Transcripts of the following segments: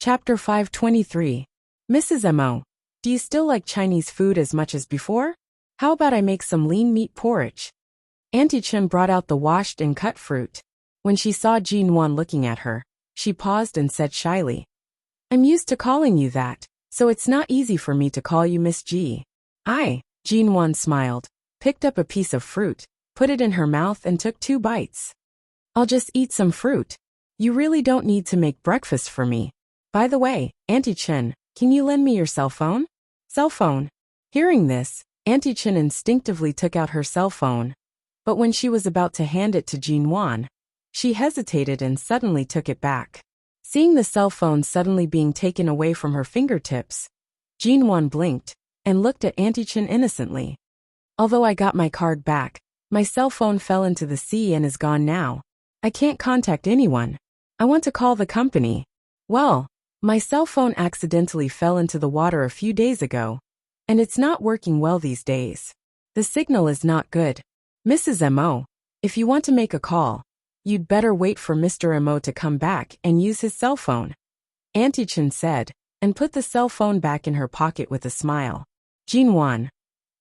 Chapter 523. Mrs. M.O., do you still like Chinese food as much as before? How about I make some lean meat porridge? Auntie Chen brought out the washed and cut fruit. When she saw Jin Wan looking at her, she paused and said shyly, I'm used to calling you that, so it's not easy for me to call you Miss G. Jin Wan smiled, picked up a piece of fruit, put it in her mouth and took 2 bites. I'll just eat some fruit. You really don't need to make breakfast for me. By the way, Auntie Chen, can you lend me your cell phone? Cell phone. Hearing this, Auntie Chen instinctively took out her cell phone. But when she was about to hand it to Jin Wan, she hesitated and suddenly took it back. Seeing the cell phone suddenly being taken away from her fingertips, Jin Wan blinked and looked at Auntie Chen innocently. Although I got my card back, my cell phone fell into the sea and is gone now. I can't contact anyone. I want to call the company. Well, my cell phone accidentally fell into the water a few days ago, and it's not working well these days. The signal is not good. Mrs. M.O., if you want to make a call, you'd better wait for Mr. M.O. to come back and use his cell phone, Auntie Chen said, and put the cell phone back in her pocket with a smile. Jin Wan.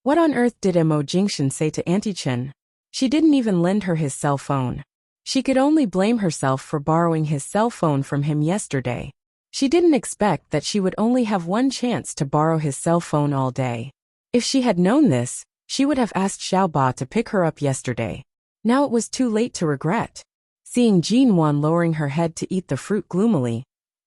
What on earth did M.O. Jingshan say to Auntie Chen? She didn't even lend her his cell phone. She could only blame herself for borrowing his cell phone from him yesterday. She didn't expect that she would only have one chance to borrow his cell phone all day. If she had known this, she would have asked Xiaoba to pick her up yesterday. Now it was too late to regret. Seeing Jin Wan lowering her head to eat the fruit gloomily,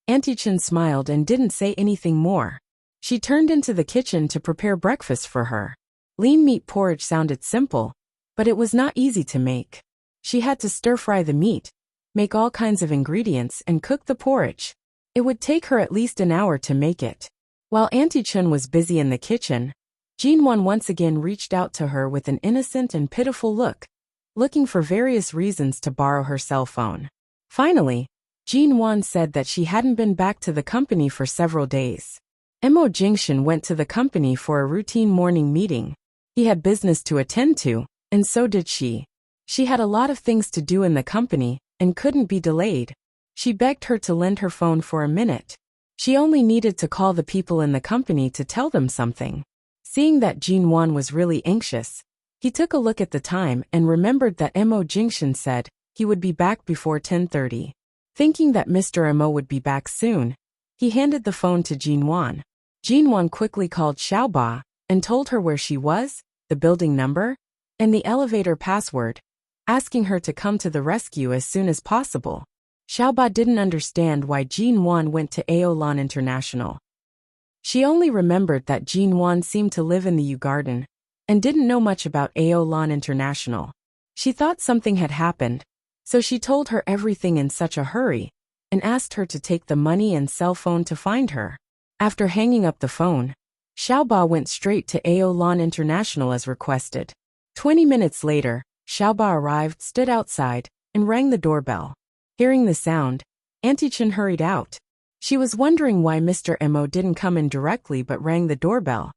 Auntie Chen smiled and didn't say anything more. She turned into the kitchen to prepare breakfast for her. Lean meat porridge sounded simple, but it was not easy to make. She had to stir-fry the meat, make all kinds of ingredients and cook the porridge. It would take her at least an hour to make it. While Auntie Chen was busy in the kitchen, Jin Wan once again reached out to her with an innocent and pitiful look, looking for various reasons to borrow her cell phone. Finally, Jin Wan said that she hadn't been back to the company for several days. M.O. Jingshan went to the company for a routine morning meeting. He had business to attend to, and so did she. She had a lot of things to do in the company and couldn't be delayed. She begged her to lend her phone for a minute. She only needed to call the people in the company to tell them something. Seeing that Jin Wan was really anxious, he took a look at the time and remembered that M.O. Jingshan said he would be back before 10:30. Thinking that Mr. M.O. would be back soon, he handed the phone to Jin Wan. Jin Wan quickly called Xiaoba and told her where she was, the building number, and the elevator password, asking her to come to the rescue as soon as possible. Xiaoba didn't understand why Jin Wan went to Aolan International. She only remembered that Jin Wan seemed to live in the U Garden and didn't know much about Aolan International. She thought something had happened, so she told her everything in such a hurry and asked her to take the money and cell phone to find her. After hanging up the phone, Xiaoba went straight to Aolan International as requested. 20 minutes later, Xiaoba arrived, stood outside, and rang the doorbell. Hearing the sound, Auntie Chen hurried out. She was wondering why Mr. M.O. didn't come in directly but rang the doorbell.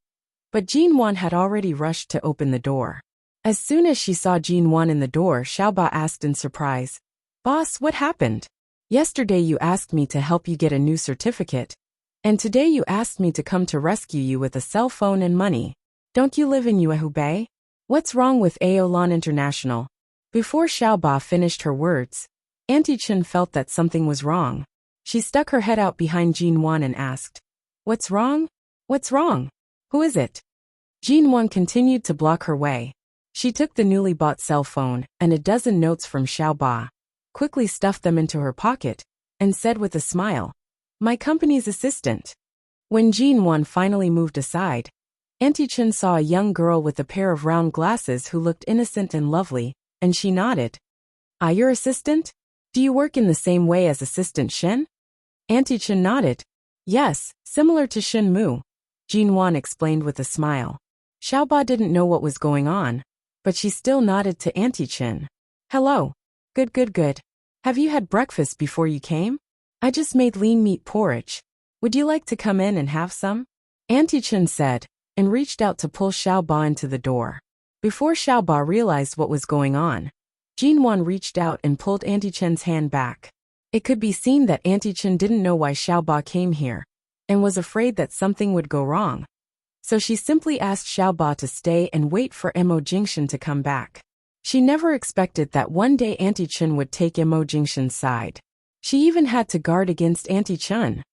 But Jin Wan had already rushed to open the door. As soon as she saw Jin Wan in the door, Xiaoba asked in surprise, Boss, what happened? Yesterday you asked me to help you get a new certificate, and today you asked me to come to rescue you with a cell phone and money. Don't you live in Yuehubei? What's wrong with Aolan International? Before Xiaoba finished her words, Auntie Chen felt that something was wrong. She stuck her head out behind Jin Wan and asked, What's wrong? What's wrong? Who is it? Jin Wan continued to block her way. She took the newly bought cell phone and a dozen notes from Xiaoba, quickly stuffed them into her pocket, and said with a smile, My company's assistant. When Jin Wan finally moved aside, Auntie Chen saw a young girl with a pair of round glasses who looked innocent and lovely, and she nodded. Your assistant? Do you work in the same way as Assistant Shen? Auntie Chen nodded. Yes, similar to Shen Mu, Jin Wan explained with a smile. Xiaoba didn't know what was going on, but she still nodded to Auntie Chen. Hello. Good. Have you had breakfast before you came? I just made lean meat porridge. Would you like to come in and have some? Auntie Chen said, and reached out to pull Xiaoba into the door. Before Xiaoba realized what was going on, Jin Wan reached out and pulled Auntie Chen's hand back. It could be seen that Auntie Chen didn't know why Xiaoba came here, and was afraid that something would go wrong. So she simply asked Xiaoba to stay and wait for Mo Jingshan to come back. She never expected that one day Auntie Chen would take Mo Jingshan's side. She even had to guard against Auntie Chen.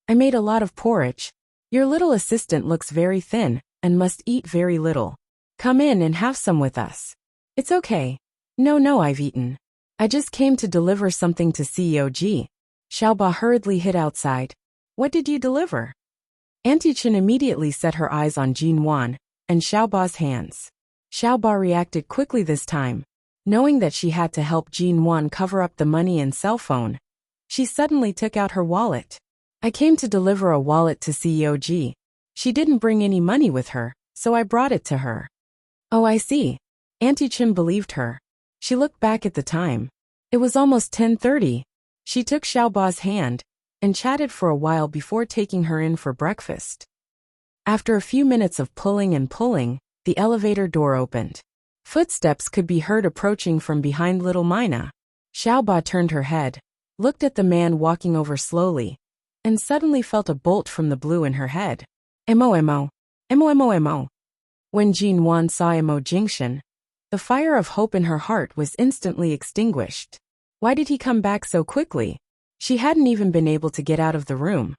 I made a lot of porridge. Your little assistant looks very thin, and must eat very little. Come in and have some with us. It's okay. No, I've eaten. I just came to deliver something to CEO Ji. Xiaoba hurriedly hid outside. What did you deliver? Auntie Chen immediately set her eyes on Jin Wan and Xiaoba's hands. Xiaoba reacted quickly this time. Knowing that she had to help Jin Wan cover up the money and cell phone, she suddenly took out her wallet. I came to deliver a wallet to CEO Ji. She didn't bring any money with her, so I brought it to her. Oh, I see. Auntie Chen believed her. She looked back at the time. It was almost 10:30. She took Xiaoba's hand and chatted for a while before taking her in for breakfast. After a few minutes of pulling and pulling, the elevator door opened. Footsteps could be heard approaching from behind little Mina. Xiaoba turned her head, looked at the man walking over slowly, and suddenly felt a bolt from the blue in her head. Mo. When Jin Wan saw Mo Jingshan, the fire of hope in her heart was instantly extinguished. Why did he come back so quickly? She hadn't even been able to get out of the room.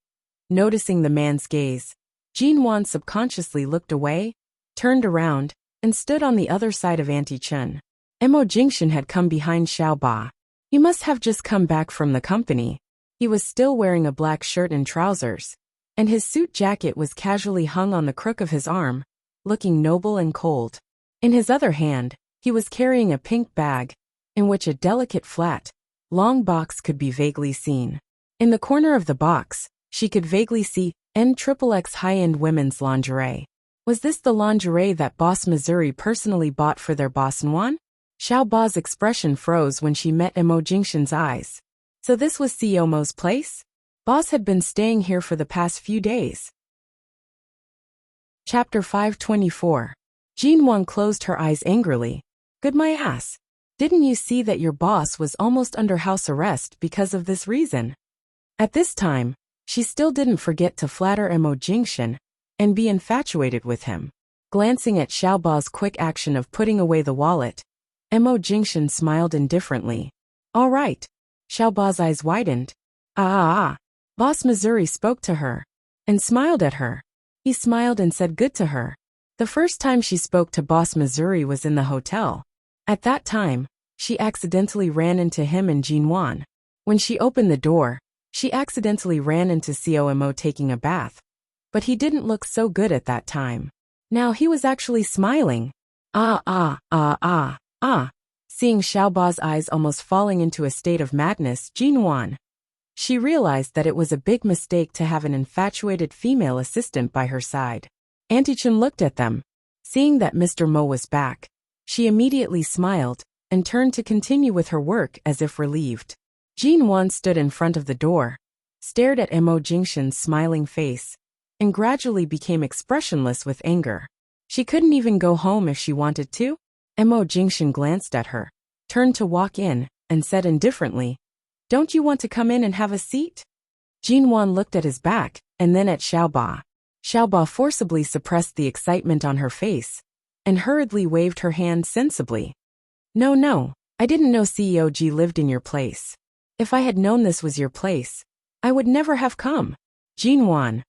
Noticing the man's gaze, Jin Wan subconsciously looked away, turned around, and stood on the other side of Auntie Chen. Mo Jingshan had come behind Xiaoba. He must have just come back from the company. He was still wearing a black shirt and trousers, and his suit jacket was casually hung on the crook of his arm, looking noble and cold. In his other hand, he was carrying a pink bag, in which a delicate flat, long box could be vaguely seen. In the corner of the box, she could vaguely see NXXX high-end women's lingerie. Was this the lingerie that Boss Missouri personally bought for their boss Nguyen? Xiaoba's expression froze when she met Mo Jingshan's eyes. So this was CEO Mo's place? Boss had been staying here for the past few days. Chapter 524. Jin Wan closed her eyes angrily. Good my ass. Didn't you see that your boss was almost under house arrest because of this reason? At this time, she still didn't forget to flatter Mo Jingshan and be infatuated with him. Glancing at Xiaoba's quick action of putting away the wallet, Mo Jingshan smiled indifferently. All right. Xiaoba's eyes widened. Boss Missouri spoke to her and smiled at her. He smiled and said good to her. The first time she spoke to Boss Missouri was in the hotel. At that time, she accidentally ran into him and Jin Wan. When she opened the door, she accidentally ran into COMO taking a bath. But he didn't look so good at that time. Now he was actually smiling. Seeing Xiaoba's eyes almost falling into a state of madness, Jin Wan. She realized that it was a big mistake to have an infatuated female assistant by her side. Auntie Chen looked at them. Seeing that Mr. Mo was back, she immediately smiled and turned to continue with her work as if relieved. Jin Wan stood in front of the door, stared at Mo Jingshan's smiling face, and gradually became expressionless with anger. She couldn't even go home if she wanted to. Mo Jingshan glanced at her, turned to walk in, and said indifferently, Don't you want to come in and have a seat? Jin Wan looked at his back, and then at Xiaoba. Xiaoba forcibly suppressed the excitement on her face, and hurriedly waved her hand sensibly. No, I didn't know CEO G lived in your place. If I had known this was your place, I would never have come. Jin Wan.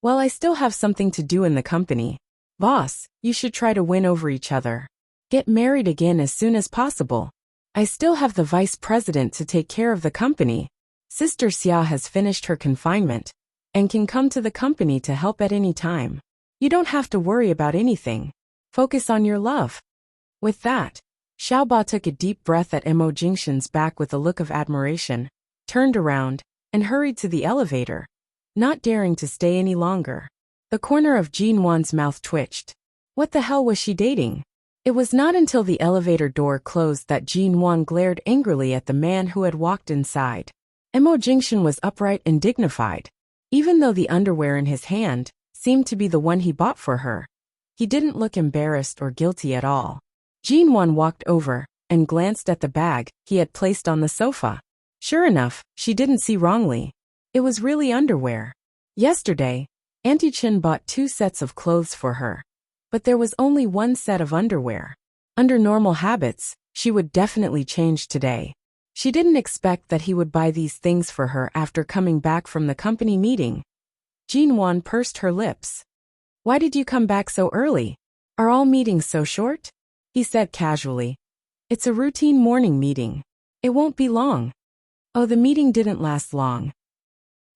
Well, I still have something to do in the company. Boss, you should try to win over each other. Get married again as soon as possible. I still have the vice president to take care of the company. Sister Xia has finished her confinement and can come to the company to help at any time. You don't have to worry about anything. Focus on your love. With that, Xiaoba took a deep breath at Mo Jingshan's back with a look of admiration, turned around, and hurried to the elevator, not daring to stay any longer. The corner of Jin Wan's mouth twitched. What the hell was she dating? It was not until the elevator door closed that Jin Wan glared angrily at the man who had walked inside. Mo Jingshan was upright and dignified. Even though the underwear in his hand seemed to be the one he bought for her, he didn't look embarrassed or guilty at all. Jin Wan walked over and glanced at the bag he had placed on the sofa. Sure enough, she didn't see wrongly. It was really underwear. Yesterday, Auntie Chin bought 2 sets of clothes for her. But there was only 1 set of underwear. Under normal habits, she would definitely change today. She didn't expect that he would buy these things for her after coming back from the company meeting. Jinwan pursed her lips. Why did you come back so early? Are all meetings so short? He said casually. It's a routine morning meeting. It won't be long. Oh, the meeting didn't last long.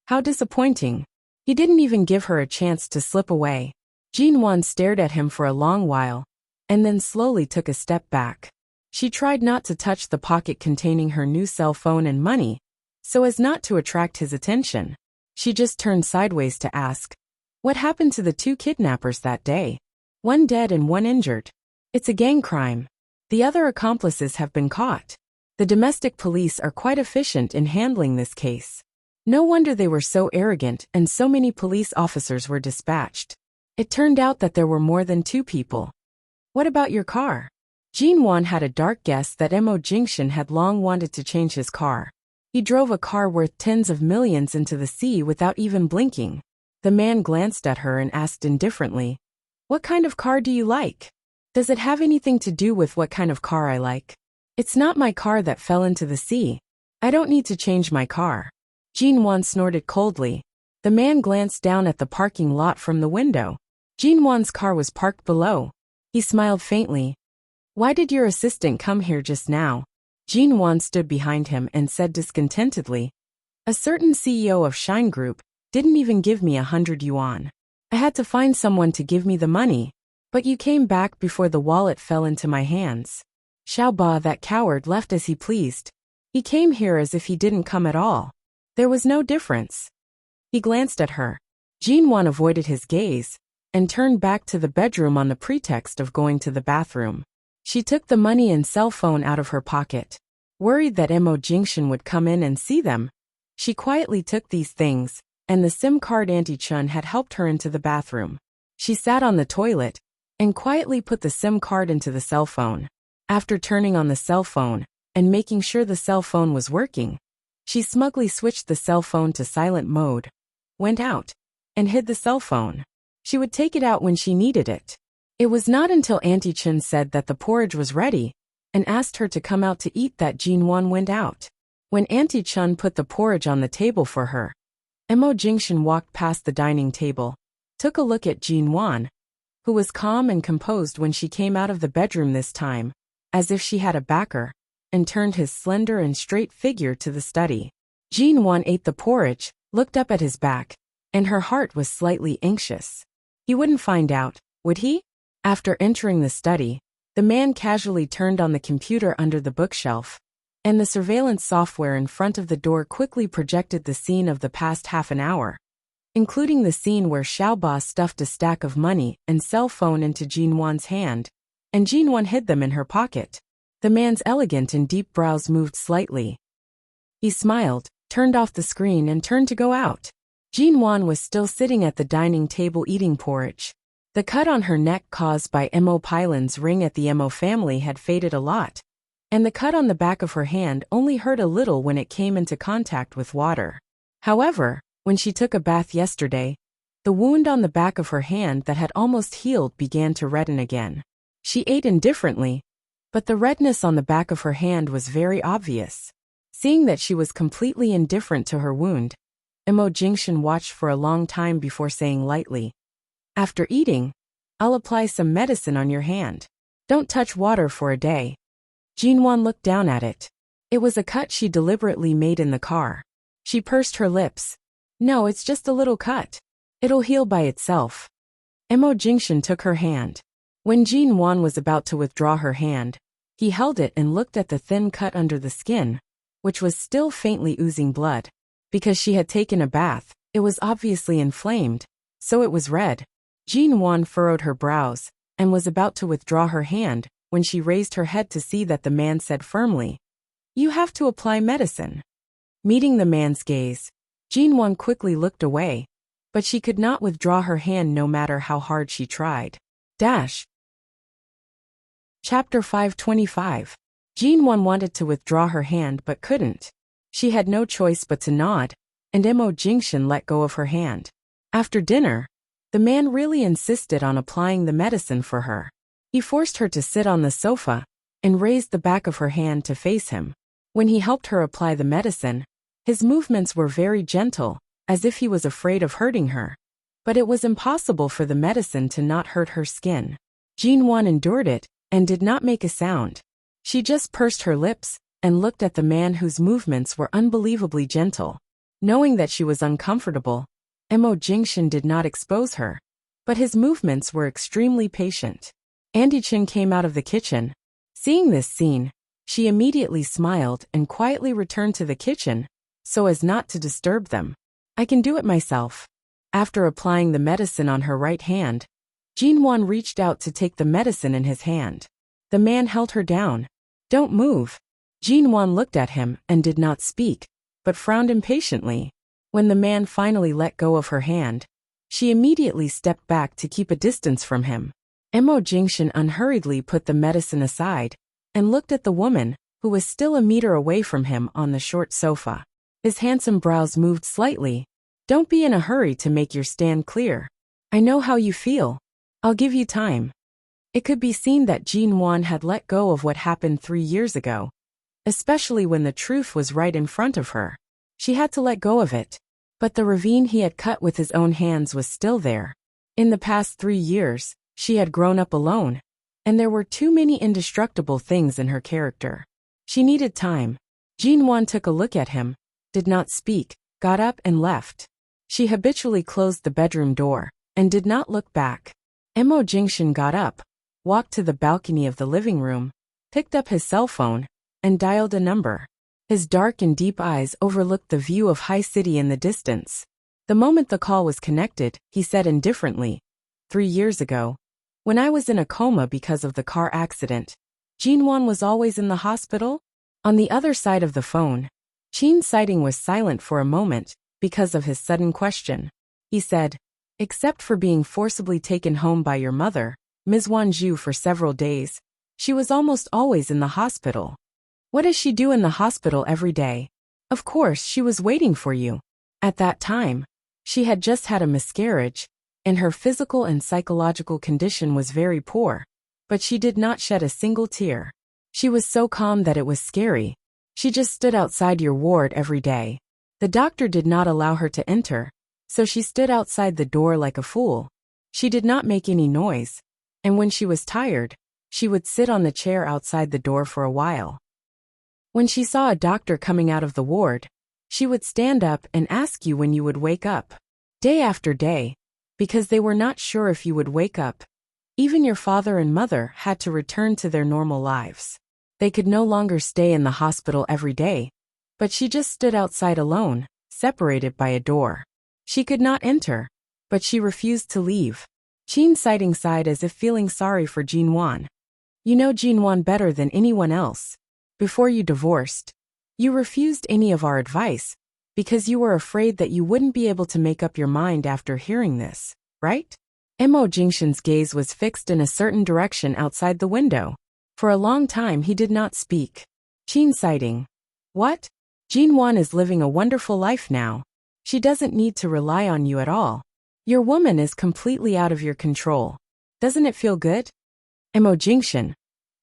How disappointing. He didn't even give her a chance to slip away. Jinwan stared at him for a long while, and then slowly took a step back. She tried not to touch the pocket containing her new cell phone and money, so as not to attract his attention. She just turned sideways to ask, what happened to the 2 kidnappers that day? 1 dead and 1 injured. It's a gang crime. The other accomplices have been caught. The domestic police are quite efficient in handling this case. No wonder they were so arrogant and so many police officers were dispatched. It turned out that there were more than 2 people. What about your car? Jinwan had a dark guess that Mo Jingshan had long wanted to change his car. He drove a car worth tens of millions into the sea without even blinking. The man glanced at her and asked indifferently, what kind of car do you like? Does it have anything to do with what kind of car I like? It's not my car that fell into the sea. I don't need to change my car. Jinwan snorted coldly. The man glanced down at the parking lot from the window. Jinwan's car was parked below. He smiled faintly. Why did your assistant come here just now? Jinwan stood behind him and said discontentedly, a certain CEO of Shine Group didn't even give me 100 yuan. I had to find someone to give me the money, but you came back before the wallet fell into my hands. Xiaoba, that coward, left as he pleased. He came here as if he didn't come at all. There was no difference. He glanced at her. Jinwan avoided his gaze and turned back to the bedroom on the pretext of going to the bathroom. She took the money and cell phone out of her pocket. Worried that Mo Jingshan would come in and see them, she quietly took these things, and the SIM card Auntie Chun had helped her into the bathroom. She sat on the toilet and quietly put the SIM card into the cell phone. After turning on the cell phone and making sure the cell phone was working, she smugly switched the cell phone to silent mode, went out, and hid the cell phone. She would take it out when she needed it. It was not until Auntie Chun said that the porridge was ready and asked her to come out to eat that Jinwan went out. When Auntie Chun put the porridge on the table for her, Mo Jingshan walked past the dining table, took a look at Jinwan, who was calm and composed when she came out of the bedroom this time, as if she had a backer, and turned his slender and straight figure to the study. Jinwan ate the porridge, looked up at his back, and her heart was slightly anxious. He wouldn't find out, would he? After entering the study, the man casually turned on the computer under the bookshelf, and the surveillance software in front of the door quickly projected the scene of the past half an hour, including the scene where Xiaoba stuffed a stack of money and cell phone into Jinwan's hand, and Jinwan hid them in her pocket. The man's elegant and deep brows moved slightly. He smiled, turned off the screen and turned to go out. Jinwan was still sitting at the dining table eating porridge. The cut on her neck caused by Mo Pylan's ring at the Mo family had faded a lot, and the cut on the back of her hand only hurt a little when it came into contact with water. However, when she took a bath yesterday, the wound on the back of her hand that had almost healed began to redden again. She ate indifferently, but the redness on the back of her hand was very obvious. Seeing that she was completely indifferent to her wound, Mo Jingshan watched for a long time before saying lightly, after eating, I'll apply some medicine on your hand. Don't touch water for a day. Jinwan looked down at it. It was a cut she deliberately made in the car. She pursed her lips. No, it's just a little cut. It'll heal by itself. Mo Jingshan took her hand. When Jinwan was about to withdraw her hand, he held it and looked at the thin cut under the skin, which was still faintly oozing blood. Because she had taken a bath, it was obviously inflamed, so it was red. Jinwan furrowed her brows and was about to withdraw her hand when she raised her head to see that the man said firmly, you have to apply medicine. Meeting the man's gaze, Jinwan quickly looked away, but she could not withdraw her hand no matter how hard she tried. Chapter 525. Jinwan wanted to withdraw her hand but couldn't. She had no choice but to nod, and Mo Jingshan let go of her hand. After dinner, the man really insisted on applying the medicine for her. He forced her to sit on the sofa and raised the back of her hand to face him. When he helped her apply the medicine, his movements were very gentle, as if he was afraid of hurting her. But it was impossible for the medicine to not hurt her skin. Jinwan endured it and did not make a sound. She just pursed her lips and looked at the man whose movements were unbelievably gentle. Knowing that she was uncomfortable, Mo Jingshan did not expose her, but his movements were extremely patient. Andy Chin came out of the kitchen. Seeing this scene, she immediately smiled and quietly returned to the kitchen, so as not to disturb them. I can do it myself. After applying the medicine on her right hand, Jinwan reached out to take the medicine in his hand. The man held her down. Don't move. Jinwan looked at him and did not speak, but frowned impatiently. When the man finally let go of her hand, she immediately stepped back to keep a distance from him. Mo Jingshan unhurriedly put the medicine aside and looked at the woman, who was still a meter away from him on the short sofa. His handsome brows moved slightly. Don't be in a hurry to make your stand clear. I know how you feel. I'll give you time. It could be seen that Jinwan had let go of what happened 3 years ago, especially when the truth was right in front of her. She had to let go of it. But the ravine he had cut with his own hands was still there. In the past 3 years, she had grown up alone, and there were too many indestructible things in her character. She needed time. Jinwan took a look at him, did not speak, got up and left. She habitually closed the bedroom door and did not look back. Mo Jingshan got up, walked to the balcony of the living room, picked up his cell phone, and dialed a number. His dark and deep eyes overlooked the view of High City in the distance. The moment the call was connected, he said indifferently, 3 years ago, when I was in a coma because of the car accident, Jinwan was always in the hospital? On the other side of the phone, Qin Sighting was silent for a moment because of his sudden question. He said, except for being forcibly taken home by your mother, Ms. Wanzhou, for several days, she was almost always in the hospital. What does she do in the hospital every day? Of course, she was waiting for you. At that time, she had just had a miscarriage, and her physical and psychological condition was very poor, but she did not shed a single tear. She was so calm that it was scary. She just stood outside your ward every day. The doctor did not allow her to enter, so she stood outside the door like a fool. She did not make any noise, and when she was tired, she would sit on the chair outside the door for a while. When she saw a doctor coming out of the ward, she would stand up and ask you when you would wake up. Day after day, because they were not sure if you would wake up. Even your father and mother had to return to their normal lives. They could no longer stay in the hospital every day, but she just stood outside alone, separated by a door. She could not enter, but she refused to leave. Qin Sighting sighed as if feeling sorry for Jinwan. You know Jinwan better than anyone else. Before you divorced, you refused any of our advice, because you were afraid that you wouldn't be able to make up your mind after hearing this, right? Mo Jingshan's gaze was fixed in a certain direction outside the window. For a long time he did not speak. Qin Sighting. What? Jinwan is living a wonderful life now. She doesn't need to rely on you at all. Your woman is completely out of your control. Doesn't it feel good? Mo Jingshan.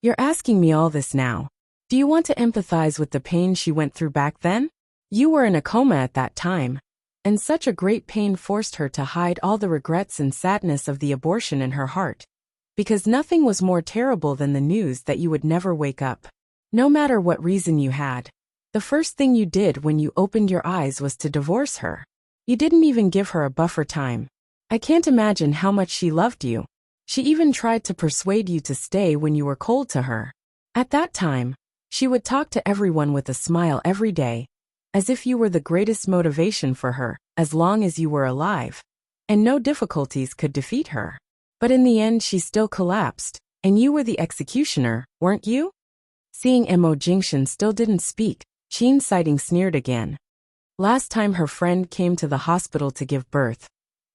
You're asking me all this now. Do you want to empathize with the pain she went through back then? You were in a coma at that time, and such a great pain forced her to hide all the regrets and sadness of the abortion in her heart, because nothing was more terrible than the news that you would never wake up. No matter what reason you had, the first thing you did when you opened your eyes was to divorce her. You didn't even give her a buffer time. I can't imagine how much she loved you. She even tried to persuade you to stay when you were cold to her. At that time, she would talk to everyone with a smile every day, as if you were the greatest motivation for her, as long as you were alive, and no difficulties could defeat her. But in the end she still collapsed, and you were the executioner, weren't you? Seeing Mo Jingshan still didn't speak, Qin Sighting sneered again. Last time her friend came to the hospital to give birth,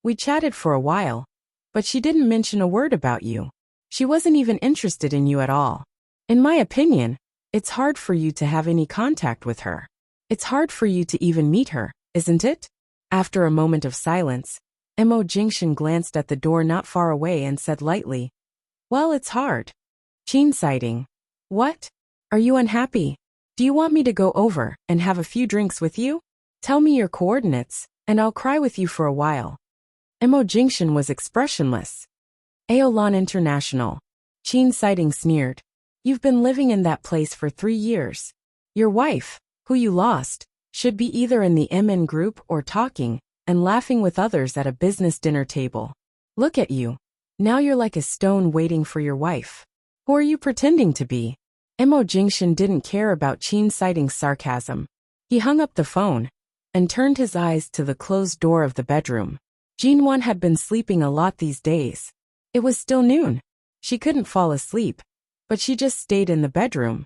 we chatted for a while, but she didn't mention a word about you. She wasn't even interested in you at all. In my opinion, it's hard for you to have any contact with her. It's hard for you to even meet her, isn't it? After a moment of silence, Mo Jingshan glanced at the door not far away and said lightly, "Well, it's hard." Qin sighting. "What? Are you unhappy? Do you want me to go over and have a few drinks with you? Tell me your coordinates, and I'll cry with you for a while." Mo Jingshan was expressionless. Aolan International. Qin sighting sneered. "You've been living in that place for 3 years. Your wife, who you lost, should be either in the MN group or talking and laughing with others at a business dinner table. Look at you. Now you're like a stone waiting for your wife. Who are you pretending to be?" Mo Jingshan didn't care about Qin sighting's sarcasm. He hung up the phone and turned his eyes to the closed door of the bedroom. Jinwan had been sleeping a lot these days. It was still noon. She couldn't fall asleep, but she just stayed in the bedroom.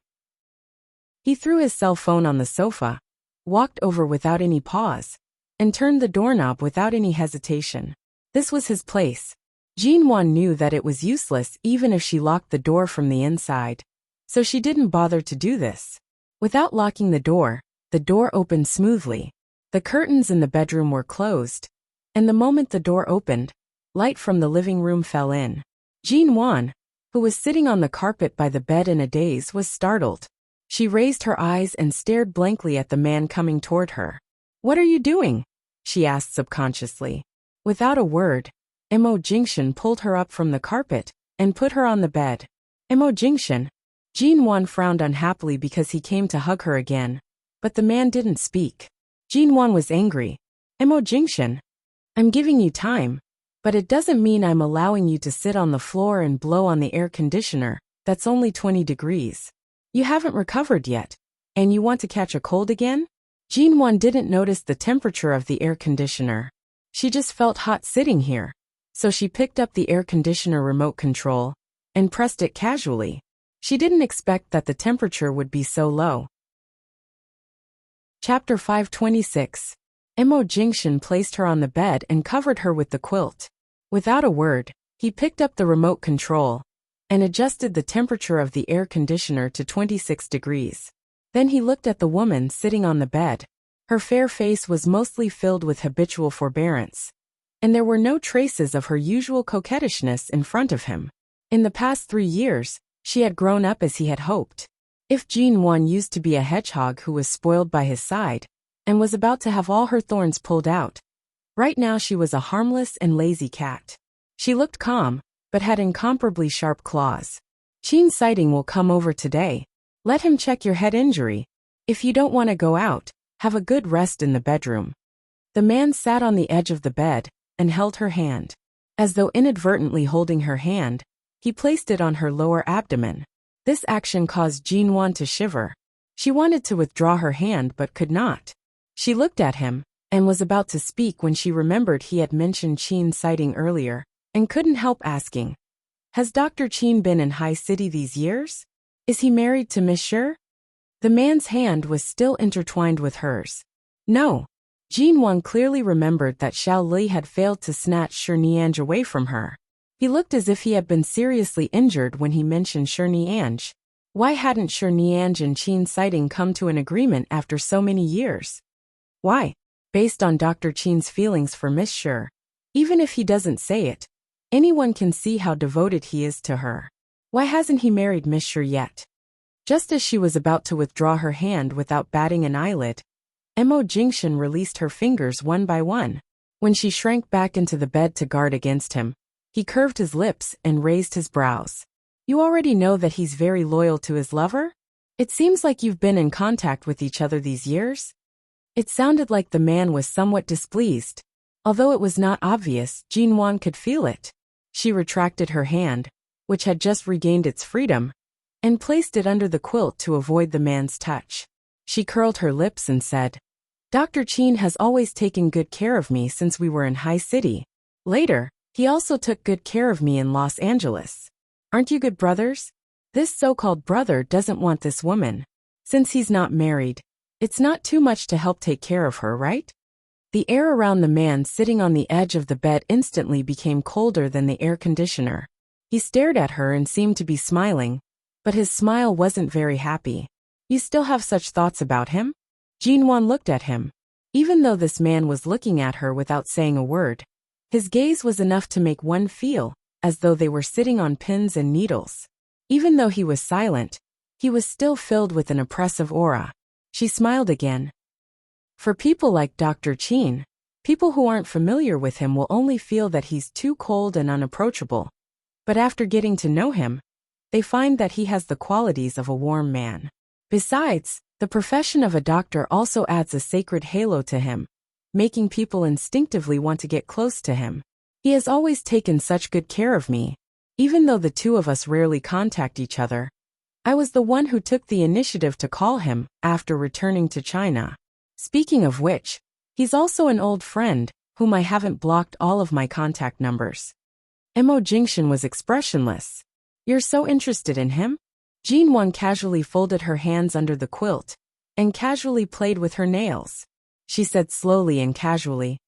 He threw his cell phone on the sofa, walked over without any pause, and turned the doorknob without any hesitation. This was his place. Jinwan knew that it was useless even if she locked the door from the inside, so she didn't bother to do this. Without locking the door opened smoothly. The curtains in the bedroom were closed, and the moment the door opened, light from the living room fell in. Jinwan, who was sitting on the carpet by the bed in a daze, was startled. She raised her eyes and stared blankly at the man coming toward her. "What are you doing?" she asked subconsciously. Without a word, Mo Jingshan pulled her up from the carpet and put her on the bed. "Mo Jingshan." Jinwan frowned unhappily because he came to hug her again, but the man didn't speak. Jinwan was angry. "Mo Jingshan, I'm giving you time, but it doesn't mean I'm allowing you to sit on the floor and blow on the air conditioner. That's only 20 degrees. You haven't recovered yet, and you want to catch a cold again?" Jinwan didn't notice the temperature of the air conditioner. She just felt hot sitting here, so she picked up the air conditioner remote control and pressed it casually. She didn't expect that the temperature would be so low. Chapter 526. Mo Jingshan placed her on the bed and covered her with the quilt. Without a word, he picked up the remote control and adjusted the temperature of the air conditioner to 26 degrees. Then he looked at the woman sitting on the bed. Her fair face was mostly filled with habitual forbearance, and there were no traces of her usual coquettishness in front of him. In the past 3 years, she had grown up as he had hoped. If Jinwan used to be a hedgehog who was spoiled by his side and was about to have all her thorns pulled out, right now she was a harmless and lazy cat. She looked calm, but had incomparably sharp claws. "Qin sighting will come over today. Let him check your head injury. If you don't want to go out, have a good rest in the bedroom." The man sat on the edge of the bed and held her hand. As though inadvertently holding her hand, he placed it on her lower abdomen. This action caused Jinwan to shiver. She wanted to withdraw her hand but could not. She looked at him and was about to speak when she remembered he had mentioned Qin sighting earlier and couldn't help asking, "Has Dr. Qin been in High City these years? Is he married to Miss Shi?" The man's hand was still intertwined with hers. No. Jinwan clearly remembered that Xiao Li had failed to snatch Shi Niange away from her. He looked as if he had been seriously injured when he mentioned Shi Niange. Why hadn't Shi Niange and Qin sighting come to an agreement after so many years? Why? Based on Dr. Qin's feelings for Miss Shi, even if he doesn't say it, anyone can see how devoted he is to her. Why hasn't he married Miss Shi yet? Just as she was about to withdraw her hand without batting an eyelid, Mo Jingshan released her fingers one by one. When she shrank back into the bed to guard against him, he curved his lips and raised his brows. "You already know that he's very loyal to his lover? It seems like you've been in contact with each other these years?" It sounded like the man was somewhat displeased. Although it was not obvious, Jinwan could feel it. She retracted her hand, which had just regained its freedom, and placed it under the quilt to avoid the man's touch. She curled her lips and said, "Dr. Qin has always taken good care of me since we were in High City. Later, he also took good care of me in Los Angeles. Aren't you good brothers? This so-called brother doesn't want this woman. Since he's not married, it's not too much to help take care of her, right?" The air around the man sitting on the edge of the bed instantly became colder than the air conditioner. He stared at her and seemed to be smiling, but his smile wasn't very happy. "You still have such thoughts about him?" Jinwan looked at him. Even though this man was looking at her without saying a word, his gaze was enough to make one feel as though they were sitting on pins and needles. Even though he was silent, he was still filled with an oppressive aura. She smiled again. For people like Dr. Qin, people who aren't familiar with him will only feel that he's too cold and unapproachable. But after getting to know him, they find that he has the qualities of a warm man. Besides, the profession of a doctor also adds a sacred halo to him, making people instinctively want to get close to him. He has always taken such good care of me. Even though the two of us rarely contact each other, I was the one who took the initiative to call him after returning to China. Speaking of which, he's also an old friend, whom I haven't blocked all of my contact numbers. Mo Jingshan was expressionless. You're so interested in him? Jinwan casually folded her hands under the quilt and casually played with her nails. She said slowly and casually,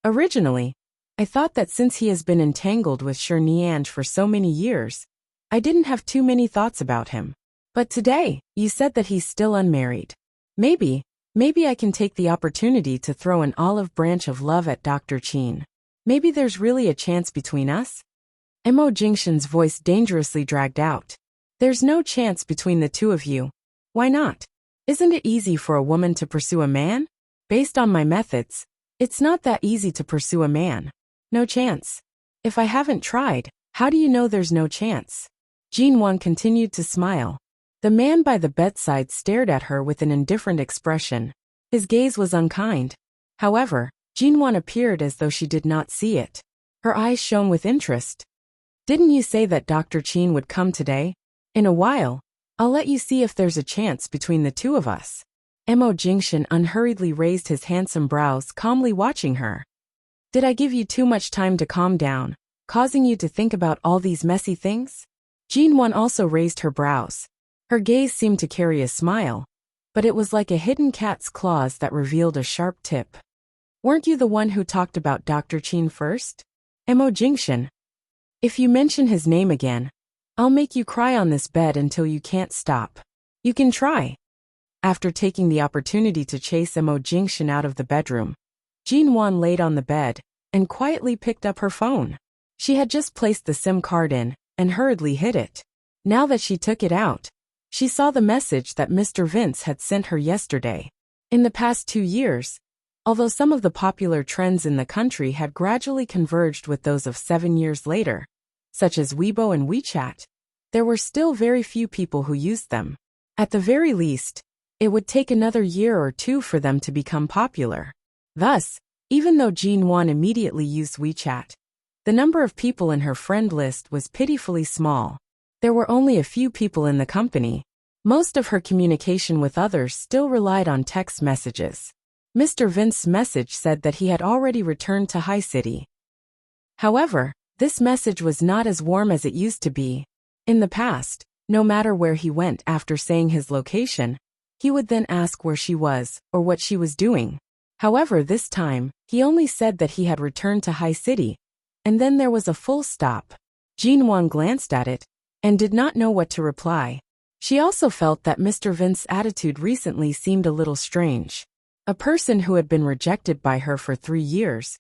originally, I thought that since he has been entangled with Shi Nianj for so many years, I didn't have too many thoughts about him. But today, you said that he's still unmarried. Maybe I can take the opportunity to throw an olive branch of love at Dr. Qin. Maybe there's really a chance between us? Mo Jingshan's voice dangerously dragged out. There's no chance between the two of you. Why not? Isn't it easy for a woman to pursue a man? Based on my methods, it's not that easy to pursue a man. No chance. If I haven't tried, how do you know there's no chance? Jinwan continued to smile. The man by the bedside stared at her with an indifferent expression. His gaze was unkind. However, Jinwan appeared as though she did not see it. Her eyes shone with interest. Didn't you say that Dr. Qin would come today? In a while, I'll let you see if there's a chance between the two of us. Mo Jingshan unhurriedly raised his handsome brows, calmly watching her. Did I give you too much time to calm down, causing you to think about all these messy things? Jinwan also raised her brows. Her gaze seemed to carry a smile, but it was like a hidden cat's claws that revealed a sharp tip. Weren't you the one who talked about Dr. Qin first? Mo Jingshan. If you mention his name again, I'll make you cry on this bed until you can't stop. You can try. After taking the opportunity to chase Mo Jingshan out of the bedroom, Jinwan laid on the bed and quietly picked up her phone. She had just placed the SIM card in and hurriedly hid it. Now that she took it out, she saw the message that Mr. Vince had sent her yesterday. In the past 2 years, although some of the popular trends in the country had gradually converged with those of 7 years later, such as Weibo and WeChat, there were still very few people who used them. At the very least, it would take another year or two for them to become popular. Thus, even though Jinwan immediately used WeChat, the number of people in her friend list was pitifully small. There were only a few people in the company. Most of her communication with others still relied on text messages. Mr. Vince's message said that he had already returned to High City. However, this message was not as warm as it used to be. In the past, no matter where he went after saying his location, he would then ask where she was or what she was doing. However, this time, he only said that he had returned to High City, and then there was a full stop. Jinwan glanced at it and did not know what to reply. She also felt that Mr. Vince's attitude recently seemed a little strange. A person who had been rejected by her for 3 years,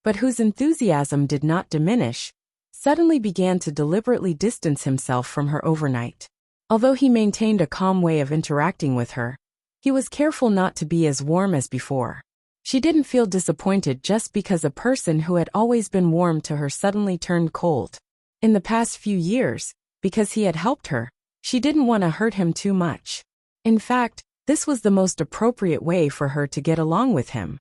but whose enthusiasm did not diminish, suddenly began to deliberately distance himself from her overnight. Although he maintained a calm way of interacting with her, he was careful not to be as warm as before. She didn't feel disappointed just because a person who had always been warm to her suddenly turned cold. In the past few years, because he had helped her, she didn't want to hurt him too much. In fact, this was the most appropriate way for her to get along with him.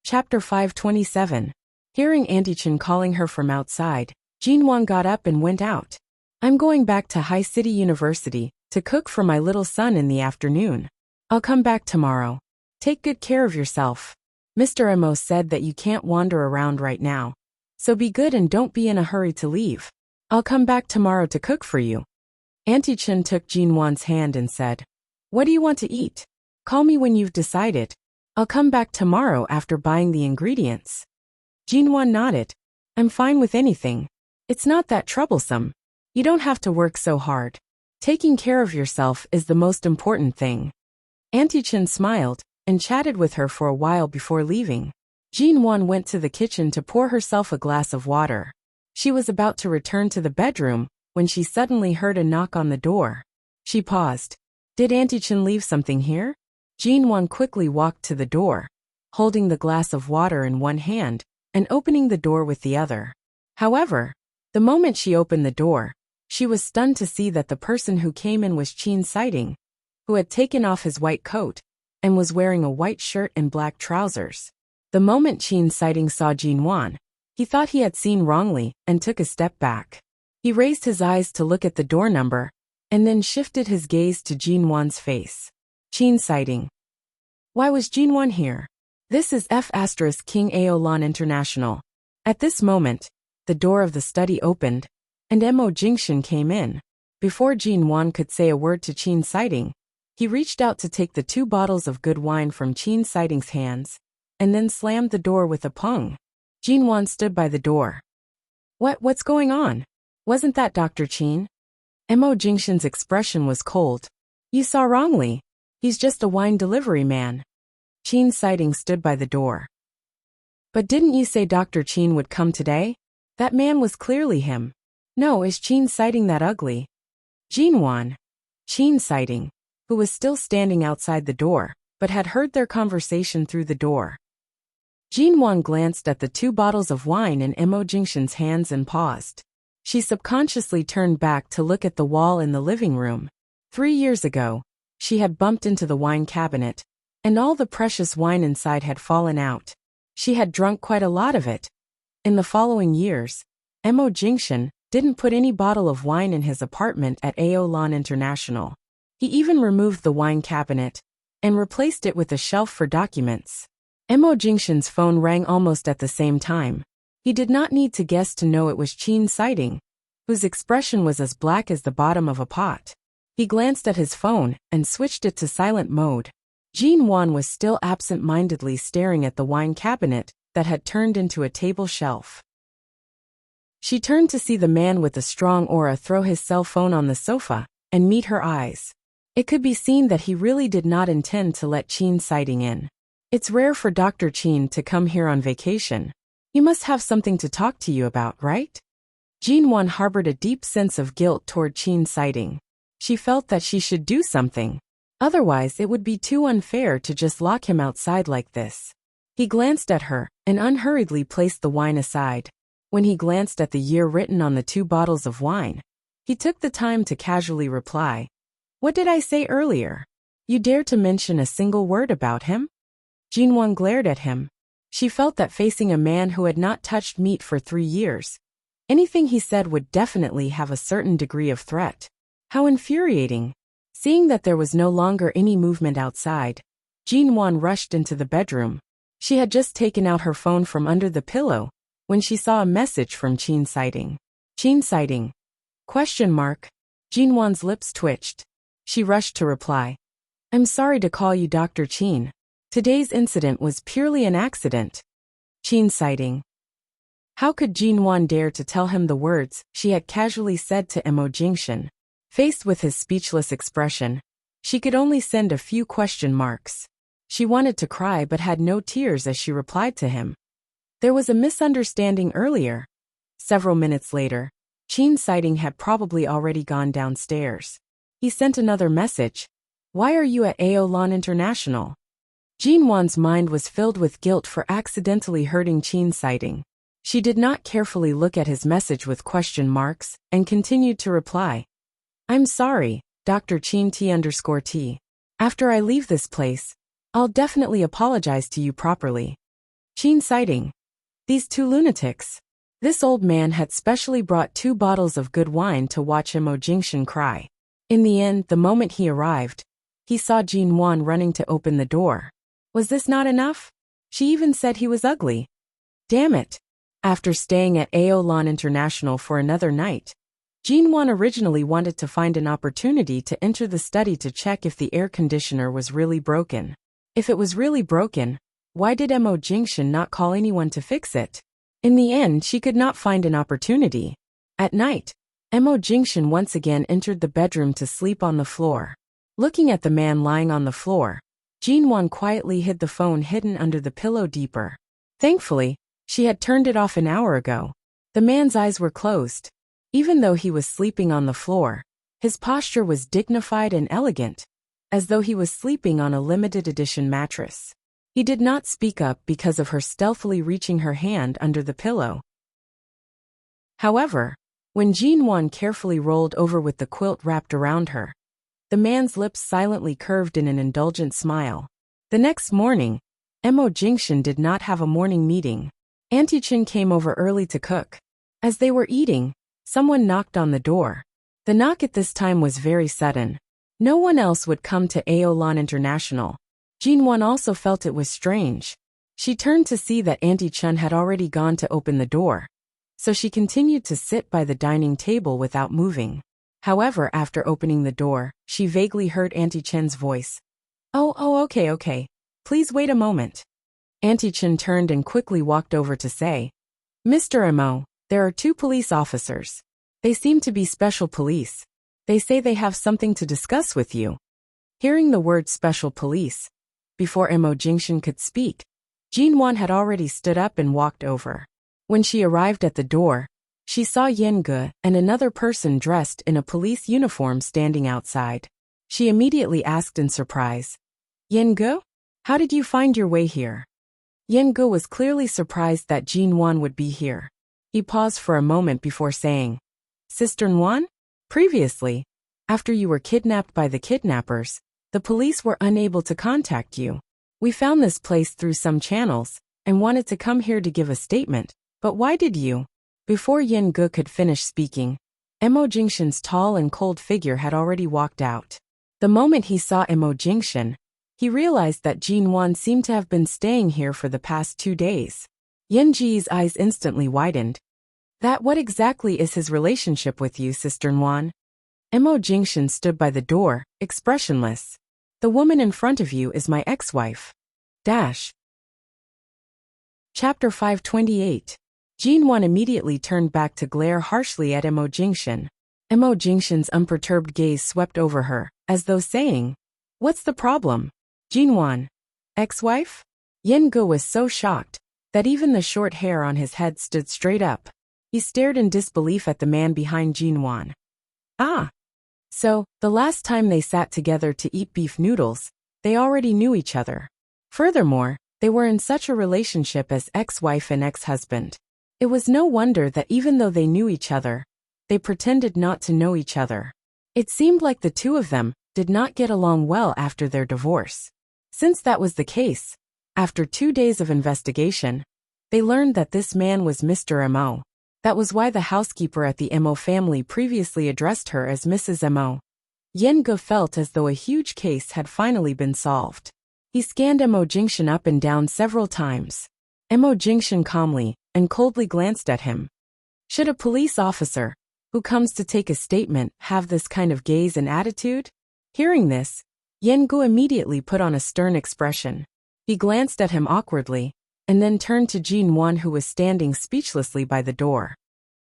Chapter 527. Hearing Auntie Chen calling her from outside, Jinwan got up and went out. I'm going back to High City University to cook for my little son in the afternoon. I'll come back tomorrow. Take good care of yourself. Mr. Mo said that you can't wander around right now, so be good and don't be in a hurry to leave. I'll come back tomorrow to cook for you. Auntie Chen took Jinwan's hand and said, What do you want to eat? Call me when you've decided. I'll come back tomorrow after buying the ingredients. Jinwan nodded. I'm fine with anything. It's not that troublesome. You don't have to work so hard. Taking care of yourself is the most important thing. Auntie Chen smiled and chatted with her for a while before leaving. Jean Wan went to the kitchen to pour herself a glass of water. She was about to return to the bedroom when she suddenly heard a knock on the door. She paused. Did Auntie Chen leave something here? Jean Wan quickly walked to the door, holding the glass of water in one hand and opening the door with the other. However, the moment she opened the door, she was stunned to see that the person who came in was Qin Sighting, who had taken off his white coat and was wearing a white shirt and black trousers. The moment Qin Sighting saw Jean Wan, he thought he had seen wrongly and took a step back. He raised his eyes to look at the door number and then shifted his gaze to Jean Wan's face. Qin Sighting. Why was Jean Wan here? This is King Aolan International. At this moment, the door of the study opened, and Mo Jingshan came in. Before Jean Wan could say a word to Qin Sighting, he reached out to take the 2 bottles of good wine from Qin Sighting's hands, and then slammed the door with a pung. Jean Wan stood by the door. What's going on? Wasn't that Dr. Qin? Mo Jingshan's expression was cold. You saw wrongly. He's just a wine delivery man. Qin Sighting stood by the door. But didn't you say Dr. Qin would come today? That man was clearly him. No, is Qin Sighting that ugly? Jean Wan. Qin Sighting, who was still standing outside the door, but had heard their conversation through the door. Jean Wan glanced at the 2 bottles of wine in Mo Jingshan's hands and paused. She subconsciously turned back to look at the wall in the living room. 3 years ago, she had bumped into the wine cabinet, and all the precious wine inside had fallen out. She had drunk quite a lot of it. In the following years, Mo Jingshan didn't put any bottle of wine in his apartment at Aolan International. He even removed the wine cabinet and replaced it with a shelf for documents. Mo Jingshan's phone rang almost at the same time. He did not need to guess to know it was Qin Sighting, whose expression was as black as the bottom of a pot. He glanced at his phone and switched it to silent mode. Jean Wan was still absent-mindedly staring at the wine cabinet that had turned into a table shelf. She turned to see the man with the strong aura throw his cell phone on the sofa and meet her eyes. It could be seen that he really did not intend to let Qin Sighting in. It's rare for Dr. Qin to come here on vacation. He must have something to talk to you about, right? Jean Wan harbored a deep sense of guilt toward Qin Sighting. She felt that she should do something. Otherwise, it would be too unfair to just lock him outside like this. He glanced at her and unhurriedly placed the wine aside. When he glanced at the year written on the 2 bottles of wine, he took the time to casually reply, "What did I say earlier? You dare to mention a single word about him?" Jean Wan glared at him. She felt that facing a man who had not touched meat for 3 years, anything he said would definitely have a certain degree of threat. How infuriating. Seeing that there was no longer any movement outside, Jean Wan rushed into the bedroom. She had just taken out her phone from under the pillow when she saw a message from Qin Sighting. Qin Sighting? ? Jean Wan's lips twitched. She rushed to reply. I'm sorry to call you Dr. Qin. Today's incident was purely an accident. Qin Sighting. How could Jean Wan dare to tell him the words she had casually said to Mo Jingshan? Faced with his speechless expression, she could only send a few question marks. She wanted to cry but had no tears as she replied to him. There was a misunderstanding earlier. Several minutes later, Qin Sighting had probably already gone downstairs. He sent another message. Why are you at Aolan International? Jean Wan's mind was filled with guilt for accidentally hurting Qin Sighting. She did not carefully look at his message with question marks and continued to reply. I'm sorry, Dr. Qin T_T. After I leave this place, I'll definitely apologize to you properly. Qin Sighting. These 2 lunatics. This old man had specially brought 2 bottles of good wine to watch Mo Jingshan cry. In the end, the moment he arrived, he saw Jean Wan running to open the door. Was this not enough? She even said he was ugly. Damn it. After staying at Aolan International for another night, Jean Wan originally wanted to find an opportunity to enter the study to check if the air conditioner was really broken. If it was really broken, why did Mo Jingshan not call anyone to fix it? In the end, she could not find an opportunity. At night, Mo Jingshan once again entered the bedroom to sleep on the floor. Looking at the man lying on the floor, Jinwan quietly hid the phone hidden under the pillow deeper. Thankfully, she had turned it off an hour ago. The man's eyes were closed. Even though he was sleeping on the floor, his posture was dignified and elegant, as though he was sleeping on a limited edition mattress. He did not speak up because of her stealthily reaching her hand under the pillow. However, when Jinwan carefully rolled over with the quilt wrapped around her, the man's lips silently curved in an indulgent smile. The next morning, Mo Jingshan did not have a morning meeting. Auntie Chin came over early to cook. As they were eating, someone knocked on the door. The knock at this time was very sudden. No one else would come to Aolan International. Jinwan also felt it was strange. She turned to see that Auntie Chun had already gone to open the door, so she continued to sit by the dining table without moving. However, after opening the door, she vaguely heard Auntie Chen's voice. Okay. Please wait a moment. Auntie Chen turned and quickly walked over to say, Mr. Mo, there are 2 police officers. They seem to be special police. They say they have something to discuss with you. Hearing the word special police, before Mo Jingshan could speak, Jinwan had already stood up and walked over. When she arrived at the door, she saw Yen Ge and another person dressed in a police uniform standing outside. She immediately asked in surprise, Yen Ge? How did you find your way here? Yen Ge was clearly surprised that Jinwan would be here. He paused for a moment before saying, Sister Nguyen? Previously, after you were kidnapped by the kidnappers, the police were unable to contact you. We found this place through some channels and wanted to come here to give a statement, but why did you? Before Yen Ge could finish speaking, Mo Jingshan's tall and cold figure had already walked out. The moment he saw Mo Jingshan, he realized that Jinwan seemed to have been staying here for the past 2 days. Yen Ji's eyes instantly widened. What exactly is his relationship with you, Sister Nguyen? Mo Jingshan stood by the door, expressionless. The woman in front of you is my ex-wife. Chapter 528. Jinwan immediately turned back to glare harshly at Mo Jingshan. Mo Jingshan's unperturbed gaze swept over her, as though saying, What's the problem? Jinwan, ex-wife? Yen Ge was so shocked that even the short hair on his head stood straight up. He stared in disbelief at the man behind Jinwan. So, the last time they sat together to eat beef noodles, they already knew each other. Furthermore, they were in such a relationship as ex-wife and ex-husband. It was no wonder that even though they knew each other, they pretended not to know each other. It seemed like the 2 of them did not get along well after their divorce. Since that was the case, after 2 days of investigation, they learned that this man was Mr. Mo. That was why the housekeeper at the Mo family previously addressed her as Mrs. Mo. Yen Ge felt as though a huge case had finally been solved. He scanned Mo Jingshan up and down several times. Mo Jingshan calmly and coldly glanced at him. Should a police officer, who comes to take a statement, have this kind of gaze and attitude? Hearing this, Yen Ge immediately put on a stern expression. He glanced at him awkwardly, and then turned to Jinwan, who was standing speechlessly by the door.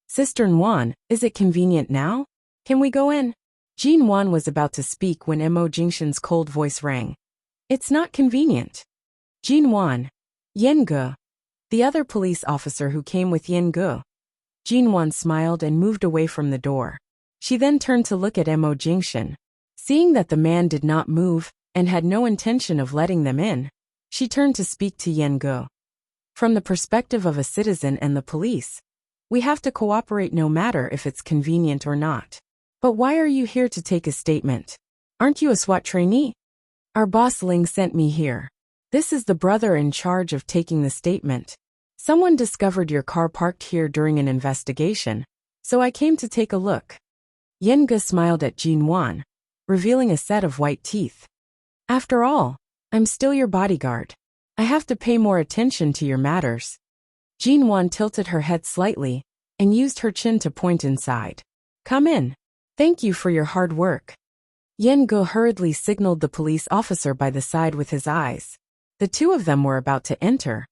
Sister Nguyen, is it convenient now? Can we go in? Jinwan was about to speak when Mo Jingshan's cold voice rang. It's not convenient. Jinwan. Yen Ge. The other police officer who came with Yen Ge. Jinwan smiled and moved away from the door. She then turned to look at Mo Jingshan. Seeing that the man did not move and had no intention of letting them in, she turned to speak to Yen Ge. From the perspective of a citizen and the police, we have to cooperate no matter if it's convenient or not. But why are you here to take a statement? Aren't you a SWAT trainee? Our boss Ling sent me here. This is the brother in charge of taking the statement. Someone discovered your car parked here during an investigation, so I came to take a look. Yen Ge smiled at Jinwan, revealing a set of white teeth. After all, I'm still your bodyguard. I have to pay more attention to your matters. Jinwan tilted her head slightly and used her chin to point inside. Come in. Thank you for your hard work. Yen Ge hurriedly signaled the police officer by the side with his eyes. The 2 of them were about to enter,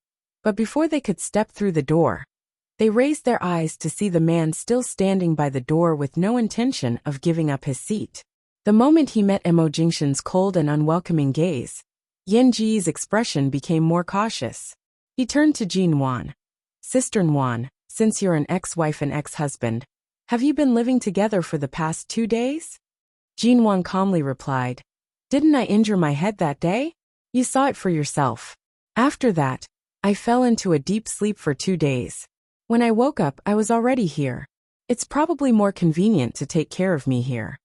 but before they could step through the door, they raised their eyes to see the man still standing by the door with no intention of giving up his seat. The moment he met Mo Jingshan's cold and unwelcoming gaze, Yan Ji's expression became more cautious. He turned to Jin Wan. Sister Wan, since you're an ex-wife and ex-husband, have you been living together for the past 2 days? Jin Wan calmly replied, Didn't I injure my head that day? You saw it for yourself. After that, I fell into a deep sleep for 2 days. When I woke up, I was already here. It's probably more convenient to take care of me here.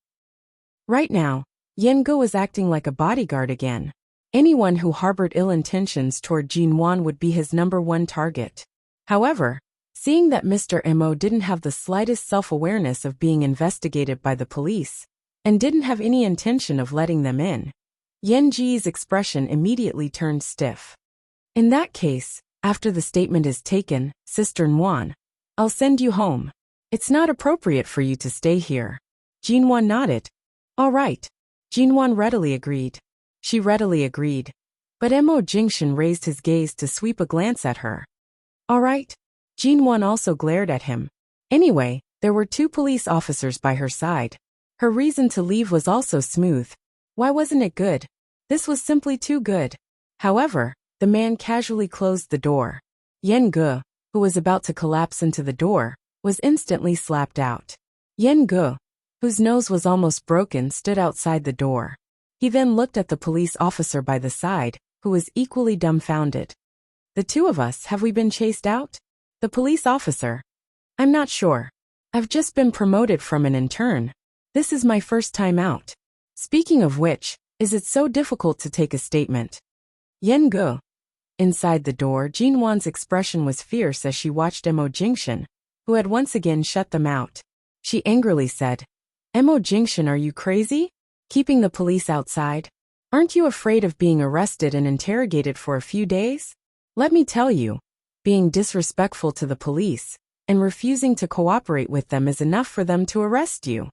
Right now, Yan Ge was acting like a bodyguard again. Anyone who harbored ill intentions toward Jin Wan would be his #1 target. However, seeing that Mr. Mo didn't have the slightest self-awareness of being investigated by the police, and didn't have any intention of letting them in, Yan Ji's expression immediately turned stiff. In that case, after the statement is taken, Sister Wan, I'll send you home. It's not appropriate for you to stay here. Jin Wan nodded. All right. Jin Wan readily agreed. She readily agreed. But Mo Jingshan raised his gaze to sweep a glance at her. All right. Jin Wan also glared at him. Anyway, there were 2 police officers by her side. Her reason to leave was also smooth. Why wasn't it good? This was simply too good. However, the man casually closed the door. Yan Ge, who was about to collapse into the door, was instantly slapped out. Yan Ge, whose nose was almost broken, stood outside the door. He then looked at the police officer by the side, who was equally dumbfounded. The 2 of us, have we been chased out? The police officer. I'm not sure. I've just been promoted from an intern. This is my first time out. Speaking of which, is it so difficult to take a statement? Yan Ge. Inside the door, Jin Wan's expression was fierce as she watched Mo Jingshan, who had once again shut them out. She angrily said, Mo Jingshan, are you crazy? Keeping the police outside? Aren't you afraid of being arrested and interrogated for a few days? Let me tell you, being disrespectful to the police and refusing to cooperate with them is enough for them to arrest you.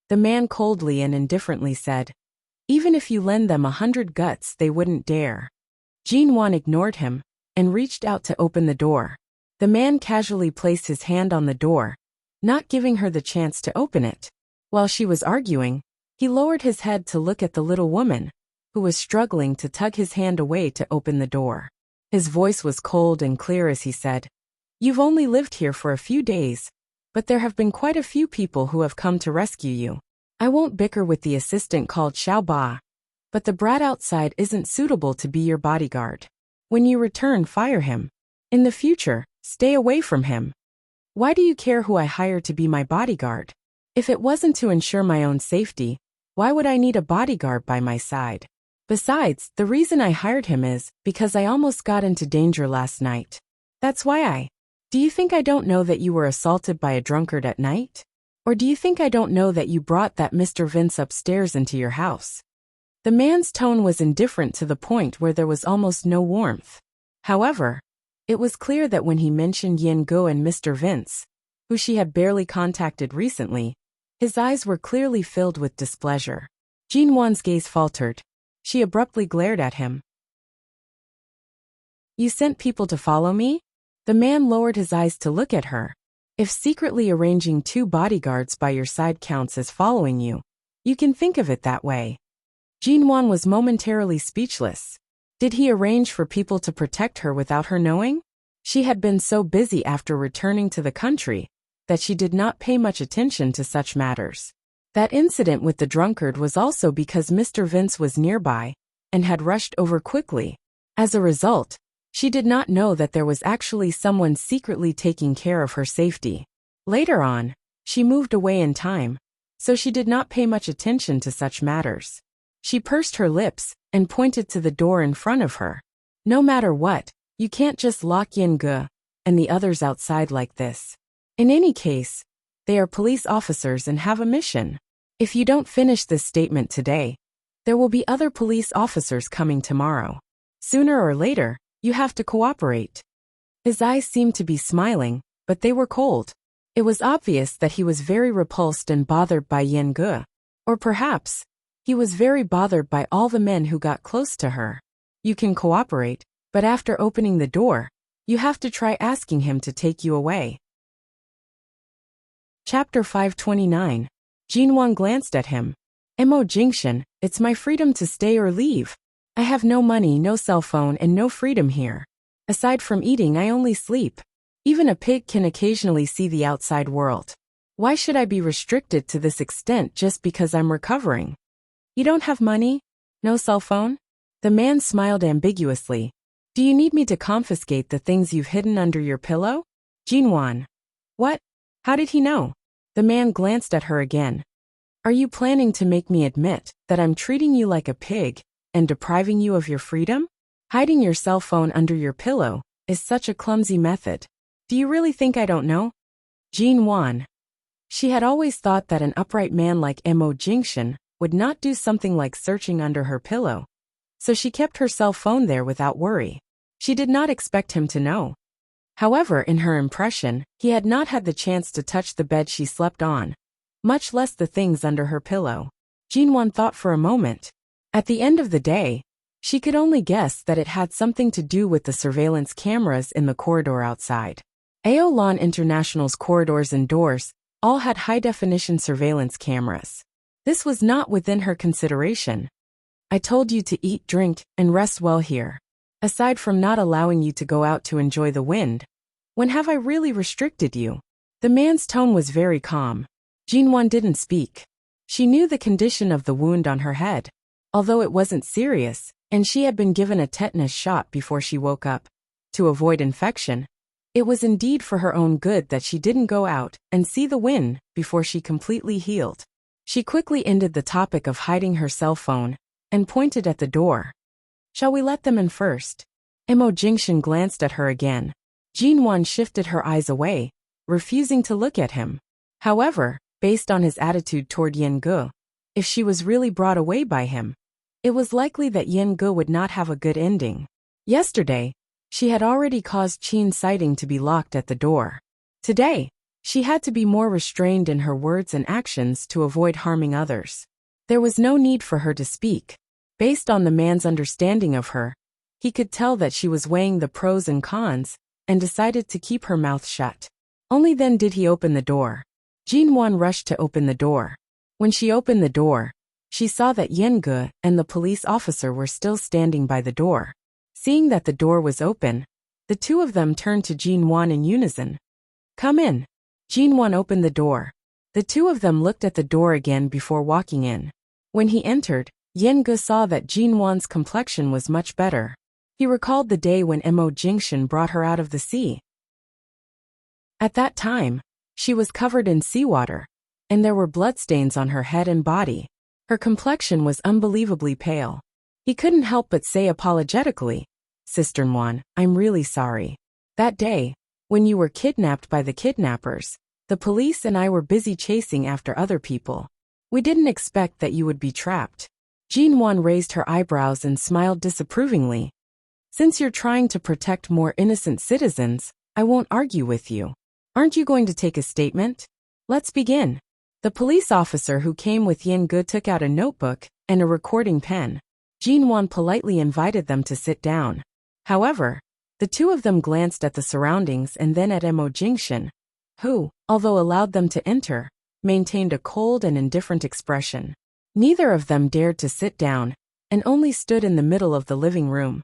The man coldly and indifferently said, Even if you lend them 100 guts, they wouldn't dare. Jin Wan ignored him and reached out to open the door. The man casually placed his hand on the door, not giving her the chance to open it. While she was arguing, he lowered his head to look at the little woman, who was struggling to tug his hand away to open the door. His voice was cold and clear as he said, You've only lived here for a few days, but there have been quite a few people who have come to rescue you. I won't bicker with the assistant called Xiao Ba, but the brat outside isn't suitable to be your bodyguard. When you return, fire him. In the future, stay away from him. Why do you care who I hire to be my bodyguard? If it wasn't to ensure my own safety, why would I need a bodyguard by my side? Besides, the reason I hired him is because I almost got into danger last night. That's why Do you think I don't know that you were assaulted by a drunkard at night? Or do you think I don't know that you brought that Mr. Vince upstairs into your house? The man's tone was indifferent to the point where there was almost no warmth. However, it was clear that when he mentioned Yan Ge and Mr. Vince, who she had barely contacted recently, his eyes were clearly filled with displeasure. Jin Wan's gaze faltered. She abruptly glared at him. You sent people to follow me? The man lowered his eyes to look at her. If secretly arranging 2 bodyguards by your side counts as following you, you can think of it that way. Jin Wan was momentarily speechless. Did he arrange for people to protect her without her knowing? She had been so busy after returning to the country that she did not pay much attention to such matters. That incident with the drunkard was also because Mr. Vince was nearby and had rushed over quickly. As a result, she did not know that there was actually someone secretly taking care of her safety. Later on, she moved away in time, so she did not pay much attention to such matters. She pursed her lips and pointed to the door in front of her. No matter what, you can't just lock Yan Ge and the others outside like this. In any case, they are police officers and have a mission. If you don't finish this statement today, there will be other police officers coming tomorrow. Sooner or later, you have to cooperate. His eyes seemed to be smiling, but they were cold. It was obvious that he was very repulsed and bothered by Yan Ge. Or perhaps, he was very bothered by all the men who got close to her. You can cooperate, but after opening the door, you have to try asking him to take you away. Chapter 529. Jin Wan glanced at him. Mo Jingshan, it's my freedom to stay or leave. I have no money, no cell phone, and no freedom here. Aside from eating, I only sleep. Even a pig can occasionally see the outside world. Why should I be restricted to this extent just because I'm recovering? You don't have money? No cell phone? The man smiled ambiguously. Do you need me to confiscate the things you've hidden under your pillow? Jinwan. What? How did he know? The man glanced at her again. Are you planning to make me admit that I'm treating you like a pig and depriving you of your freedom? Hiding your cell phone under your pillow is such a clumsy method. Do you really think I don't know? Jinwan. She had always thought that an upright man like Mo Jingshan would not do something like searching under her pillow, so she kept her cell phone there without worry. She did not expect him to know. However, in her impression, he had not had the chance to touch the bed she slept on, much less the things under her pillow. Jinwan thought for a moment. At the end of the day, she could only guess that it had something to do with the surveillance cameras in the corridor outside. Aolan International's corridors and doors all had high-definition surveillance cameras. This was not within her consideration. I told you to eat, drink, and rest well here. Aside from not allowing you to go out to enjoy the wind, when have I really restricted you? The man's tone was very calm. Jinwan didn't speak. She knew the condition of the wound on her head, although it wasn't serious, and she had been given a tetanus shot before she woke up. To avoid infection, it was indeed for her own good that she didn't go out and see the wind before she completely healed. She quickly ended the topic of hiding her cell phone and pointed at the door. Shall we let them in first? Mo Jingshan glanced at her again. Jinwan shifted her eyes away, refusing to look at him. However, based on his attitude toward Yen Ge, if she was really brought away by him, it was likely that Yen Ge would not have a good ending. Yesterday, she had already caused Qin's sighting to be locked at the door. Today, she had to be more restrained in her words and actions to avoid harming others. There was no need for her to speak. Based on the man's understanding of her, he could tell that she was weighing the pros and cons and decided to keep her mouth shut. Only then did he open the door. Jinwan rushed to open the door. When she opened the door, she saw that Yen Ge and the police officer were still standing by the door. Seeing that the door was open, the two of them turned to Jinwan in unison. Come in. Jinwan opened the door. The two of them looked at the door again before walking in. When he entered, Yen Ge saw that Jinwan's complexion was much better. He recalled the day when Mo Jingshan brought her out of the sea. At that time, she was covered in seawater, and there were bloodstains on her head and body. Her complexion was unbelievably pale. He couldn't help but say apologetically, Sister Nguyen, I'm really sorry. That day, when you were kidnapped by the kidnappers, the police and I were busy chasing after other people. We didn't expect that you would be trapped. Jinwan raised her eyebrows and smiled disapprovingly. Since you're trying to protect more innocent citizens, I won't argue with you. Aren't you going to take a statement? Let's begin. The police officer who came with Yen Ge took out a notebook and a recording pen. Jinwan politely invited them to sit down. However, the two of them glanced at the surroundings and then at Mo Jingshan, who, although allowed them to enter, maintained a cold and indifferent expression. Neither of them dared to sit down and only stood in the middle of the living room,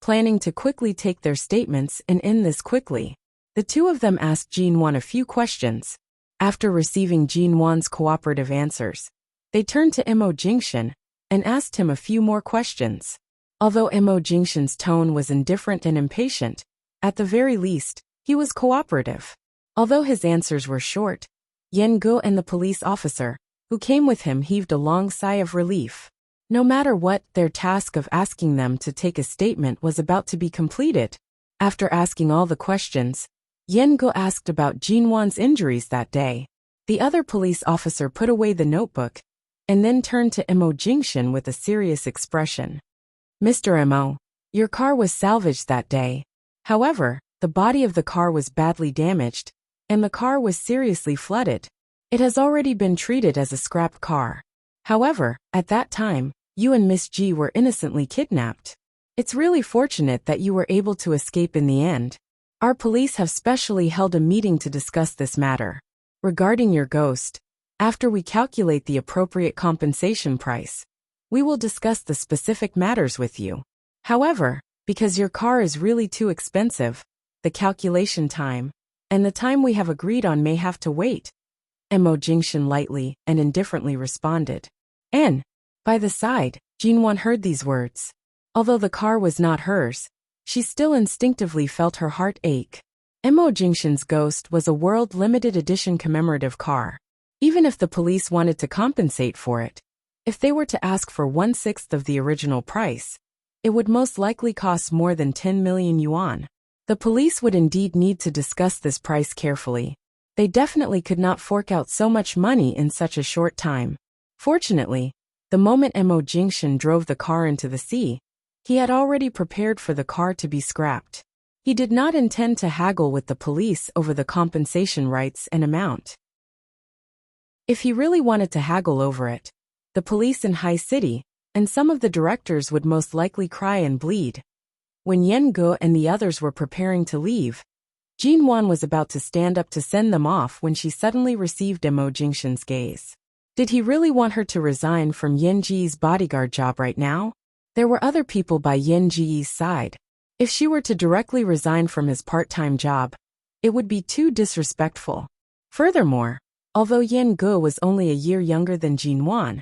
planning to quickly take their statements and end this quickly. The two of them asked Jinwan a few questions. After receiving Jinwan's cooperative answers, they turned to Mo Jingshan and asked him a few more questions. Although Mo Jingshan's tone was indifferent and impatient, at the very least, he was cooperative. Although his answers were short, Yen Ge and the police officer, who came with him, heaved a long sigh of relief. No matter what, their task of asking them to take a statement was about to be completed. After asking all the questions, Yen Ge asked about Jinwan's injuries that day. The other police officer put away the notebook and then turned to Mo Jingshan with a serious expression. Mr. Mo, your car was salvaged that day. However, the body of the car was badly damaged, and the car was seriously flooded. It has already been treated as a scrap car. However, at that time, you and Miss G were innocently kidnapped. It's really fortunate that you were able to escape in the end. Our police have specially held a meeting to discuss this matter. Regarding your ghost, after we calculate the appropriate compensation price, We will discuss the specific matters with you. However, because your car is really too expensive, the calculation time, and the time we have agreed on may have to wait. Mo Jingshan lightly and indifferently responded. And, by the side, Jinwan heard these words. Although the car was not hers, she still instinctively felt her heart ache. Mo Jingshan's Ghost was a World Limited Edition commemorative car. Even if the police wanted to compensate for it, if they were to ask for 1/6 of the original price, it would most likely cost more than 10 million yuan. The police would indeed need to discuss this price carefully. They definitely could not fork out so much money in such a short time. Fortunately, the moment Mo Jingshan drove the car into the sea, he had already prepared for the car to be scrapped. He did not intend to haggle with the police over the compensation rights and amount. If he really wanted to haggle over it, the police in High City and some of the directors would most likely cry and bleed. When Yan Ge and the others were preparing to leave, Jinwan was about to stand up to send them off when she suddenly received Mo Jingshan's gaze. Did he really want her to resign from Yan Ji's bodyguard job right now? There were other people by Yan Ji's side. If she were to directly resign from his part-time job, it would be too disrespectful. Furthermore, although Yan Ge was only a year younger than Jinwan,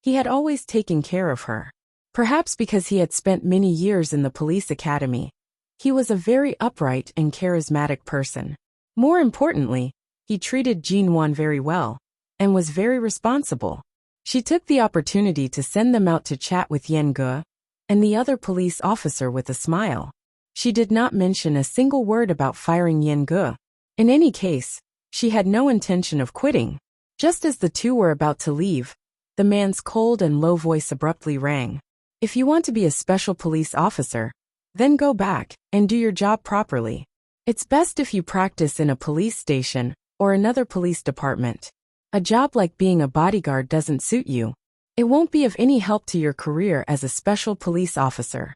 he had always taken care of her. Perhaps because he had spent many years in the police academy, he was a very upright and charismatic person. More importantly, he treated Jinwan very well, and was very responsible. She took the opportunity to send them out to chat with Yan Ge and the other police officer with a smile. She did not mention a single word about firing Yan Ge. In any case, she had no intention of quitting. Just as the two were about to leave, the man's cold and low voice abruptly rang. If you want to be a special police officer, then go back and do your job properly. It's best if you practice in a police station or another police department. A job like being a bodyguard doesn't suit you. It won't be of any help to your career as a special police officer.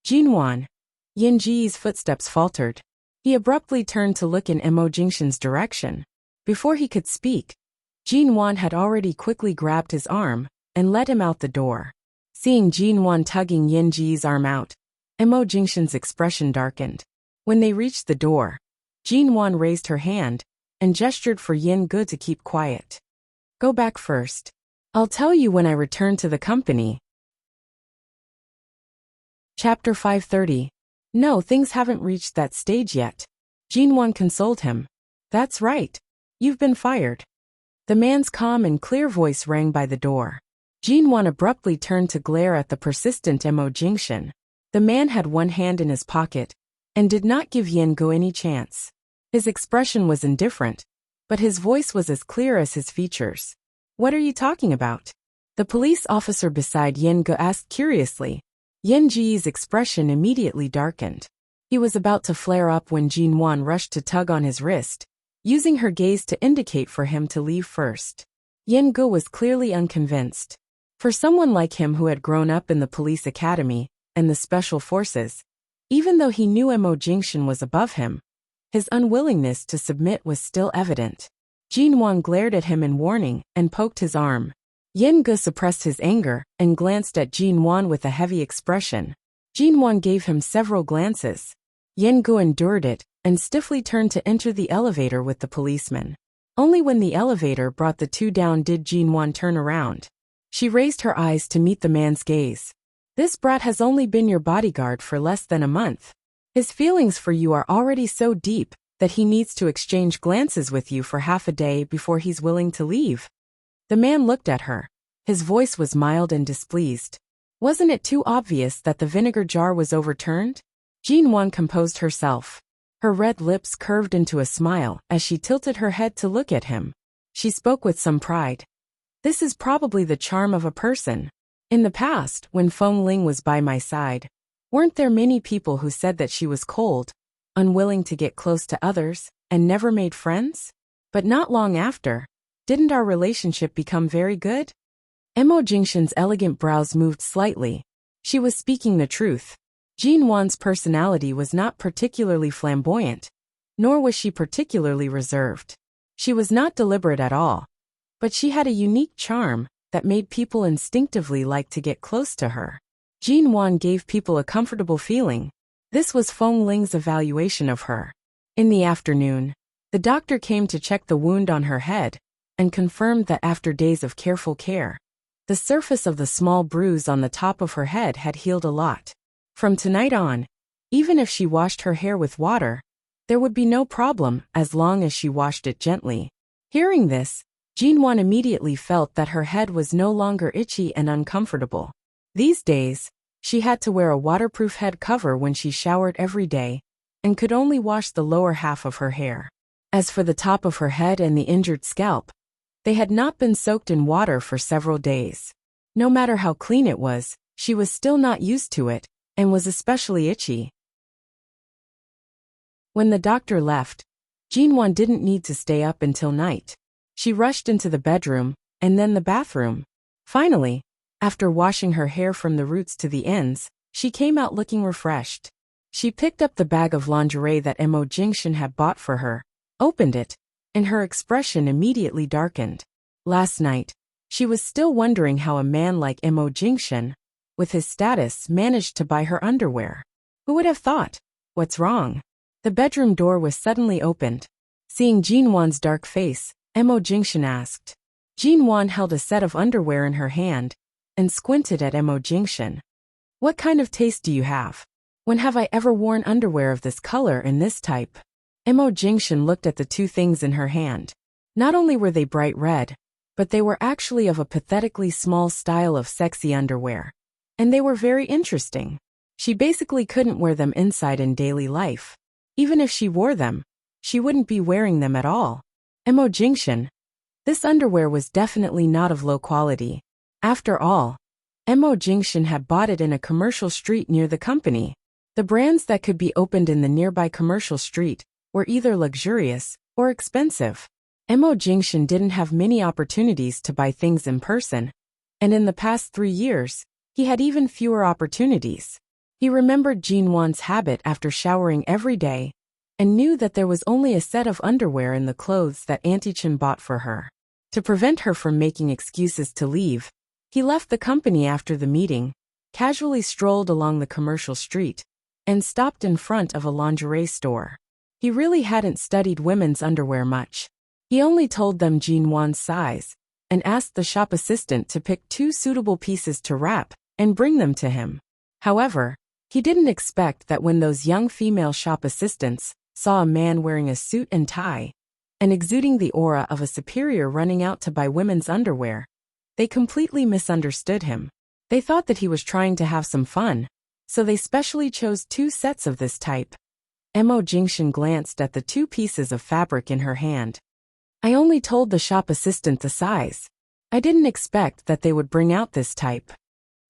Jinwan. Yan Ji's footsteps faltered. He abruptly turned to look in Mo Jingshan's direction. Before he could speak, Jinwan had already quickly grabbed his arm and led him out the door. Seeing Jinwan tugging Yan Ji's arm out, Mo Jingshan's expression darkened. When they reached the door, Jinwan raised her hand and gestured for Yan Ge to keep quiet. Go back first. I'll tell you when I return to the company. Chapter 530. No, things haven't reached that stage yet. Jinwan consoled him. That's right. You've been fired. The man's calm and clear voice rang by the door. Jinwan abruptly turned to glare at the persistent Mo Jingshan. The man had one hand in his pocket and did not give Yan Ge any chance. His expression was indifferent, but his voice was as clear as his features. What are you talking about? The police officer beside Yan Ge asked curiously. Yan Ji's expression immediately darkened. He was about to flare up when Jinwan rushed to tug on his wrist, using her gaze to indicate for him to leave first. Yan Ge was clearly unconvinced. For someone like him who had grown up in the police academy and the special forces, even though he knew Mo Jingshan was above him, his unwillingness to submit was still evident. Jinwan glared at him in warning and poked his arm. Yan Ge suppressed his anger and glanced at Jinwan with a heavy expression. Jinwan gave him several glances. Yan Ge endured it and stiffly turned to enter the elevator with the policeman. Only when the elevator brought the two down did Jinwan turn around. She raised her eyes to meet the man's gaze. This brat has only been your bodyguard for less than a month. His feelings for you are already so deep that he needs to exchange glances with you for half a day before he's willing to leave. The man looked at her. His voice was mild and displeased. Wasn't it too obvious that the vinegar jar was overturned? Jinwan composed herself. Her red lips curved into a smile as she tilted her head to look at him. She spoke with some pride. This is probably the charm of a person. In the past, when Feng Ling was by my side, weren't there many people who said that she was cold, unwilling to get close to others, and never made friends? But not long after, didn't our relationship become very good? Mo Jingshan's elegant brows moved slightly. She was speaking the truth. Jinwan's personality was not particularly flamboyant, nor was she particularly reserved. She was not deliberate at all. But she had a unique charm that made people instinctively like to get close to her. Jin Wan gave people a comfortable feeling. This was Feng Ling's evaluation of her. In the afternoon, the doctor came to check the wound on her head and confirmed that after days of careful care, the surface of the small bruise on the top of her head had healed a lot. From tonight on, even if she washed her hair with water, there would be no problem as long as she washed it gently. Hearing this, Jin Wan immediately felt that her head was no longer itchy and uncomfortable. These days, she had to wear a waterproof head cover when she showered every day and could only wash the lower half of her hair. As for the top of her head and the injured scalp, they had not been soaked in water for several days. No matter how clean it was, she was still not used to it and was especially itchy. When the doctor left, Jin Wan didn't need to stay up until night. She rushed into the bedroom and then the bathroom. Finally, after washing her hair from the roots to the ends, she came out looking refreshed. She picked up the bag of lingerie that Mo Jingshan had bought for her, opened it, and her expression immediately darkened. Last night, she was still wondering how a man like Mo Jingshan, with his status, managed to buy her underwear. Who would have thought? What's wrong? The bedroom door was suddenly opened. Seeing Jin Wan's dark face, Mo Jingshan asked. Jin Wan held a set of underwear in her hand and squinted at Mo Jingshan. What kind of taste do you have? When have I ever worn underwear of this color and this type? Mo Jingshan looked at the two things in her hand. Not only were they bright red, but they were actually of a pathetically small style of sexy underwear. And they were very interesting. She basically couldn't wear them inside in daily life. Even if she wore them, she wouldn't be wearing them at all. Mo Jingshan. This underwear was definitely not of low quality. After all, Mo Jingshan had bought it in a commercial street near the company. The brands that could be opened in the nearby commercial street were either luxurious or expensive. Mo Jingshan didn't have many opportunities to buy things in person, and in the past 3 years, he had even fewer opportunities. He remembered Jin Wan's habit after showering every day, and knew that there was only a set of underwear in the clothes that Auntie Chen bought for her. To prevent her from making excuses to leave, he left the company after the meeting, casually strolled along the commercial street, and stopped in front of a lingerie store. He really hadn't studied women's underwear much. He only told them Jin Wan's size, and asked the shop assistant to pick 2 suitable pieces to wrap and bring them to him. However, he didn't expect that when those young female shop assistants saw a man wearing a suit and tie, and exuding the aura of a superior running out to buy women's underwear, they completely misunderstood him. They thought that he was trying to have some fun, so they specially chose 2 sets of this type. Mo Jingshan glanced at the 2 pieces of fabric in her hand. I only told the shop assistant the size. I didn't expect that they would bring out this type.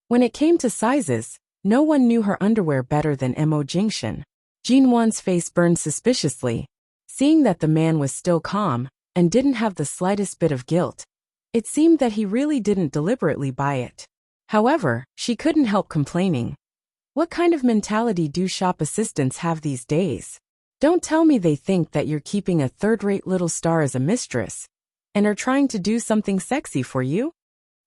When it came to sizes, no one knew her underwear better than Mo Jingshan. Jin Wan's face burned suspiciously. Seeing that the man was still calm and didn't have the slightest bit of guilt, it seemed that he really didn't deliberately buy it. However, she couldn't help complaining. What kind of mentality do shop assistants have these days? Don't tell me they think that you're keeping a third-rate little star as a mistress and are trying to do something sexy for you?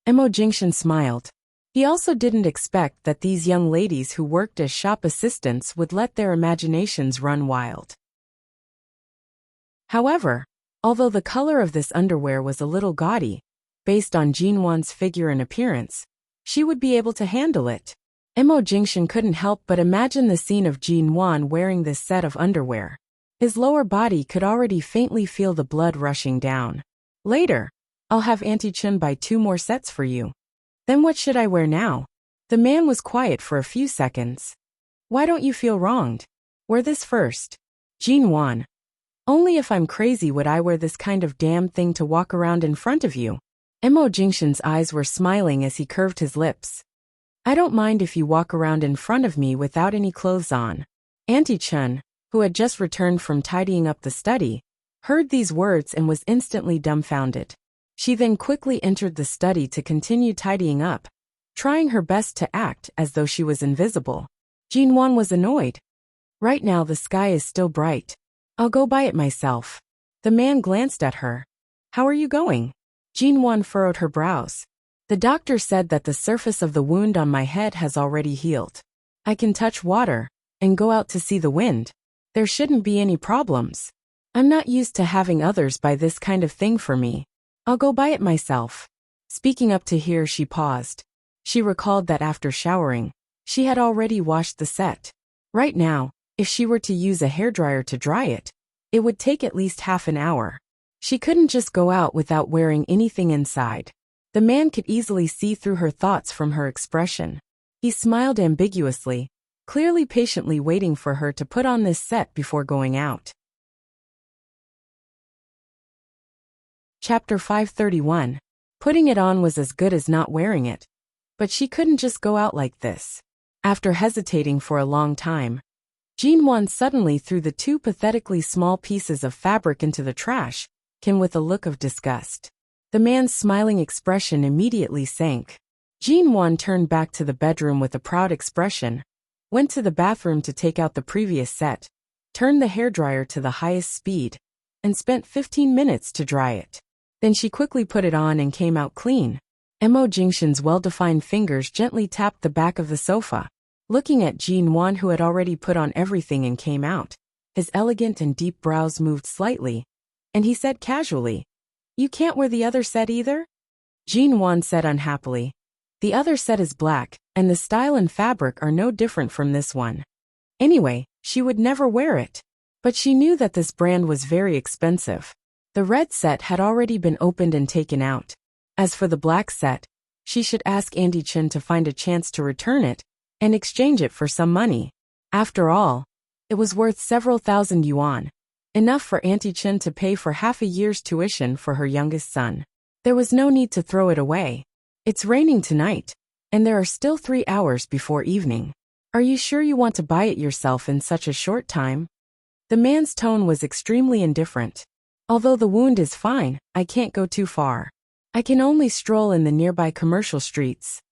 Mo Jingshan smiled. He also didn't expect that these young ladies who worked as shop assistants would let their imaginations run wild. However, although the color of this underwear was a little gaudy, based on Jin Wan's figure and appearance, she would be able to handle it. Mo Jingshan couldn't help but imagine the scene of Jin Wan wearing this set of underwear. His lower body could already faintly feel the blood rushing down. Later, I'll have Auntie Chen buy 2 more sets for you. Then what should I wear now? The man was quiet for a few seconds. Why don't you feel wronged? Wear this first. Jin Wan. Only if I'm crazy would I wear this kind of damn thing to walk around in front of you. Mo Jingshan's eyes were smiling as he curved his lips. I don't mind if you walk around in front of me without any clothes on. Auntie Chen, who had just returned from tidying up the study, heard these words and was instantly dumbfounded. She then quickly entered the study to continue tidying up, trying her best to act as though she was invisible. Jin Wan was annoyed. Right now the sky is still bright. I'll go buy it myself. The man glanced at her. How are you going? Jin Wan furrowed her brows. The doctor said that the surface of the wound on my head has already healed. I can touch water and go out to see the wind. There shouldn't be any problems. I'm not used to having others buy this kind of thing for me. I'll go buy it myself. Speaking up to here, she paused. She recalled that after showering, she had already washed the set. Right now, if she were to use a hairdryer to dry it, it would take at least half an hour. She couldn't just go out without wearing anything inside. The man could easily see through her thoughts from her expression. He smiled ambiguously, clearly patiently waiting for her to put on this set before going out. Chapter 531. Putting it on was as good as not wearing it. But she couldn't just go out like this. After hesitating for a long time, Jinwan suddenly threw the two pathetically small pieces of fabric into the trash can with a look of disgust. The man's smiling expression immediately sank. Jinwan turned back to the bedroom with a proud expression, went to the bathroom to take out the previous set, turned the hairdryer to the highest speed, and spent 15 minutes to dry it. Then she quickly put it on and came out clean. Mo Jingshan's well-defined fingers gently tapped the back of the sofa. Looking at Jinwan, who had already put on everything and came out, his elegant and deep brows moved slightly, and he said casually, "You can't wear the other set either?" Jinwan said unhappily, "The other set is black, and the style and fabric are no different from this one. Anyway, she would never wear it." But she knew that this brand was very expensive. The red set had already been opened and taken out. As for the black set, she should ask Auntie Chen to find a chance to return it and exchange it for some money. After all, it was worth several thousand yuan, enough for Auntie Chen to pay for half a year's tuition for her youngest son. There was no need to throw it away. It's raining tonight, and there are still 3 hours before evening. Are you sure you want to buy it yourself in such a short time? The man's tone was extremely indifferent. Although the wound is fine, I can't go too far. I can only stroll in the nearby commercial streets.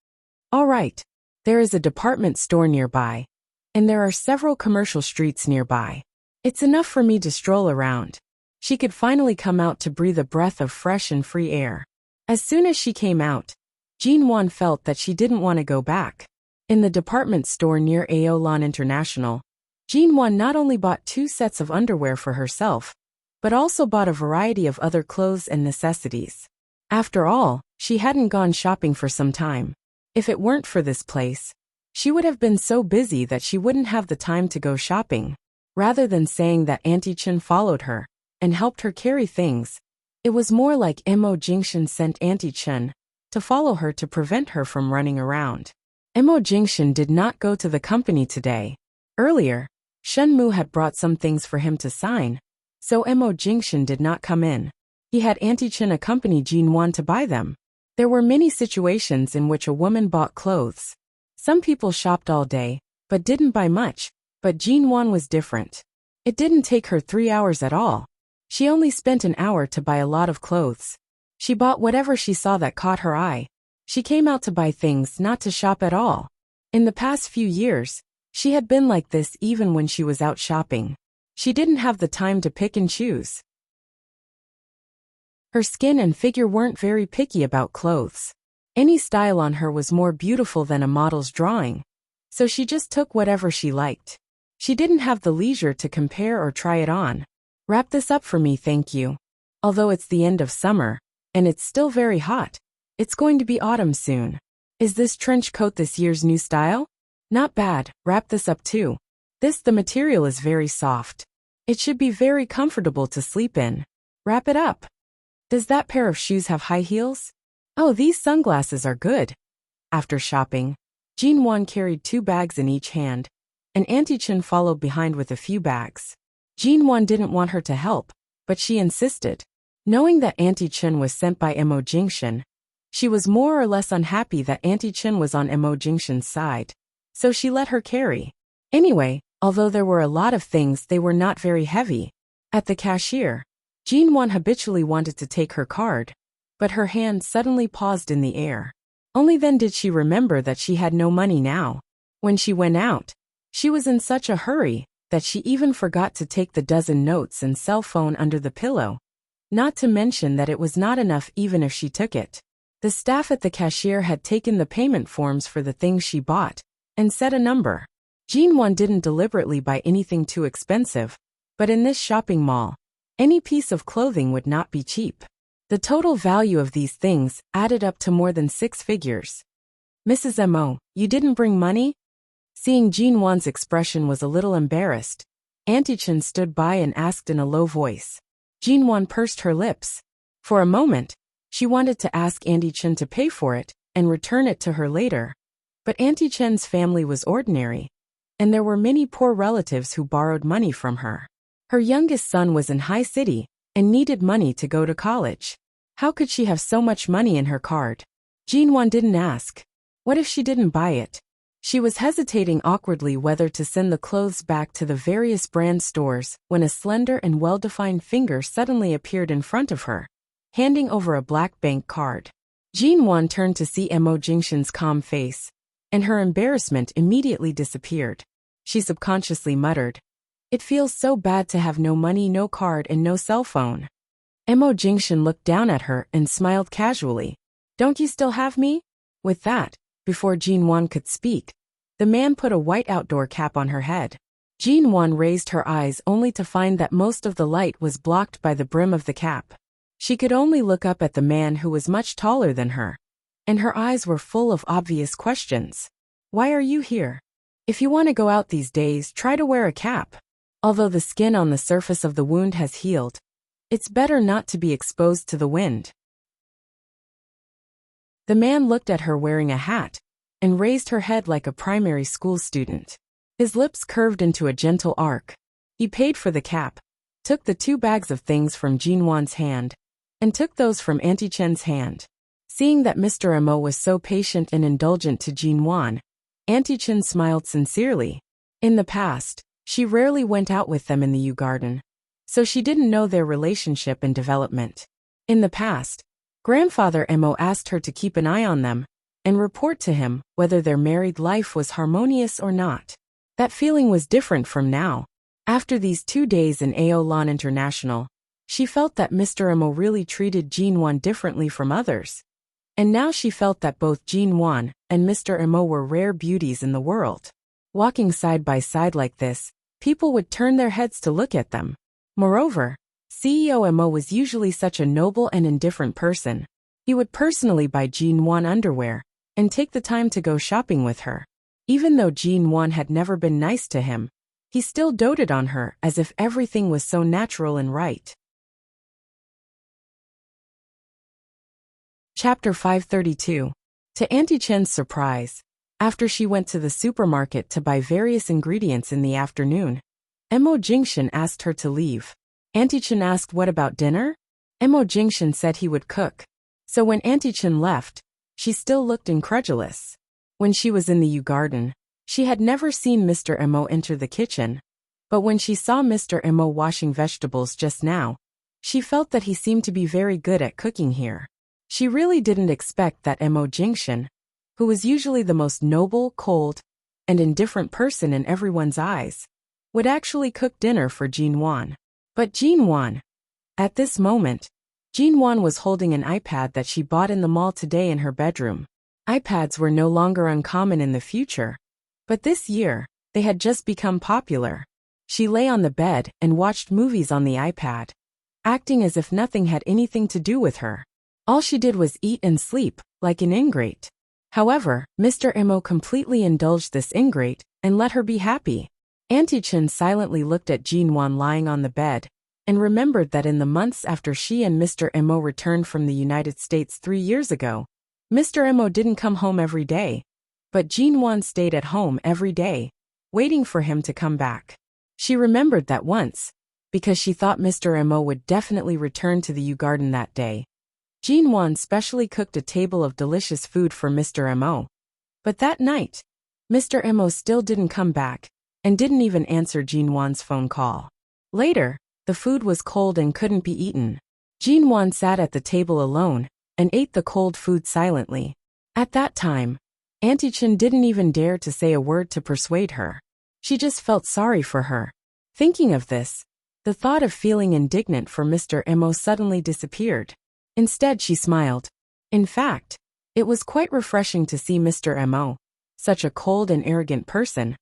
All right. There is a department store nearby, and there are several commercial streets nearby. It's enough for me to stroll around. She could finally come out to breathe a breath of fresh and free air. As soon as she came out, Jinwan felt that she didn't want to go back. In the department store near Aolan International, Jinwan not only bought 2 sets of underwear for herself, but also bought a variety of other clothes and necessities. After all, she hadn't gone shopping for some time. If it weren't for this place, she would have been so busy that she wouldn't have the time to go shopping. Rather than saying that Auntie Chen followed her and helped her carry things, it was more like Mo Jingshan sent Auntie Chen to follow her to prevent her from running around. Mo Jingshan did not go to the company today. Earlier, Shen Mu had brought some things for him to sign, so Mo Jingshan did not come in. He had Auntie Chen accompany Jinwan to buy them. There were many situations in which a woman bought clothes. Some people shopped all day, but didn't buy much, but Jinwan was different. It didn't take her 3 hours at all. She only spent an hour to buy a lot of clothes. She bought whatever she saw that caught her eye. She came out to buy things, not to shop at all. In the past few years, she had been like this even when she was out shopping. She didn't have the time to pick and choose. Her skin and figure weren't very picky about clothes. Any style on her was more beautiful than a model's drawing, so she just took whatever she liked. She didn't have the leisure to compare or try it on. "Wrap this up for me, thank you. Although it's the end of summer, and it's still very hot, it's going to be autumn soon. Is this trench coat this year's new style? Not bad, wrap this up too. The material is very soft. It should be very comfortable to sleep in. Wrap it up. Does that pair of shoes have high heels? Oh, these sunglasses are good." After shopping, Jinwan carried 2 bags in each hand, and Auntie Chen followed behind with a few bags. Jinwan didn't want her to help, but she insisted. Knowing that Auntie Chen was sent by Mo Jingshan, she was more or less unhappy that Auntie Chen was on Mo Jingshan's side, so she let her carry. Anyway, although there were a lot of things, they were not very heavy. At the cashier, Jinwan habitually wanted to take her card, but her hand suddenly paused in the air. Only then did she remember that she had no money now. When she went out, she was in such a hurry that she even forgot to take the dozen notes and cell phone under the pillow. Not to mention that it was not enough even if she took it. The staff at the cashier had taken the payment forms for the things she bought and set a number. Jinwon didn't deliberately buy anything too expensive, but in this shopping mall, any piece of clothing would not be cheap. The total value of these things added up to more than 6 figures. Mrs. Mo, you didn't bring money? Seeing Jinwon's expression was a little embarrassed, Auntie Chen stood by and asked in a low voice. Jinwon pursed her lips. For a moment, she wanted to ask Auntie Chen to pay for it and return it to her later. But Auntie Chen's family was ordinary, and there were many poor relatives who borrowed money from her. Her youngest son was in high city and needed money to go to college. How could she have so much money in her card? Jinwon didn't ask. What if she didn't buy it? She was hesitating awkwardly whether to send the clothes back to the various brand stores when a slender and well-defined finger suddenly appeared in front of her, handing over a black bank card. Jinwon turned to see Mo Jingshan's calm face, and her embarrassment immediately disappeared. She subconsciously muttered, "It feels so bad to have no money, no card, and no cell phone." Mo Jingshan looked down at her and smiled casually. "Don't you still have me?" With that, before Jinwon could speak, the man put a white outdoor cap on her head. Jinwon raised her eyes only to find that most of the light was blocked by the brim of the cap. She could only look up at the man who was much taller than her, and her eyes were full of obvious questions. "Why are you here? If you want to go out these days, try to wear a cap. Although the skin on the surface of the wound has healed, it's better not to be exposed to the wind." The man looked at her wearing a hat and raised her head like a primary school student. His lips curved into a gentle arc. He paid for the cap, took the 2 bags of things from Jinwon's hand, and took those from Auntie Chen's hand. Seeing that Mr. Mo was so patient and indulgent to Jinwon, Auntie Chen smiled sincerely. In the past, she rarely went out with them in the Yew Garden, so she didn't know their relationship and development. In the past, Grandfather Mo asked her to keep an eye on them and report to him whether their married life was harmonious or not. That feeling was different from now. After these 2 days in Aolan International, she felt that Mr. Mo really treated Jinwon differently from others. And now she felt that both Jinwon and Mr. Mo were rare beauties in the world. Walking side by side like this, people would turn their heads to look at them. Moreover, CEO Mo was usually such a noble and indifferent person. He would personally buy Jinwon underwear and take the time to go shopping with her. Even though Jinwon had never been nice to him, he still doted on her as if everything was so natural and right. Chapter 532. To Auntie Chen's surprise, after she went to the supermarket to buy various ingredients in the afternoon, Mo Jingshan asked her to leave. Auntie Chen asked what about dinner? Mo Jingshan said he would cook. So when Auntie Chen left, she still looked incredulous. When she was in the Yew Garden, she had never seen Mr. Mo enter the kitchen, but when she saw Mr. Mo washing vegetables just now, she felt that he seemed to be very good at cooking here. She really didn't expect that Mo Jingshan, who was usually the most noble, cold, and indifferent person in everyone's eyes, would actually cook dinner for Jinwon. But Jinwon. At this moment, Jinwon was holding an iPad that she bought in the mall today in her bedroom. iPads were no longer uncommon in the future, but this year, they had just become popular. She lay on the bed and watched movies on the iPad, acting as if nothing had anything to do with her. All she did was eat and sleep, like an ingrate. However, Mr. Mo completely indulged this ingrate and let her be happy. Auntie Chen silently looked at Jinwon lying on the bed and remembered that in the months after she and Mr. Mo returned from the United States 3 years ago, Mr. Mo didn't come home every day, but Jinwon stayed at home every day, waiting for him to come back. She remembered that once, because she thought Mr. Mo would definitely return to the Yew Garden that day. Jinwon specially cooked a table of delicious food for Mr. Mo. But that night, Mr. Mo still didn't come back, and didn't even answer Jinwon's phone call. Later, the food was cold and couldn't be eaten. Jinwon sat at the table alone, and ate the cold food silently. At that time, Auntie Chen didn't even dare to say a word to persuade her. She just felt sorry for her. Thinking of this, the thought of feeling indignant for Mr. Mo suddenly disappeared. Instead she smiled. In fact, it was quite refreshing to see Mr. Mo, such a cold and arrogant person,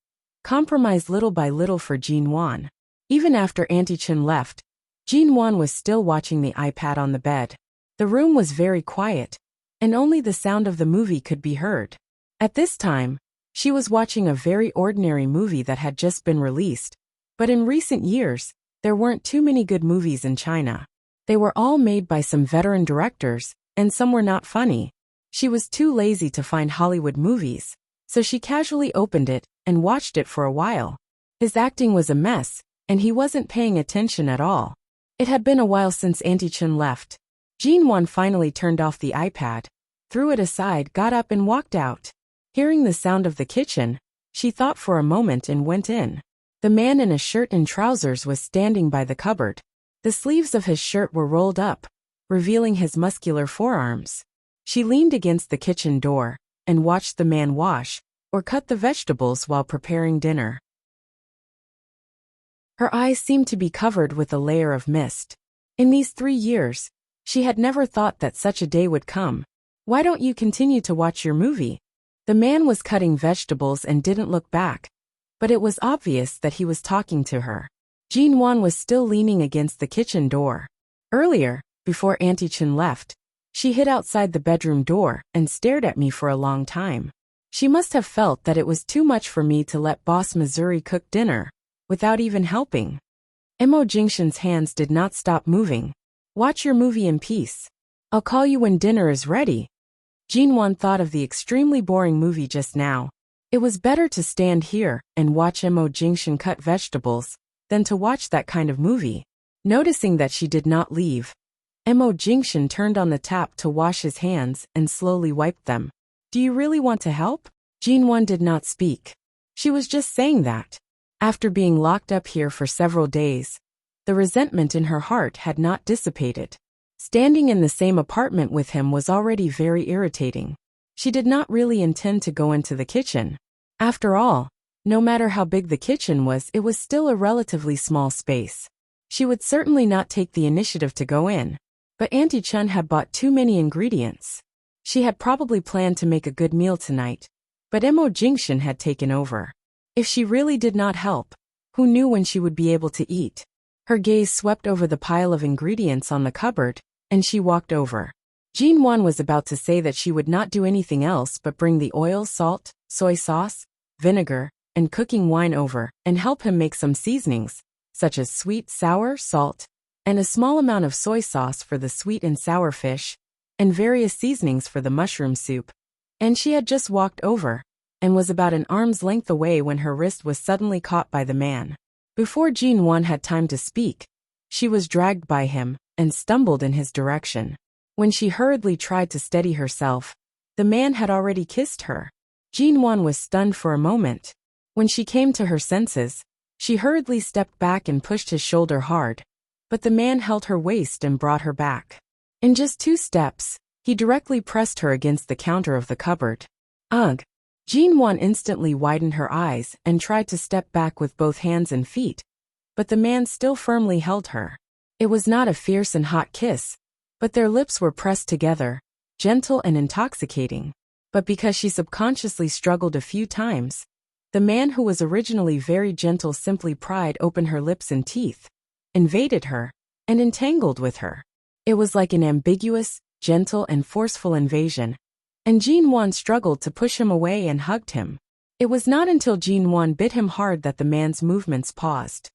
compromise little by little for Jean Wan. Even after Auntie Chen left, Jean Wan was still watching the iPad on the bed. The room was very quiet, and only the sound of the movie could be heard. At this time, she was watching a very ordinary movie that had just been released, but in recent years, there weren't too many good movies in China. They were all made by some veteran directors, and some were not funny. She was too lazy to find Hollywood movies, so she casually opened it and watched it for a while. His acting was a mess, and he wasn't paying attention at all. It had been a while since Auntie Chen left. Jean Wan finally turned off the iPad, threw it aside, got up and walked out. Hearing the sound of the kitchen, she thought for a moment and went in. The man in a shirt and trousers was standing by the cupboard. The sleeves of his shirt were rolled up, revealing his muscular forearms. She leaned against the kitchen door and watched the man wash or cut the vegetables while preparing dinner. Her eyes seemed to be covered with a layer of mist. In these 3 years, she had never thought that such a day would come. Why don't you continue to watch your movie? The man was cutting vegetables and didn't look back, but it was obvious that he was talking to her. Jean Wan was still leaning against the kitchen door. Earlier, before Auntie Chen left, she hid outside the bedroom door and stared at me for a long time. She must have felt that it was too much for me to let Boss Missouri cook dinner, without even helping. Mo Jingshan's hands did not stop moving. Watch your movie in peace. I'll call you when dinner is ready. Jean Wan thought of the extremely boring movie just now. It was better to stand here and watch Mo Jingshan cut vegetables than to watch that kind of movie. Noticing that she did not leave, Mo Jingshan turned on the tap to wash his hands and slowly wiped them. Do you really want to help? Jean Wan did not speak. She was just saying that. After being locked up here for several days, the resentment in her heart had not dissipated. Standing in the same apartment with him was already very irritating. She did not really intend to go into the kitchen. After all, no matter how big the kitchen was, it was still a relatively small space. She would certainly not take the initiative to go in. But Auntie Chen had bought too many ingredients. She had probably planned to make a good meal tonight, but Mo Jingshan had taken over. If she really did not help, who knew when she would be able to eat? Her gaze swept over the pile of ingredients on the cupboard, and she walked over. Jean Wan was about to say that she would not do anything else but bring the oil, salt, soy sauce, vinegar, and cooking wine over and help him make some seasonings, such as sweet, sour, salt, and a small amount of soy sauce for the sweet and sour fish, and various seasonings for the mushroom soup. And she had just walked over, and was about an arm's length away when her wrist was suddenly caught by the man. Before Jean Wan had time to speak, she was dragged by him and stumbled in his direction. When she hurriedly tried to steady herself, the man had already kissed her. Jean Wan was stunned for a moment. When she came to her senses, she hurriedly stepped back and pushed his shoulder hard, but the man held her waist and brought her back. In just 2 steps, he directly pressed her against the counter of the cupboard. Ugh! Jean Wan instantly widened her eyes and tried to step back with both hands and feet, but the man still firmly held her. It was not a fierce and hot kiss, but their lips were pressed together, gentle and intoxicating. But because she subconsciously struggled a few times, the man who was originally very gentle simply pried open her lips and teeth, invaded her, and entangled with her. It was like an ambiguous, gentle and forceful invasion, and Jean Wan struggled to push him away and hugged him. It was not until Jean Wan bit him hard that the man's movements paused.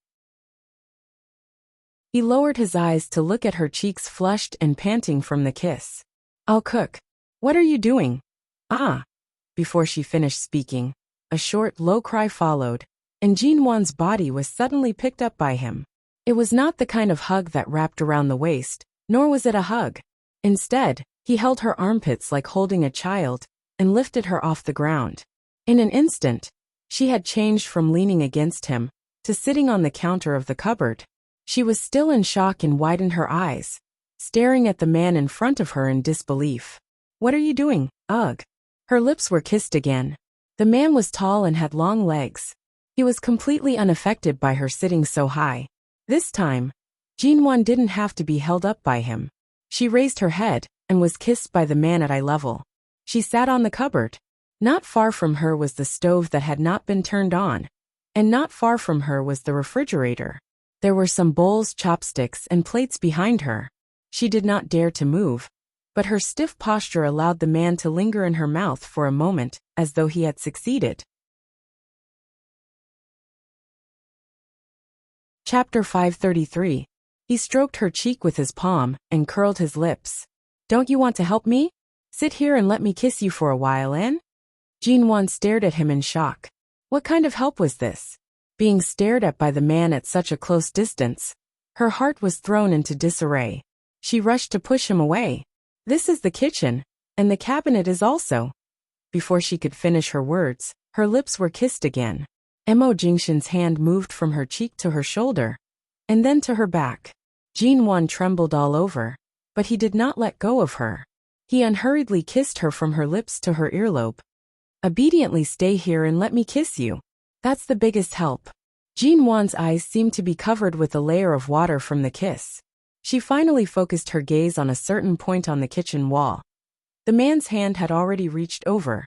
He lowered his eyes to look at her cheeks flushed and panting from the kiss. I'll cook. What are you doing? Ah! Before she finished speaking, a short, low cry followed, and Jean Wan's body was suddenly picked up by him. It was not the kind of hug that wrapped around the waist, nor was it a hug. Instead, he held her armpits like holding a child, and lifted her off the ground. In an instant, she had changed from leaning against him to sitting on the counter of the cupboard. She was still in shock and widened her eyes, staring at the man in front of her in disbelief. What are you doing? Ugh! Her lips were kissed again. The man was tall and had long legs. He was completely unaffected by her sitting so high. This time, Jean Wan didn't have to be held up by him. She raised her head and was kissed by the man at eye level. She sat on the cupboard. Not far from her was the stove that had not been turned on, and not far from her was the refrigerator. There were some bowls, chopsticks, and plates behind her. She did not dare to move, but her stiff posture allowed the man to linger in her mouth for a moment, as though he had succeeded. Chapter 533. He stroked her cheek with his palm and curled his lips. "Don't you want to help me? Sit here and let me kiss you for a while, eh?" Jinwan stared at him in shock. What kind of help was this? Being stared at by the man at such a close distance. Her heart was thrown into disarray. She rushed to push him away. "This is the kitchen, and the cabinet is also." Before she could finish her words, her lips were kissed again. Mo Jingshan's hand moved from her cheek to her shoulder, and then to her back. Jinwan trembled all over, but he did not let go of her. He unhurriedly kissed her from her lips to her earlobe. "Obediently stay here and let me kiss you. That's the biggest help." Jinwan's eyes seemed to be covered with a layer of water from the kiss. She finally focused her gaze on a certain point on the kitchen wall. The man's hand had already reached over.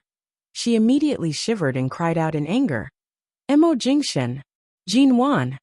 She immediately shivered and cried out in anger. "Mo Jingshan! Jinwan!"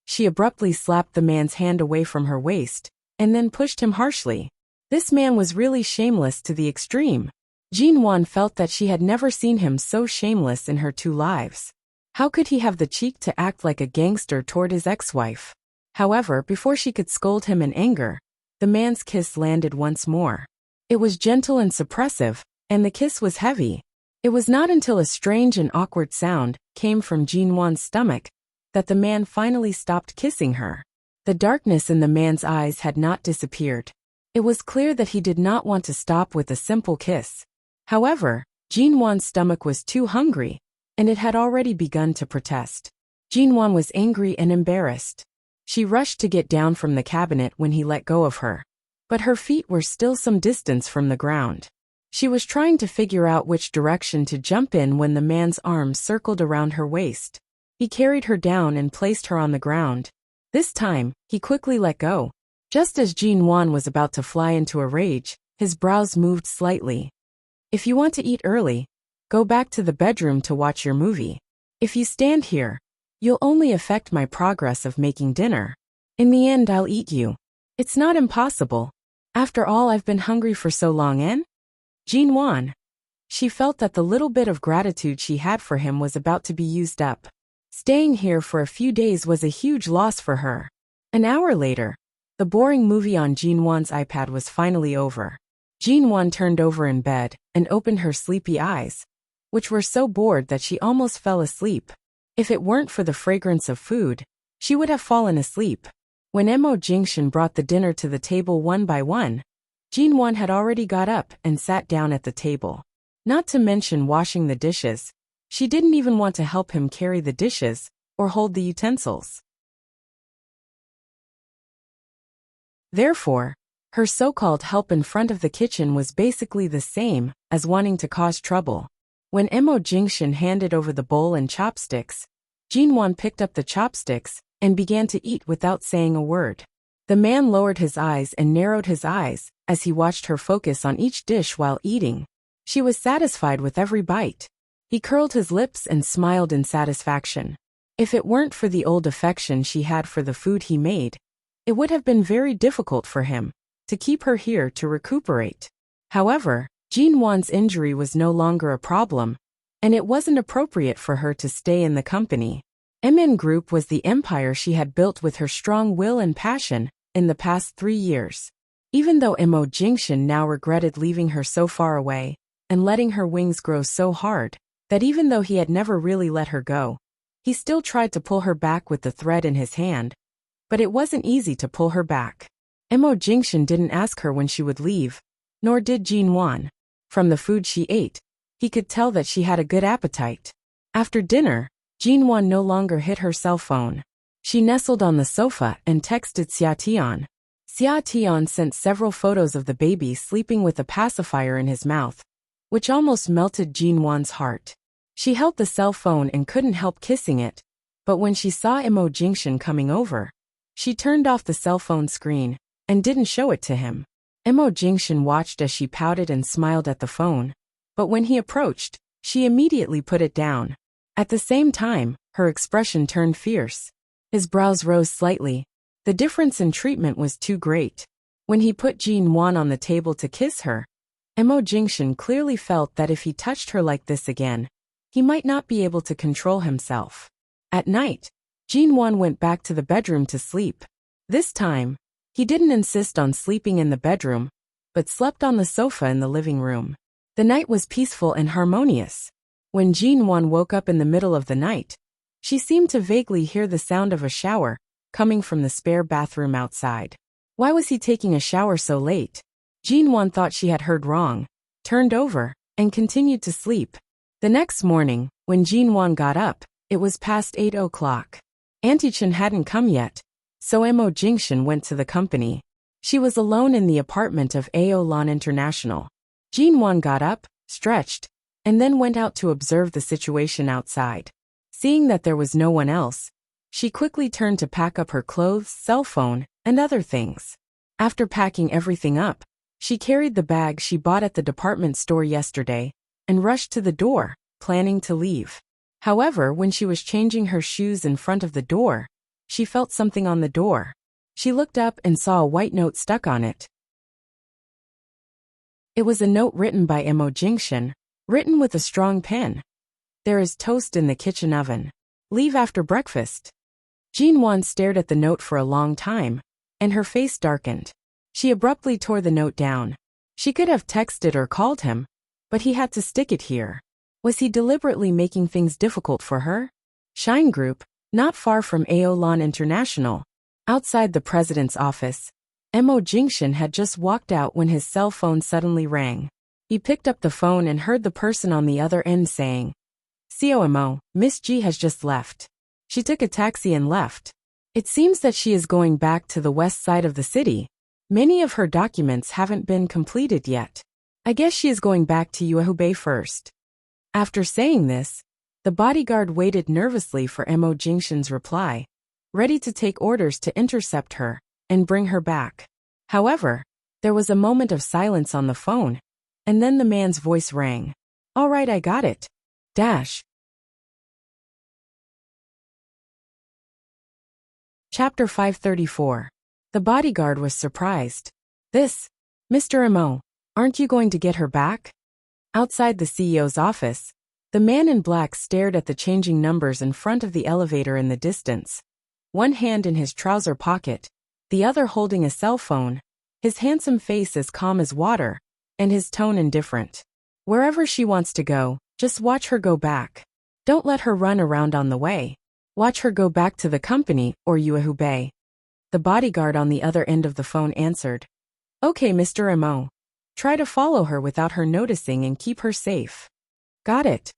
She abruptly slapped the man's hand away from her waist, and then pushed him harshly. This man was really shameless to the extreme. Jinwan felt that she had never seen him so shameless in her 2 lives. How could he have the cheek to act like a gangster toward his ex-wife? However, before she could scold him in anger, the man's kiss landed once more. It was gentle and suppressive, and the kiss was heavy. It was not until a strange and awkward sound came from Jinwan's stomach that the man finally stopped kissing her. The darkness in the man's eyes had not disappeared. It was clear that he did not want to stop with a simple kiss. However, Jinwan's stomach was too hungry, and it had already begun to protest. Jinwan was angry and embarrassed. She rushed to get down from the cabinet when he let go of her, but her feet were still some distance from the ground. She was trying to figure out which direction to jump in when the man's arms circled around her waist. He carried her down and placed her on the ground. This time, he quickly let go. Just as Jinwan was about to fly into a rage, his brows moved slightly. "If you want to eat early, go back to the bedroom to watch your movie. If you stand here, you'll only affect my progress of making dinner. In the end, I'll eat you. It's not impossible. After all, I've been hungry for so long, eh?" Jinwan. She felt that the little bit of gratitude she had for him was about to be used up. Staying here for a few days was a huge loss for her. An hour later, the boring movie on Jinwan's iPad was finally over. Jinwan turned over in bed and opened her sleepy eyes, which were so bored that she almost fell asleep. If it weren't for the fragrance of food, she would have fallen asleep. When Mo Jingshan brought the dinner to the table one by one, Jinwan had already got up and sat down at the table. Not to mention washing the dishes. She didn't even want to help him carry the dishes or hold the utensils. Therefore, her so-called help in front of the kitchen was basically the same as wanting to cause trouble. When Mo Jingshan handed over the bowl and chopsticks, Jinwan picked up the chopsticks and began to eat without saying a word. The man lowered his eyes and narrowed his eyes as he watched her focus on each dish while eating. She was satisfied with every bite. He curled his lips and smiled in satisfaction. If it weren't for the old affection she had for the food he made, it would have been very difficult for him to keep her here to recuperate. However, Jinwan's injury was no longer a problem, and it wasn't appropriate for her to stay in the company. MN Group was the empire she had built with her strong will and passion in the past 3 years. Even though Mo Jingshan now regretted leaving her so far away and letting her wings grow so hard that even though he had never really let her go, he still tried to pull her back with the thread in his hand. But it wasn't easy to pull her back. Mo Jingshan didn't ask her when she would leave, nor did Jinwan. From the food she ate, he could tell that she had a good appetite. After dinner, Jinwan no longer hit her cell phone. She nestled on the sofa and texted Xia Tian. Xia Tian sent several photos of the baby sleeping with a pacifier in his mouth, which almost melted Jinwan's heart. She held the cell phone and couldn't help kissing it, but when she saw Mo Jingshan coming over, she turned off the cell phone screen and didn't show it to him. Mo Jingshan watched as she pouted and smiled at the phone, but when he approached, she immediately put it down. At the same time, her expression turned fierce. His brows rose slightly. The difference in treatment was too great. When he put Jin Wan on the table to kiss her, Mo Jingshan clearly felt that if he touched her like this again, he might not be able to control himself. At night, Jin Wan went back to the bedroom to sleep. This time, he didn't insist on sleeping in the bedroom, but slept on the sofa in the living room. The night was peaceful and harmonious. When Jin Wan woke up in the middle of the night, she seemed to vaguely hear the sound of a shower coming from the spare bathroom outside. Why was he taking a shower so late? Jin Wan thought she had heard wrong, turned over, and continued to sleep. The next morning, when Jin Wan got up, it was past 8 o'clock. Auntie Chen hadn't come yet, so Mo Jingshan went to the company. She was alone in the apartment of Aolan International. Jin Wan got up, stretched, and then went out to observe the situation outside. Seeing that there was no one else, she quickly turned to pack up her clothes, cell phone, and other things. After packing everything up, she carried the bag she bought at the department store yesterday and rushed to the door, planning to leave. However, when she was changing her shoes in front of the door, she felt something on the door. She looked up and saw a white note stuck on it. It was a note written by Mo Jingshan, written with a strong pen. There is toast in the kitchen oven. Leave after breakfast. Jin Wan stared at the note for a long time, and her face darkened. She abruptly tore the note down. She could have texted or called him, but he had to stick it here. Was he deliberately making things difficult for her? Shine Group, not far from Aolan International. Outside the president's office, Mo Jingshan had just walked out when his cell phone suddenly rang. He picked up the phone and heard the person on the other end saying, "COMO, Miss G has just left. She took a taxi and left. It seems that she is going back to the west side of the city. Many of her documents haven't been completed yet. I guess she is going back to Yuehubei first." After saying this, the bodyguard waited nervously for Mo Jingshan's reply, ready to take orders to intercept her and bring her back. However, there was a moment of silence on the phone, and then the man's voice rang. "All right, I got it. Dash." Chapter 534. The bodyguard was surprised. "This, Mr. Mo, aren't you going to get her back?" Outside the CEO's office, the man in black stared at the changing numbers in front of the elevator in the distance. One hand in his trouser pocket, the other holding a cell phone, his handsome face as calm as water, and his tone indifferent. "Wherever she wants to go, just watch her go back. Don't let her run around on the way. Watch her go back to the company or Yuehubei." The bodyguard on the other end of the phone answered. "Okay, Mr. Mo. Try to follow her without her noticing and keep her safe." "Got it."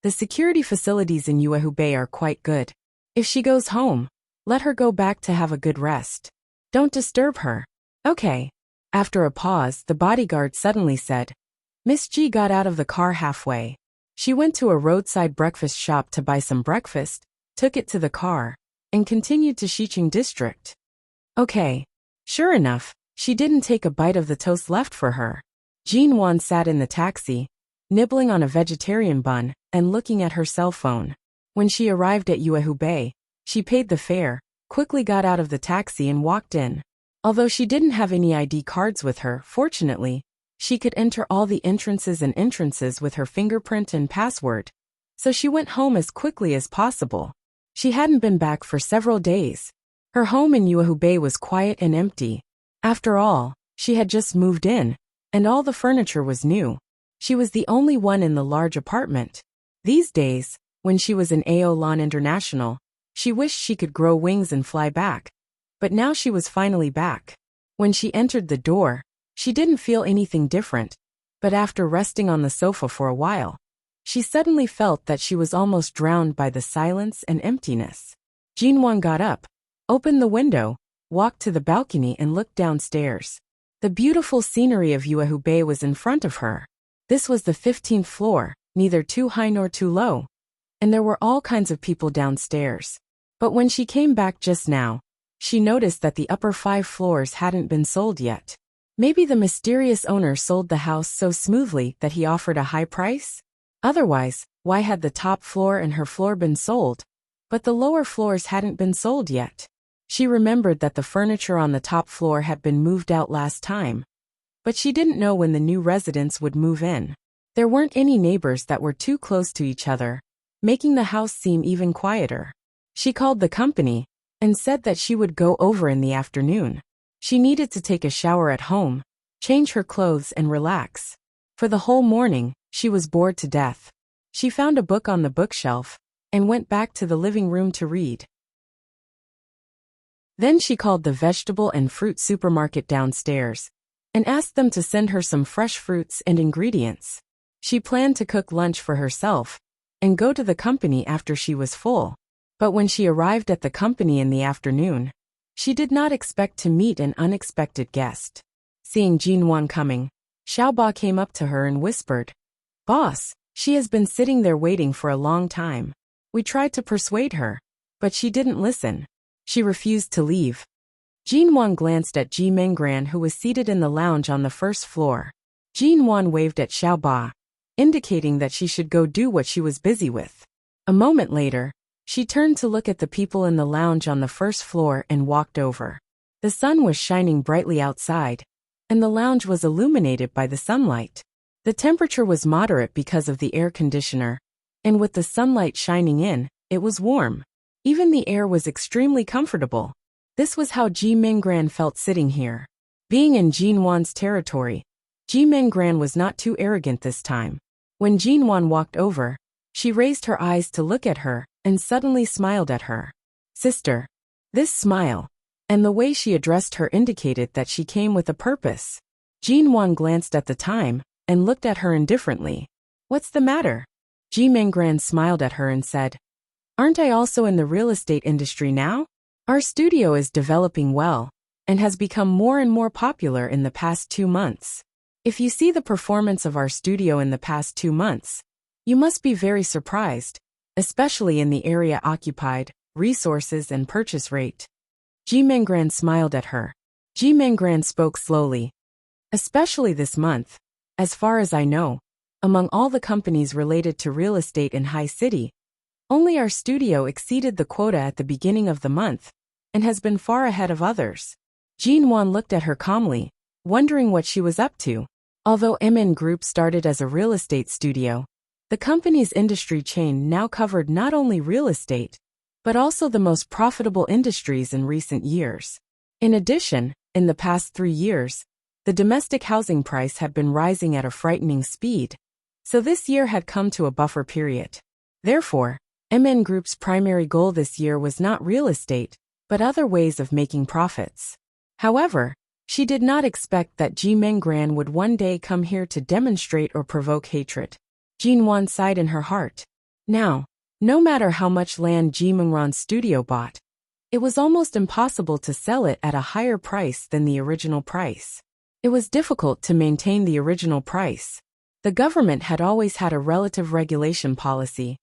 The security facilities in Yuehubei are quite good. If she goes home, let her go back to have a good rest. Don't disturb her. "Okay." After a pause, the bodyguard suddenly said, Miss G got out of the car halfway. She went to a roadside breakfast shop to buy some breakfast, took it to the car, and continued to Xiqing district. Okay. Sure enough, she didn't take a bite of the toast left for her. Jin Wan sat in the taxi, nibbling on a vegetarian bun and looking at her cell phone. When she arrived at Yuehubei, she paid the fare, quickly got out of the taxi and walked in. Although she didn't have any ID cards with her, fortunately, she could enter all the entrances with her fingerprint and password. So she went home as quickly as possible. She hadn't been back for several days. Her home in Yuehubei was quiet and empty. After all, she had just moved in, and all the furniture was new. She was the only one in the large apartment. These days, when she was in Aolan International, she wished she could grow wings and fly back. But now she was finally back. When she entered the door, she didn't feel anything different, but after resting on the sofa for a while, she suddenly felt that she was almost drowned by the silence and emptiness. Jinwan got up, opened the window, walked to the balcony and looked downstairs. The beautiful scenery of Yuehubei was in front of her. This was the 15th floor, neither too high nor too low, and there were all kinds of people downstairs. But when she came back just now, she noticed that the upper 5 floors hadn't been sold yet. Maybe the mysterious owner sold the house so smoothly that he offered a high price? Otherwise, why had the top floor and her floor been sold, but the lower floors hadn't been sold yet? She remembered that the furniture on the top floor had been moved out last time, but she didn't know when the new residents would move in. There weren't any neighbors that were too close to each other, making the house seem even quieter. She called the company and said that she would go over in the afternoon. She needed to take a shower at home, change her clothes and relax. For the whole morning, she was bored to death. She found a book on the bookshelf and went back to the living room to read. Then she called the vegetable and fruit supermarket downstairs and asked them to send her some fresh fruits and ingredients. She planned to cook lunch for herself and go to the company after she was full. But when she arrived at the company in the afternoon, she did not expect to meet an unexpected guest. Seeing Jinwan coming, Xiaoba came up to her and whispered, "Boss, she has been sitting there waiting for a long time. We tried to persuade her, but she didn't listen. She refused to leave." Jinwan glanced at Ji Menggran, who was seated in the lounge on the first floor. Jinwan waved at Xiaoba, indicating that she should go do what she was busy with. A moment later, she turned to look at the people in the lounge on the first floor and walked over. The sun was shining brightly outside, and the lounge was illuminated by the sunlight. The temperature was moderate because of the air conditioner, and with the sunlight shining in, it was warm. Even the air was extremely comfortable. This was how Ji Menggran felt sitting here. Being in Jinwan's territory, Ji Menggran was not too arrogant this time. When Jinwan walked over, she raised her eyes to look at her and suddenly smiled at her. "Sister." This smile and the way she addressed her indicated that she came with a purpose. Jinwan glanced at the time and looked at her indifferently. "What's the matter?" Ji Menggran smiled at her and said, "Aren't I also in the real estate industry now? Our studio is developing well and has become more and more popular in the past 2 months. If you see the performance of our studio in the past 2 months, you must be very surprised, especially in the area occupied, resources and purchase rate." Ji Menggran smiled at her. Ji Menggran spoke slowly. "Especially this month. As far as I know, among all the companies related to real estate in High City, only our studio exceeded the quota at the beginning of the month and has been far ahead of others." Jinwan looked at her calmly, wondering what she was up to. Although MN Group started as a real estate studio, the company's industry chain now covered not only real estate, but also the most profitable industries in recent years. In addition, in the past 3 years, the domestic housing price had been rising at a frightening speed, so this year had come to a buffer period. Therefore, MN Group's primary goal this year was not real estate, but other ways of making profits. However, she did not expect that Ji Menggran would one day come here to demonstrate or provoke hatred. Jinwan sighed in her heart. Now, no matter how much land Ji Menggran's studio bought, it was almost impossible to sell it at a higher price than the original price. It was difficult to maintain the original price. The government had always had a relative regulation policy,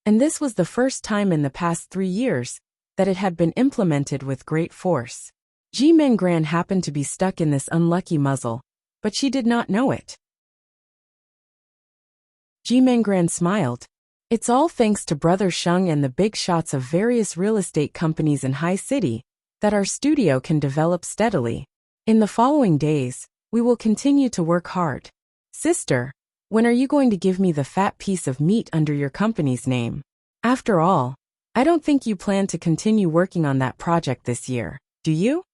and this was the first time in the past 3 years that it had been implemented with great force. Ji Menggran happened to be stuck in this unlucky muzzle, but she did not know it. Ji Menggran smiled. "It's all thanks to Brother Sheng and the big shots of various real estate companies in High City that our studio can develop steadily. In the following days, we will continue to work hard. Sister, when are you going to give me the fat piece of meat under your company's name? After all, I don't think you plan to continue working on that project this year, do you?"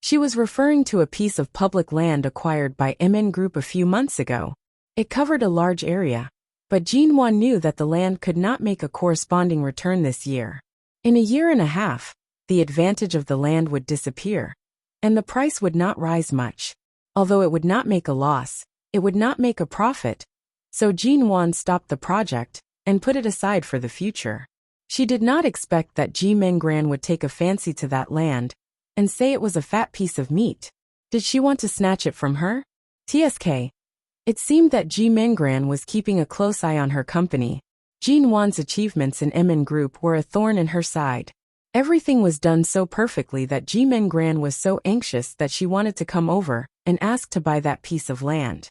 She was referring to a piece of public land acquired by MN Group a few months ago. It covered a large area, but Jinwan knew that the land could not make a corresponding return this year. In a year and a half, the advantage of the land would disappear, and the price would not rise much. Although it would not make a loss, it would not make a profit, so Jinwan stopped the project and put it aside for the future. She did not expect that Ji Menggran would take a fancy to that land and say it was a fat piece of meat. Did she want to snatch it from her? TSK. It seemed that Ji Menggran was keeping a close eye on her company. Jinwan's achievements in MN Group were a thorn in her side. Everything was done so perfectly that Ji Menggran was so anxious that she wanted to come over and ask to buy that piece of land.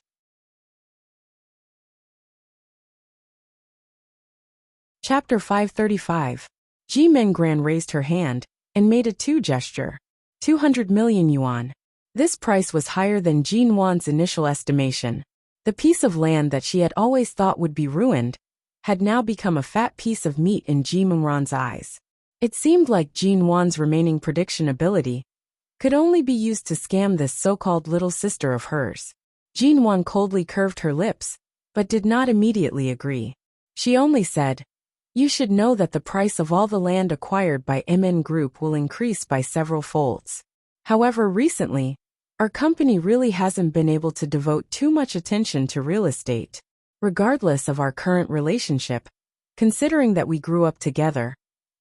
Chapter 535. Ji Mengran raised her hand and made a 2 gesture. 200 million yuan. This price was higher than Jin Wan's initial estimation. The piece of land that she had always thought would be ruined had now become a fat piece of meat in Ji Mengran's eyes. It seemed like Jin Wan's remaining prediction ability could only be used to scam this so-called little sister of hers. Jin Wan coldly curved her lips, but did not immediately agree. She only said, "You should know that the price of all the land acquired by MN Group will increase by several folds. However, recently, our company really hasn't been able to devote too much attention to real estate. Regardless of our current relationship, considering that we grew up together,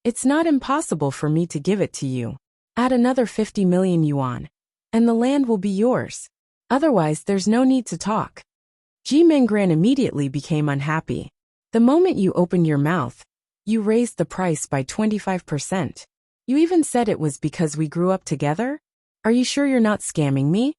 it's not impossible for me to give it to you. Add another 50 million yuan, and the land will be yours. Otherwise, there's no need to talk." Ji Mengran immediately became unhappy. The moment you opened your mouth, you raised the price by 25%. You even said it was because we grew up together? Are you sure you're not scamming me?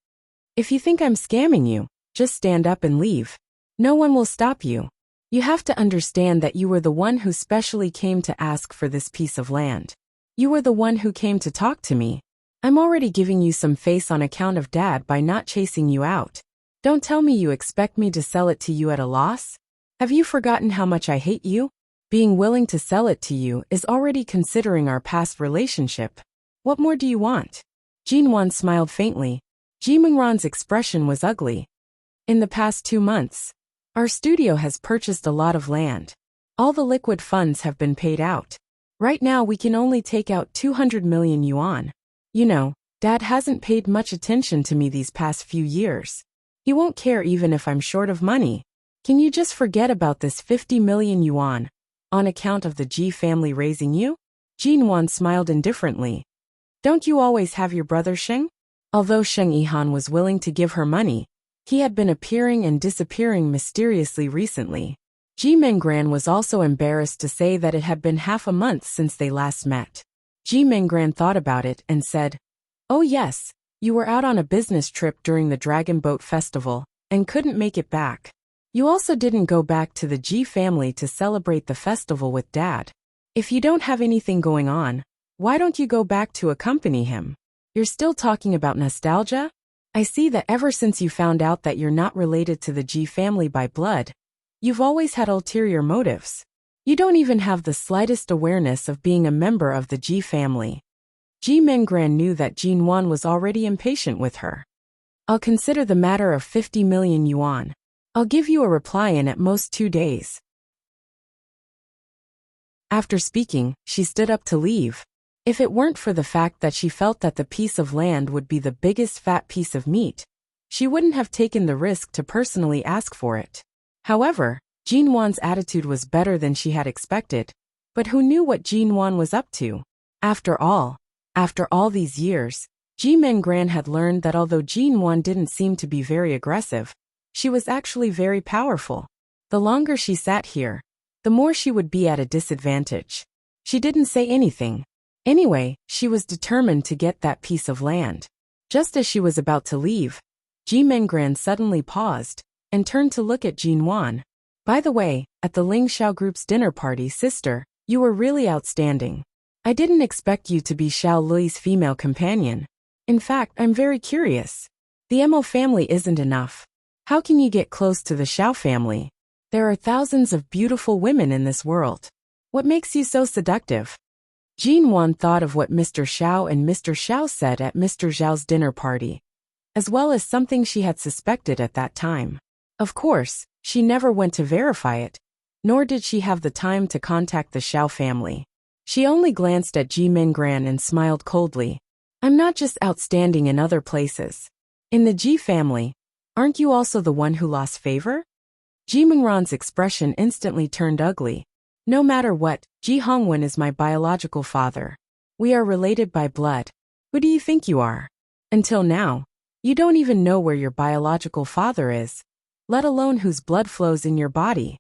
If you think I'm scamming you, just stand up and leave. No one will stop you. You have to understand that you were the one who specially came to ask for this piece of land. You were the one who came to talk to me. I'm already giving you some face on account of Dad by not chasing you out. Don't tell me you expect me to sell it to you at a loss? Have you forgotten how much I hate you? Being willing to sell it to you is already considering our past relationship. What more do you want? Jin Wan smiled faintly. Ji Mengran's expression was ugly. In the past 2 months, our studio has purchased a lot of land. All the liquid funds have been paid out. Right now we can only take out 200 million yuan. You know, Dad hasn't paid much attention to me these past few years. He won't care even if I'm short of money. Can you just forget about this 50 million yuan, on account of the Ji family raising you? Jin Wan smiled indifferently. Don't you always have your brother Sheng? Although Sheng Yihan was willing to give her money, he had been appearing and disappearing mysteriously recently. Ji Mengran was also embarrassed to say that it had been half a month since they last met. Ji Mengran thought about it and said, "Oh yes, you were out on a business trip during the Dragon Boat Festival and couldn't make it back. You also didn't go back to the Ji family to celebrate the festival with Dad. If you don't have anything going on, why don't you go back to accompany him? You're still talking about nostalgia? I see that ever since you found out that you're not related to the Ji family by blood, you've always had ulterior motives. You don't even have the slightest awareness of being a member of the Ji family." Ji Mengran knew that Jin Wan was already impatient with her. "I'll consider the matter of 50 million yuan. I'll give you a reply in at most 2 days." After speaking, she stood up to leave. If it weren't for the fact that she felt that the piece of land would be the biggest fat piece of meat, she wouldn't have taken the risk to personally ask for it. However, Jin Wan's attitude was better than she had expected, but who knew what Jin Wan was up to? After all these years, Ji Mengran had learned that although Jin Wan didn't seem to be very aggressive, she was actually very powerful. The longer she sat here, the more she would be at a disadvantage. She didn't say anything. Anyway, she was determined to get that piece of land. Just as she was about to leave, Ji Mengran suddenly paused and turned to look at Jin Wan. "By the way, at the Ling Xiao Group's dinner party, sister, you were really outstanding. I didn't expect you to be Xiao Lui's female companion. In fact, I'm very curious. The Mo family isn't enough. How can you get close to the Xiao family? There are thousands of beautiful women in this world. What makes you so seductive?" Jin Wan thought of what Mr. Xiao and Mr. Xiao said at Mr. Zhao's dinner party, as well as something she had suspected at that time. Of course, she never went to verify it, nor did she have the time to contact the Xiao family. She only glanced at Ji Mengran and smiled coldly. "I'm not just outstanding in other places. In the Ji family, aren't you also the one who lost favor?" Ji Mengran's expression instantly turned ugly. "No matter what, Ji Hongwen is my biological father. We are related by blood. Who do you think you are? Until now, you don't even know where your biological father is, let alone whose blood flows in your body.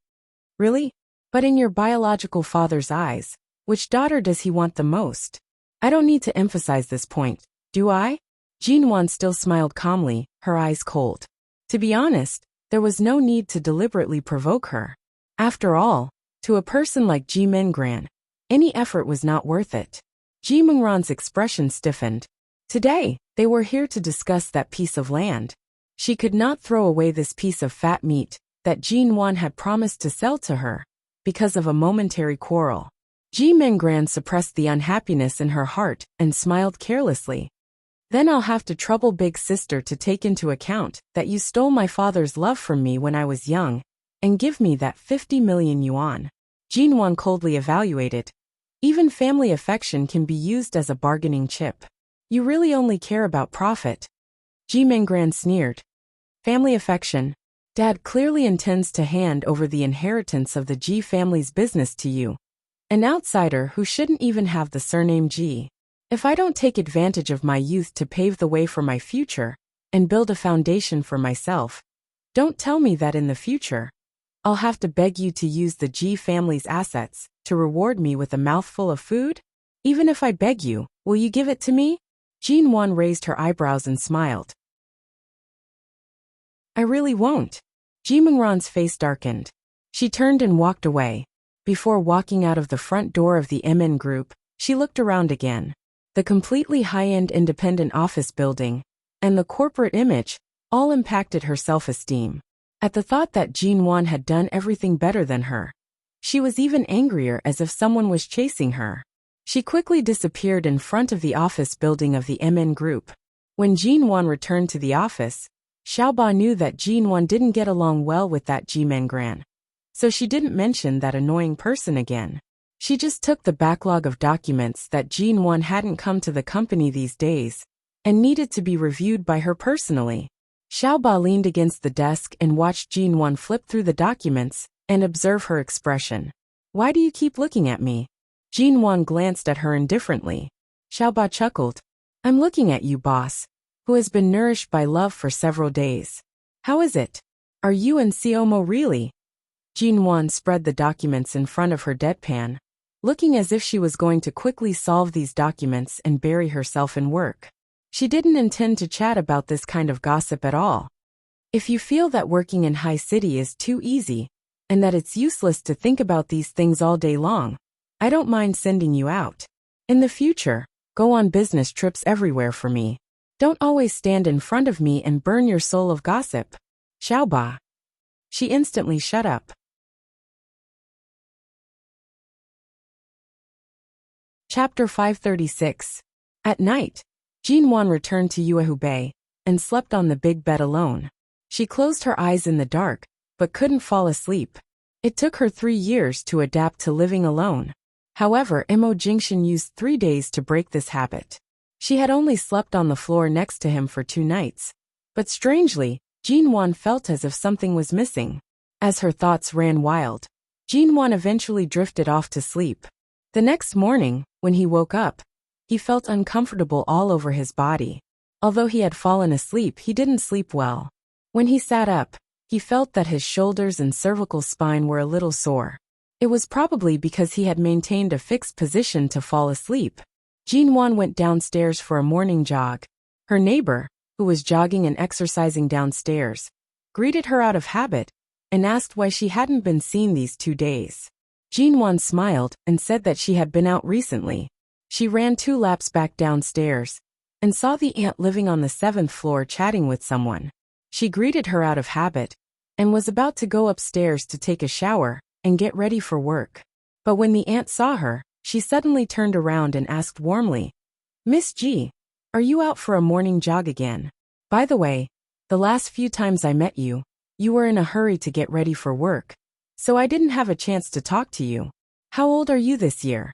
Really? But in your biological father's eyes, which daughter does he want the most? I don't need to emphasize this point, do I? Jinwan still smiled calmly, her eyes cold. To be honest, there was no need to deliberately provoke her. After all, to a person like Ji Mingran, any effort was not worth it. Ji Mingran's expression stiffened. Today, they were here to discuss that piece of land. She could not throw away this piece of fat meat that Jinwan had promised to sell to her because of a momentary quarrel. Ji Mingran suppressed the unhappiness in her heart and smiled carelessly. Then I'll have to trouble big sister to take into account that you stole my father's love from me when I was young and give me that 50 million yuan. Jinwan coldly evaluated. Even family affection can be used as a bargaining chip. You really only care about profit. Ji Mingran sneered. Family affection. Dad clearly intends to hand over the inheritance of the Ji family's business to you. An outsider who shouldn't even have the surname Ji. If I don't take advantage of my youth to pave the way for my future and build a foundation for myself, don't tell me that in the future I'll have to beg you to use the Ji family's assets to reward me with a mouthful of food? Even if I beg you, will you give it to me? Jinwan raised her eyebrows and smiled. I really won't. Ji Mingran's face darkened. She turned and walked away. Before walking out of the front door of the MN Group, she looked around again. The completely high-end independent office building and the corporate image all impacted her self-esteem. At the thought that Jinwan had done everything better than her, she was even angrier, as if someone was chasing her. She quickly disappeared in front of the office building of the MN Group. When Jinwan returned to the office, Xiaoba knew that Jinwan didn't get along well with that Ji Mingran, so she didn't mention that annoying person again. She just took the backlog of documents that Jinwan hadn't come to the company these days and needed to be reviewed by her personally. Xiaoba leaned against the desk and watched Jinwan flip through the documents and observe her expression. Why do you keep looking at me? Jinwan glanced at her indifferently. Xiaoba chuckled. I'm looking at you, boss, who has been nourished by love for several days. How is it? Are you and Siomo really? Jinwan spread the documents in front of her deadpan, looking as if she was going to quickly solve these documents and bury herself in work. She didn't intend to chat about this kind of gossip at all. If you feel that working in High City is too easy, and that it's useless to think about these things all day long, I don't mind sending you out. In the future, go on business trips everywhere for me. Don't always stand in front of me and burn your soul of gossip. Xiaoba. She instantly shut up. Chapter 536. At night, Jinwan returned to Yuehubei and slept on the big bed alone. She closed her eyes in the dark, but couldn't fall asleep. It took her 3 years to adapt to living alone. However, Mo Jingxian used 3 days to break this habit. She had only slept on the floor next to him for 2 nights. But strangely, Jinwan felt as if something was missing. As her thoughts ran wild, Jinwan eventually drifted off to sleep. The next morning, when he woke up, he felt uncomfortable all over his body. Although he had fallen asleep, he didn't sleep well. When he sat up, he felt that his shoulders and cervical spine were a little sore. It was probably because he had maintained a fixed position to fall asleep. Jinwan went downstairs for a morning jog. Her neighbor, who was jogging and exercising downstairs, greeted her out of habit and asked why she hadn't been seen these 2 days. Jinwan smiled and said that she had been out recently. She ran 2 laps back downstairs and saw the aunt living on the 7th floor chatting with someone. She greeted her out of habit and was about to go upstairs to take a shower and get ready for work. But when the aunt saw her, she suddenly turned around and asked warmly, Miss G, are you out for a morning jog again? By the way, the last few times I met you, you were in a hurry to get ready for work, so I didn't have a chance to talk to you. How old are you this year?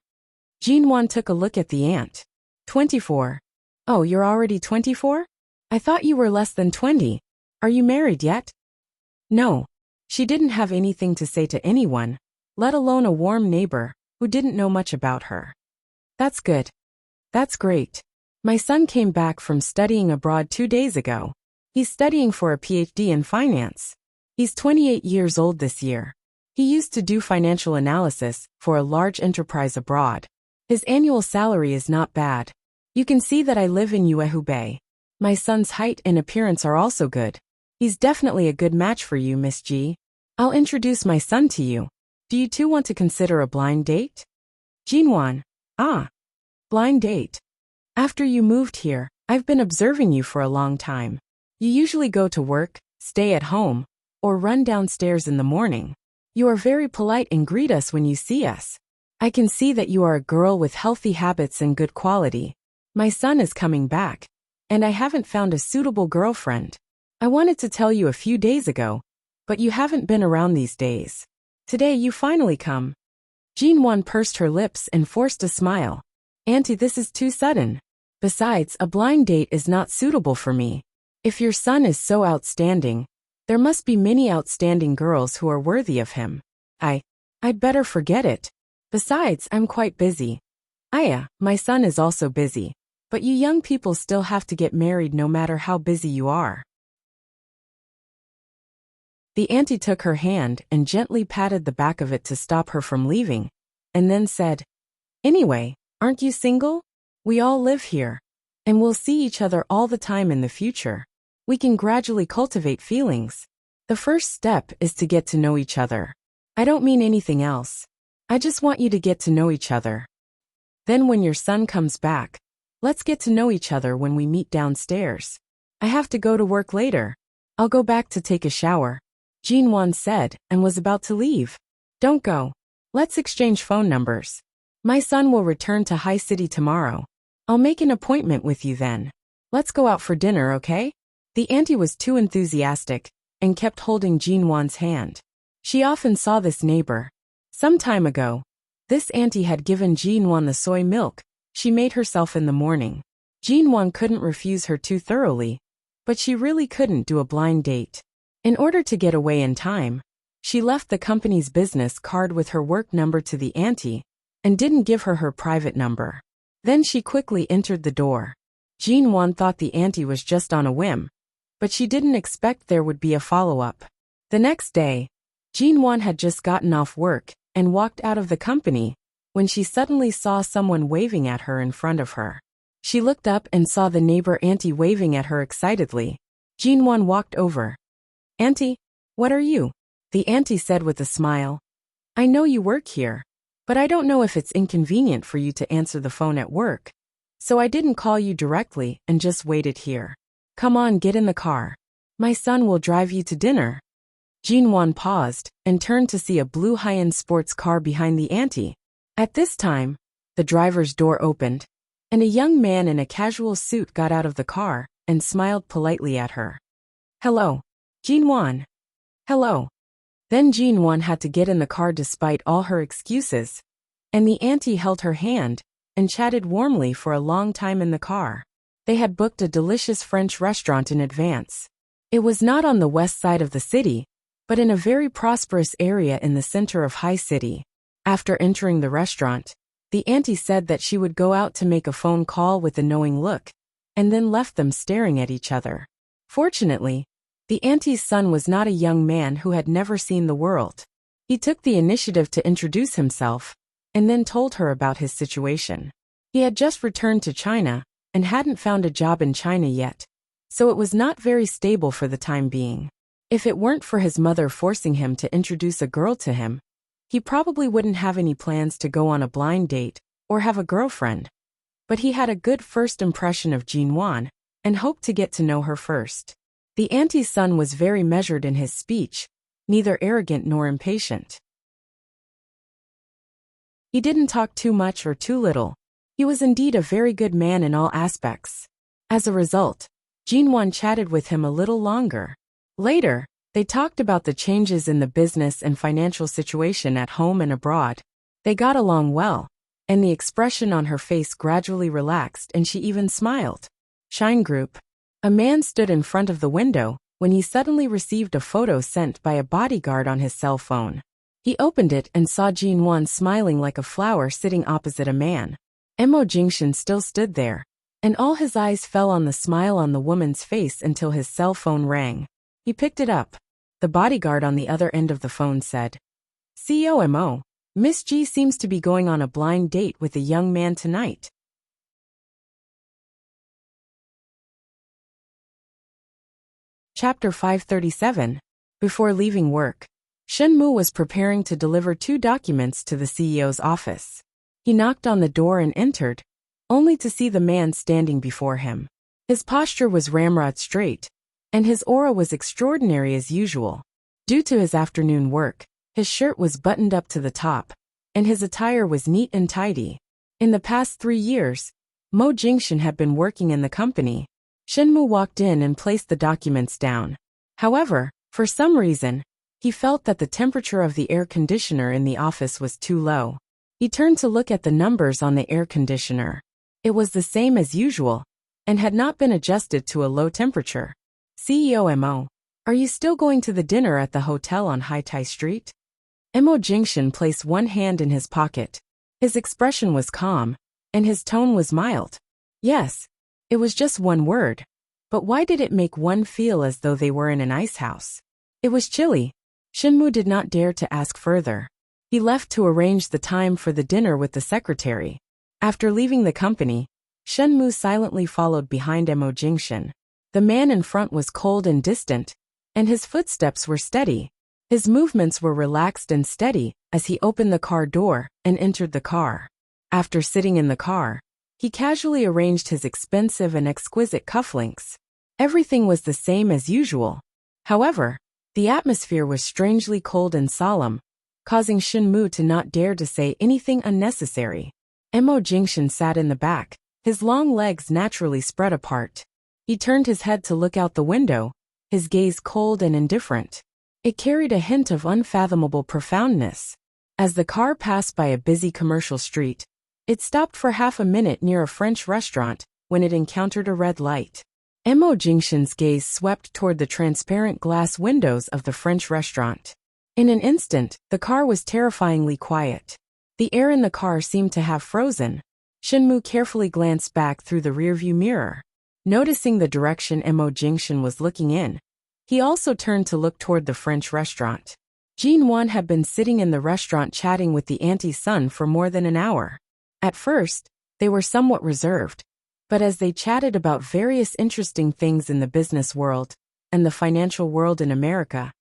Jinwan took a look at the aunt. 24. Oh, you're already 24? I thought you were less than 20. Are you married yet? No. She didn't have anything to say to anyone, let alone a warm neighbor who didn't know much about her. That's good. That's great. My son came back from studying abroad 2 days ago. He's studying for a PhD in finance. He's 28 years old this year. He used to do financial analysis for a large enterprise abroad. His annual salary is not bad. You can see that I live in Yuehubei. My son's height and appearance are also good. He's definitely a good match for you, Miss G. I'll introduce my son to you. Do you two want to consider a blind date? Jinwan. Ah. Blind date. After you moved here, I've been observing you for a long time. You usually go to work, stay at home, or run downstairs in the morning. You are very polite and greet us when you see us. I can see that you are a girl with healthy habits and good quality. My son is coming back, and I haven't found a suitable girlfriend. I wanted to tell you a few days ago, but you haven't been around these days. Today you finally come. Jinwan pursed her lips and forced a smile. Auntie, this is too sudden. Besides, a blind date is not suitable for me. If your son is so outstanding, there must be many outstanding girls who are worthy of him. I'd better forget it. Besides, I'm quite busy. My son is also busy. But you young people still have to get married no matter how busy you are. The auntie took her hand and gently patted the back of it to stop her from leaving, and then said, Anyway, aren't you single? We all live here, and we'll see each other all the time in the future. We can gradually cultivate feelings. The first step is to get to know each other. I don't mean anything else. I just want you to get to know each other. Then when your son comes back, let's get to know each other when we meet downstairs. I have to go to work later. I'll go back to take a shower, Jinwan said, and was about to leave. Don't go. Let's exchange phone numbers. My son will return to High City tomorrow. I'll make an appointment with you then. Let's go out for dinner, okay? The auntie was too enthusiastic and kept holding Jinwan's hand. She often saw this neighbor. Some time ago, this auntie had given Jinwan the soy milk she made herself in the morning. Jinwan couldn't refuse her too thoroughly, but she really couldn't do a blind date. In order to get away in time, she left the company's business card with her work number to the auntie and didn't give her her private number. Then she quickly entered the door. Jinwan thought the auntie was just on a whim, but she didn't expect there would be a follow-up. The next day, Jinwan had just gotten off work and walked out of the company when she suddenly saw someone waving at her in front of her. She looked up and saw the neighbor auntie waving at her excitedly. Jinwan walked over. Auntie, what are you? The auntie said with a smile. I know you work here, but I don't know if it's inconvenient for you to answer the phone at work, so I didn't call you directly and just waited here. Come on, get in the car. My son will drive you to dinner. Jinwan paused and turned to see a blue high-end sports car behind the auntie. At this time, the driver's door opened, and a young man in a casual suit got out of the car and smiled politely at her. Hello, Jinwan. Hello. Then Jinwan had to get in the car despite all her excuses, and the auntie held her hand and chatted warmly for a long time in the car. They had booked a delicious French restaurant in advance. It was not on the west side of the city, but in a very prosperous area in the center of High City. After entering the restaurant, the auntie said that she would go out to make a phone call with a knowing look, and then left them staring at each other. Fortunately, the auntie's son was not a young man who had never seen the world. He took the initiative to introduce himself, and then told her about his situation. He had just returned to China, and hadn't found a job in China yet, so it was not very stable for the time being. If it weren't for his mother forcing him to introduce a girl to him, he probably wouldn't have any plans to go on a blind date or have a girlfriend. But he had a good first impression of Jinwan and hoped to get to know her first. The auntie's son was very measured in his speech, neither arrogant nor impatient. He didn't talk too much or too little. He was indeed a very good man in all aspects. As a result, Jinwan chatted with him a little longer. Later, they talked about the changes in the business and financial situation at home and abroad. They got along well, and the expression on her face gradually relaxed and she even smiled. Shine Group. A man stood in front of the window when he suddenly received a photo sent by a bodyguard on his cell phone. He opened it and saw Jinwan smiling like a flower sitting opposite a man. Mo Jingshan still stood there, and all his eyes fell on the smile on the woman's face until his cell phone rang. He picked it up. The bodyguard on the other end of the phone said, CEO Mo, Miss G seems to be going on a blind date with a young man tonight. Chapter 537. Before leaving work, Shenmu was preparing to deliver 2 documents to the CEO's office. He knocked on the door and entered, only to see the man standing before him. His posture was ramrod straight, and his aura was extraordinary as usual. Due to his afternoon work, his shirt was buttoned up to the top, and his attire was neat and tidy. In the past 3 years, Mo Jingshan had been working in the company. Shenmu walked in and placed the documents down. However, for some reason, he felt that the temperature of the air conditioner in the office was too low. He turned to look at the numbers on the air conditioner. It was the same as usual, and had not been adjusted to a low temperature. CEO Mo, are you still going to the dinner at the hotel on Hai Tai Street? Mo Jingshan placed one hand in his pocket. His expression was calm, and his tone was mild. Yes. It was just one word, but why did it make one feel as though they were in an ice house? It was chilly. Shenmu did not dare to ask further. He left to arrange the time for the dinner with the secretary. After leaving the company, Shenmu silently followed behind Mo Jingshan. The man in front was cold and distant, and his footsteps were steady. His movements were relaxed and steady as he opened the car door and entered the car. After sitting in the car, he casually arranged his expensive and exquisite cufflinks. Everything was the same as usual. However, the atmosphere was strangely cold and solemn, causing Shenmu to not dare to say anything unnecessary. Mo Jingshan sat in the back, his long legs naturally spread apart. He turned his head to look out the window, his gaze cold and indifferent. It carried a hint of unfathomable profoundness. As the car passed by a busy commercial street, it stopped for half a minute near a French restaurant when it encountered a red light. Mo Jingshan's gaze swept toward the transparent glass windows of the French restaurant. In an instant, the car was terrifyingly quiet. The air in the car seemed to have frozen. Shenmu carefully glanced back through the rearview mirror. Noticing the direction Mo Jingshan was looking in, he also turned to look toward the French restaurant. Jin Wan had been sitting in the restaurant chatting with the auntie's son for more than an hour. At first, they were somewhat reserved, but as they chatted about various interesting things in the business world and the financial world in America,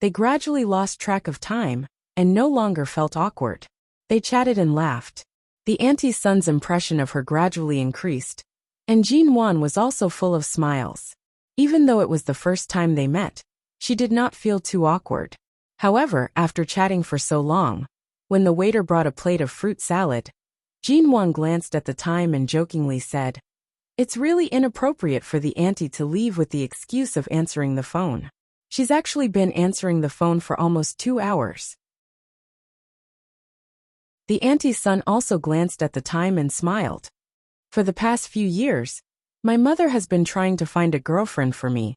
they gradually lost track of time and no longer felt awkward. They chatted and laughed. The auntie's son's impression of her gradually increased, and Jin Wan was also full of smiles. Even though it was the first time they met, she did not feel too awkward. However, after chatting for so long, when the waiter brought a plate of fruit salad, Jin Wan glanced at the time and jokingly said, "It's really inappropriate for the auntie to leave with the excuse of answering the phone. She's actually been answering the phone for almost 2 hours." The auntie's son also glanced at the time and smiled. "For the past few years, my mother has been trying to find a girlfriend for me,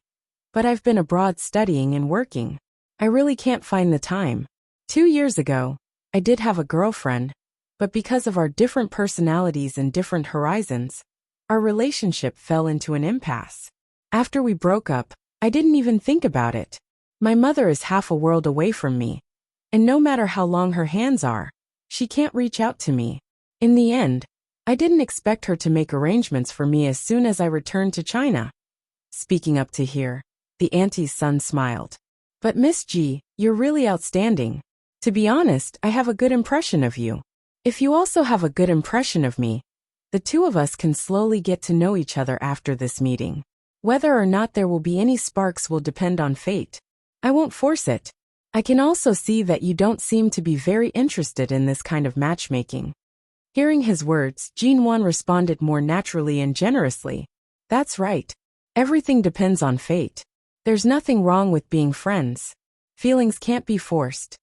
but I've been abroad studying and working. I really can't find the time. 2 years ago, I did have a girlfriend, but because of our different personalities and different horizons, our relationship fell into an impasse. After we broke up, I didn't even think about it. My mother is half a world away from me, and no matter how long her hands are, she can't reach out to me. In the end, I didn't expect her to make arrangements for me as soon as I returned to China." Speaking up to hear, the auntie's son smiled. "But Miss G, you're really outstanding. To be honest, I have a good impression of you. If you also have a good impression of me, the two of us can slowly get to know each other after this meeting. Whether or not there will be any sparks will depend on fate. I won't force it. I can also see that you don't seem to be very interested in this kind of matchmaking." Hearing his words, Jin Wan responded more naturally and generously. "That's right. Everything depends on fate. There's nothing wrong with being friends. Feelings can't be forced."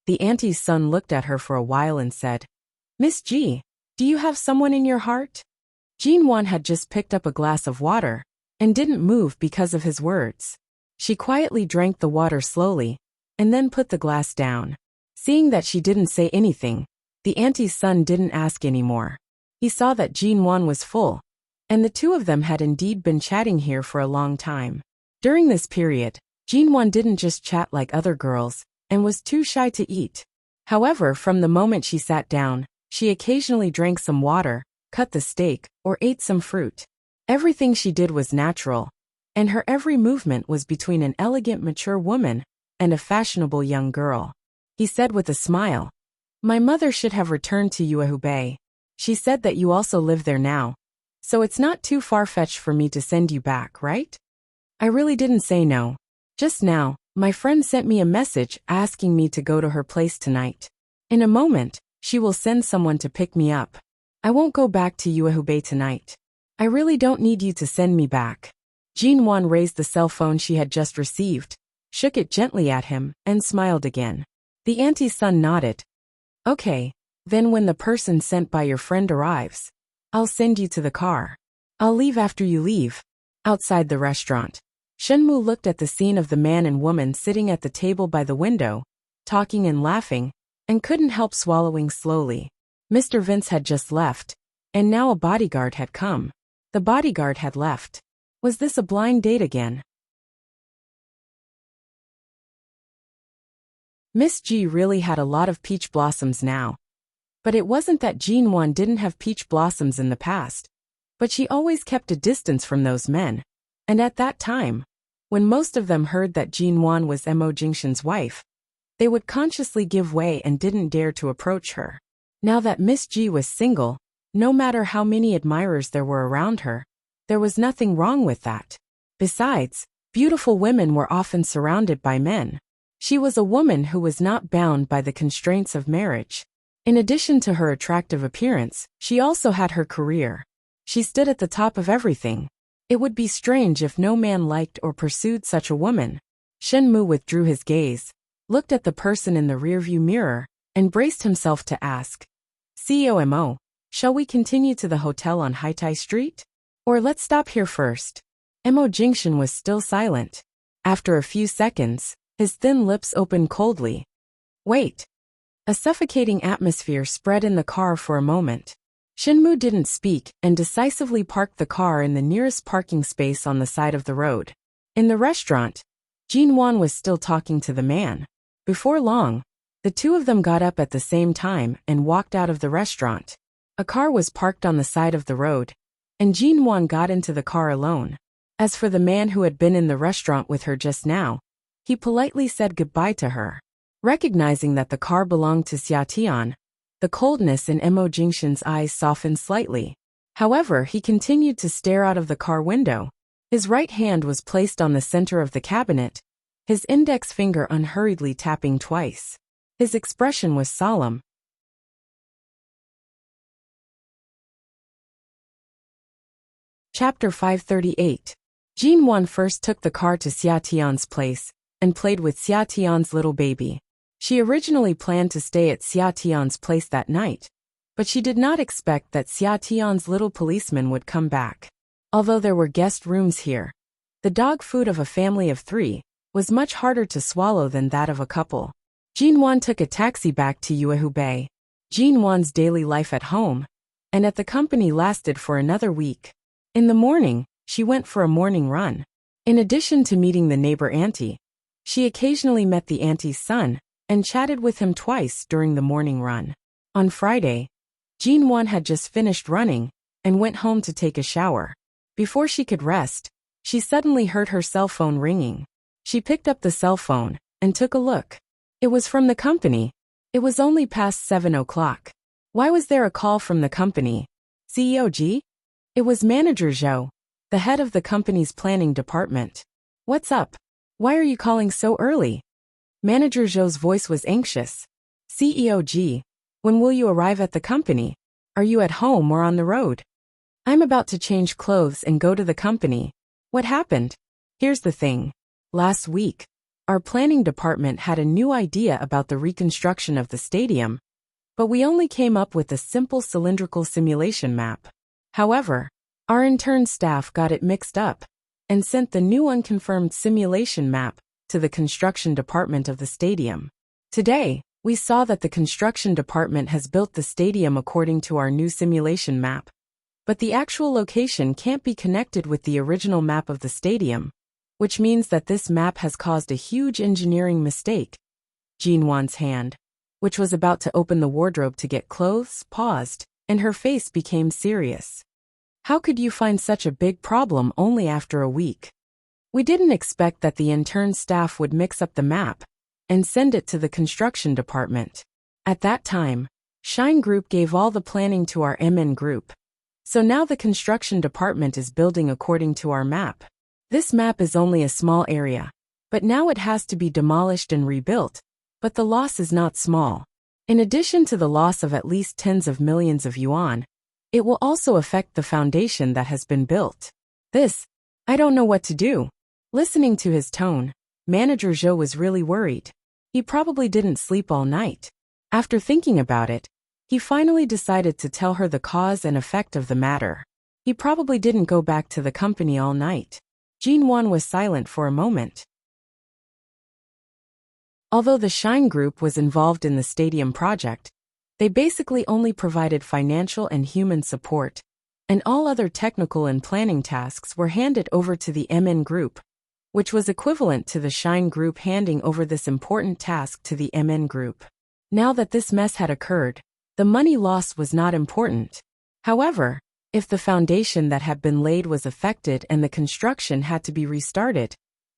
The auntie's son looked at her for a while and said, "Miss G, do you have someone in your heart?" Jin Wan had just picked up a glass of water and didn't move because of his words. She quietly drank the water slowly and then put the glass down. Seeing that she didn't say anything, the auntie's son didn't ask anymore. He saw that Jin Wan was full, and the two of them had indeed been chatting here for a long time. During this period, Jin Wan didn't just chat like other girls and was too shy to eat. However, from the moment she sat down, she occasionally drank some water, cut the steak, or ate some fruit. Everything she did was natural, and her every movement was between an elegant mature woman and a fashionable young girl. He said with a smile, "My mother should have returned to Yuehubei. She said that you also live there now, so it's not too far-fetched for me to send you back, right?" I really didn't say no. Just now, my friend sent me a message asking me to go to her place tonight. In a moment, she will send someone to pick me up. I won't go back to Yuehubei tonight. I really don't need you to send me back. Jinwan raised the cell phone she had just received, shook it gently at him, and smiled again. The auntie's son nodded. "Okay, then when the person sent by your friend arrives, I'll send you to the car. I'll leave after you leave." Outside the restaurant, Shenmu looked at the scene of the man and woman sitting at the table by the window, talking and laughing, and couldn't help swallowing slowly. Mr. Vince had just left, and now a bodyguard had come. The bodyguard had left. Was this a blind date again? Miss G really had a lot of peach blossoms now. But it wasn't that Jinwan didn't have peach blossoms in the past, but she always kept a distance from those men. And at that time, when most of them heard that Jinwan was Mo Jingshan's wife, they would consciously give way and didn't dare to approach her. Now that Miss G was single, no matter how many admirers there were around her, there was nothing wrong with that. Besides, beautiful women were often surrounded by men. She was a woman who was not bound by the constraints of marriage. In addition to her attractive appearance, she also had her career. She stood at the top of everything. It would be strange if no man liked or pursued such a woman. Shenmu withdrew his gaze, looked at the person in the rearview mirror, and braced himself to ask, "CEO Mo, shall we continue to the hotel on Haitai Street? Or let's stop here first?" Mo Jingshan was still silent. After a few seconds, his thin lips opened coldly. "Wait." A suffocating atmosphere spread in the car for a moment. Shenmu didn't speak and decisively parked the car in the nearest parking space on the side of the road. In the restaurant, Jinwan was still talking to the man. Before long, the two of them got up at the same time and walked out of the restaurant. A car was parked on the side of the road, and Jinwan got into the car alone. As for the man who had been in the restaurant with her just now, he politely said goodbye to her. Recognizing that the car belonged to Xiatian, the coldness in Mo Jingshan's eyes softened slightly. However, he continued to stare out of the car window. His right hand was placed on the center of the cabinet, his index finger unhurriedly tapping twice. His expression was solemn. Chapter 538. Jinwan first took the car to Xiatian's place and played with Xiatian's little baby. She originally planned to stay at Xiatian's place that night, but she did not expect that Xiatian's little policeman would come back. Although there were guest rooms here, the dog food of a family of 3 was much harder to swallow than that of a couple. Jinwan took a taxi back to Yuehubei. Jinwan's daily life at home and at the company lasted for another week. In the morning, she went for a morning run. In addition to meeting the neighbor auntie, she occasionally met the auntie's son and chatted with him twice during the morning run. On Friday, Jinwan had just finished running and went home to take a shower. Before she could rest, she suddenly heard her cell phone ringing. She picked up the cell phone and took a look. It was from the company. It was only past 7 o'clock. Why was there a call from the company? CEO G? It was Manager Zhou, the head of the company's planning department. "What's up? Why are you calling so early?" Manager Zhou's voice was anxious. "CEO G, when will you arrive at the company? Are you at home or on the road?" "I'm about to change clothes and go to the company." "What happened?" "Here's the thing. Last week, our planning department had a new idea about the reconstruction of the stadium, but we only came up with a simple cylindrical simulation map. However, our intern staff got it mixed up and sent the new unconfirmed simulation map to the construction department of the stadium. Today, we saw that the construction department has built the stadium according to our new simulation map, but the actual location can't be connected with the original map of the stadium, which means that this map has caused a huge engineering mistake." Jinwan's hand, which was about to open the wardrobe to get clothes, paused, and her face became serious. "How could you find such a big problem only after a week?" We didn't expect that the intern staff would mix up the map and send it to the construction department. At that time, Shine Group gave all the planning to our MN Group. So now the construction department is building according to our map. This map is only a small area, but now it has to be demolished and rebuilt, but the loss is not small. In addition to the loss of at least tens of millions of yuan, it will also affect the foundation that has been built. I don't know what to do. Listening to his tone, Manager Zhou was really worried. He probably didn't sleep all night. After thinking about it, he finally decided to tell her the cause and effect of the matter. He probably didn't go back to the company all night. Jinwan was silent for a moment. Although the Shine Group was involved in the stadium project, they basically only provided financial and human support, and all other technical and planning tasks were handed over to the MN Group, which was equivalent to the Shine Group handing over this important task to the MN Group. Now that this mess had occurred, the money loss was not important. However, if the foundation that had been laid was affected and the construction had to be restarted,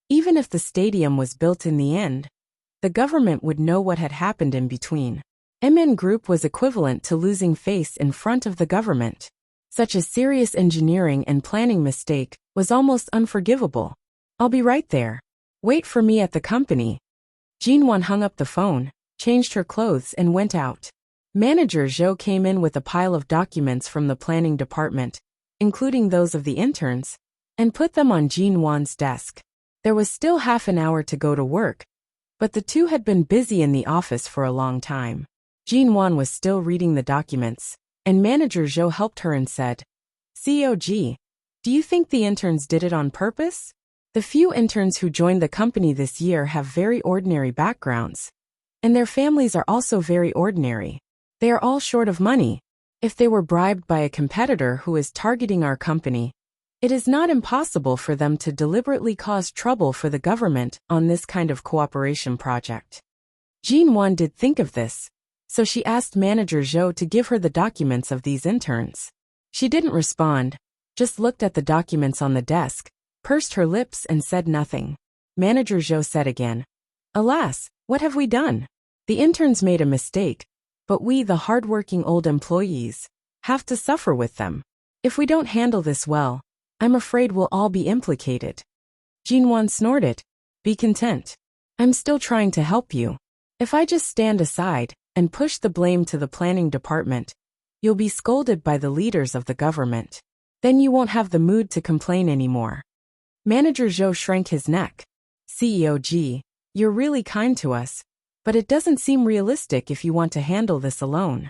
even if the stadium was built in the end, the government would know what had happened in between. MN Group was equivalent to losing face in front of the government. Such a serious engineering and planning mistake was almost unforgivable. I'll be right there. Wait for me at the company. Jinwan hung up the phone, changed her clothes and went out. Manager Zhou came in with a pile of documents from the planning department, including those of the interns, and put them on Jinwan's desk. There was still half an hour to go to work, but the two had been busy in the office for a long time. Jinwan was still reading the documents, and Manager Zhou helped her and said, "COG, do you think the interns did it on purpose? The few interns who joined the company this year have very ordinary backgrounds, and their families are also very ordinary. They are all short of money. If they were bribed by a competitor who is targeting our company, it is not impossible for them to deliberately cause trouble for the government on this kind of cooperation project." Jinwan did think of this, so she asked Manager Zhou to give her the documents of these interns. She didn't respond, just looked at the documents on the desk, pursed her lips and said nothing. Manager Zhou said again, "Alas, what have we done? The interns made a mistake, but we, the hardworking old employees, have to suffer with them. If we don't handle this well, I'm afraid we'll all be implicated." Jinwan snorted, "Be content. I'm still trying to help you. If I just stand aside and push the blame to the planning department, you'll be scolded by the leaders of the government. Then you won't have the mood to complain anymore." Manager Zhou shrank his neck. "CEOG, you're really kind to us, but it doesn't seem realistic if you want to handle this alone.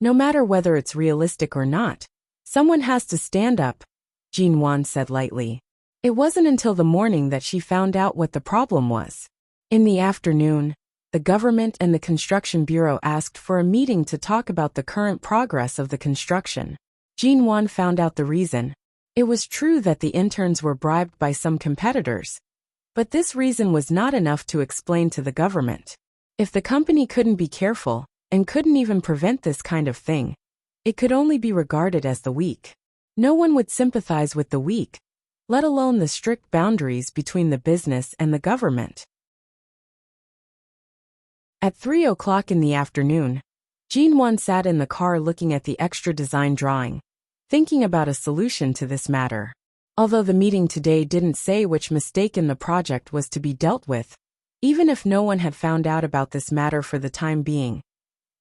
No matter whether it's realistic or not, someone has to stand up," Jinwan said lightly. It wasn't until the morning that she found out what the problem was. In the afternoon, the government and the construction bureau asked for a meeting to talk about the current progress of the construction. Jinwan found out the reason. It was true that the interns were bribed by some competitors, but this reason was not enough to explain to the government. If the company couldn't be careful and couldn't even prevent this kind of thing, it could only be regarded as the weak. No one would sympathize with the weak, let alone the strict boundaries between the business and the government. At 3 o'clock in the afternoon, Jinwan sat in the car looking at the extra design drawing, thinking about a solution to this matter. Although the meeting today didn't say which mistake in the project was to be dealt with, even if no one had found out about this matter for the time being,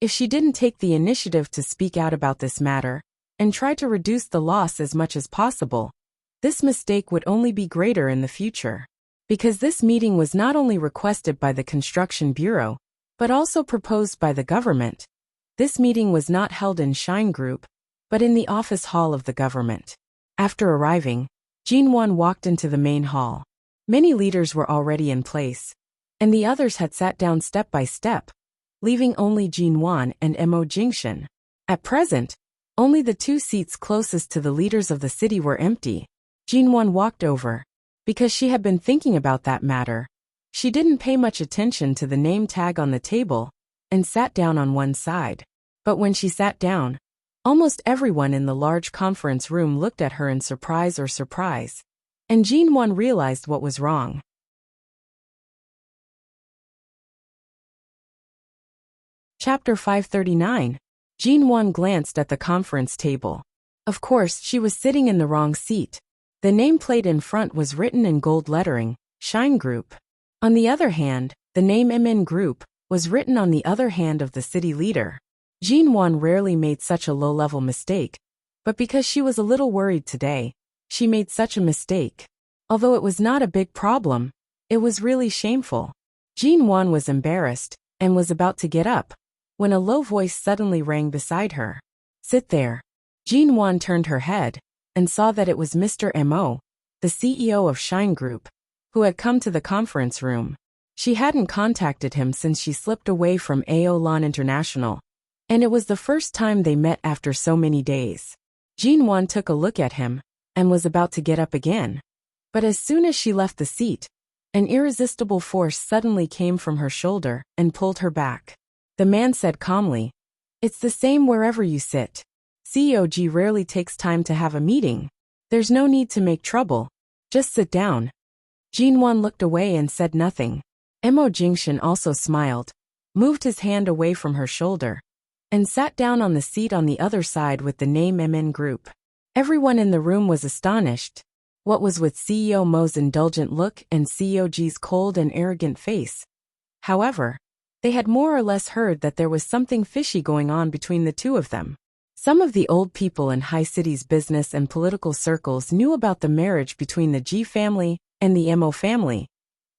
if she didn't take the initiative to speak out about this matter and try to reduce the loss as much as possible, this mistake would only be greater in the future. Because this meeting was not only requested by the Construction Bureau, but also proposed by the government, this meeting was not held in Shine Group, but in the office hall of the government. After arriving, Jinwan walked into the main hall. Many leaders were already in place, and the others had sat down step by step, leaving only Jinwan and Mo Jingshan. At present, only the two seats closest to the leaders of the city were empty. Jinwan walked over. Because she had been thinking about that matter, she didn't pay much attention to the name tag on the table and sat down on one side. But when she sat down, almost everyone in the large conference room looked at her in surprise. and Jinwan realized what was wrong. Chapter 539. Jinwan glanced at the conference table. Of course, she was sitting in the wrong seat. The nameplate in front was written in gold lettering, Shine Group. On the other hand, the name MN Group was written on the other hand of the city leader. Jinwan rarely made such a low-level mistake, but because she was a little worried today, she made such a mistake. Although it was not a big problem, it was really shameful. Jinwan was embarrassed and was about to get up when a low voice suddenly rang beside her. Sit there. Jinwan turned her head and saw that it was Mr. Mo, the CEO of Shine Group, who had come to the conference room. She hadn't contacted him since she slipped away from Aolan International, and it was the first time they met after so many days. Jinwan took a look at him and was about to get up again. But as soon as she left the seat, an irresistible force suddenly came from her shoulder and pulled her back. The man said calmly, "It's the same wherever you sit. COG rarely takes time to have a meeting. There's no need to make trouble. Just sit down." Jinwan looked away and said nothing. Mo Jingshan also smiled, moved his hand away from her shoulder, and sat down on the seat on the other side with the name MN Group. Everyone in the room was astonished. What was with CEO Mo's indulgent look and COG's cold and arrogant face? However, they had more or less heard that there was something fishy going on between the two of them. Some of the old people in High City's business and political circles knew about the marriage between the G family and the Mo family,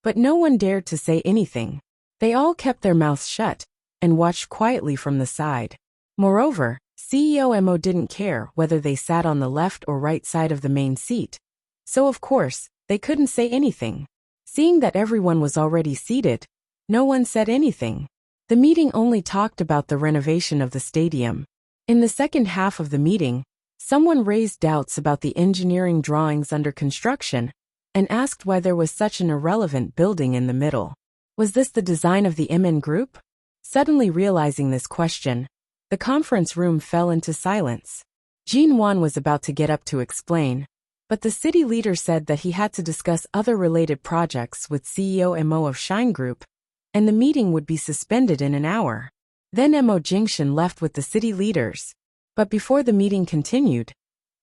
but no one dared to say anything. They all kept their mouths shut and watched quietly from the side. Moreover, CEO Mo didn't care whether they sat on the left or right side of the main seat, so of course, they couldn't say anything. Seeing that everyone was already seated, no one said anything. The meeting only talked about the renovation of the stadium. In the second half of the meeting, someone raised doubts about the engineering drawings under construction and asked why there was such an irrelevant building in the middle. Was this the design of the MN Group? Suddenly realizing this question, the conference room fell into silence. Jinwan was about to get up to explain, but the city leader said that he had to discuss other related projects with CEO Mo of Shine Group, and the meeting would be suspended in an hour. Then Mo Jingshan left with the city leaders. But before the meeting continued,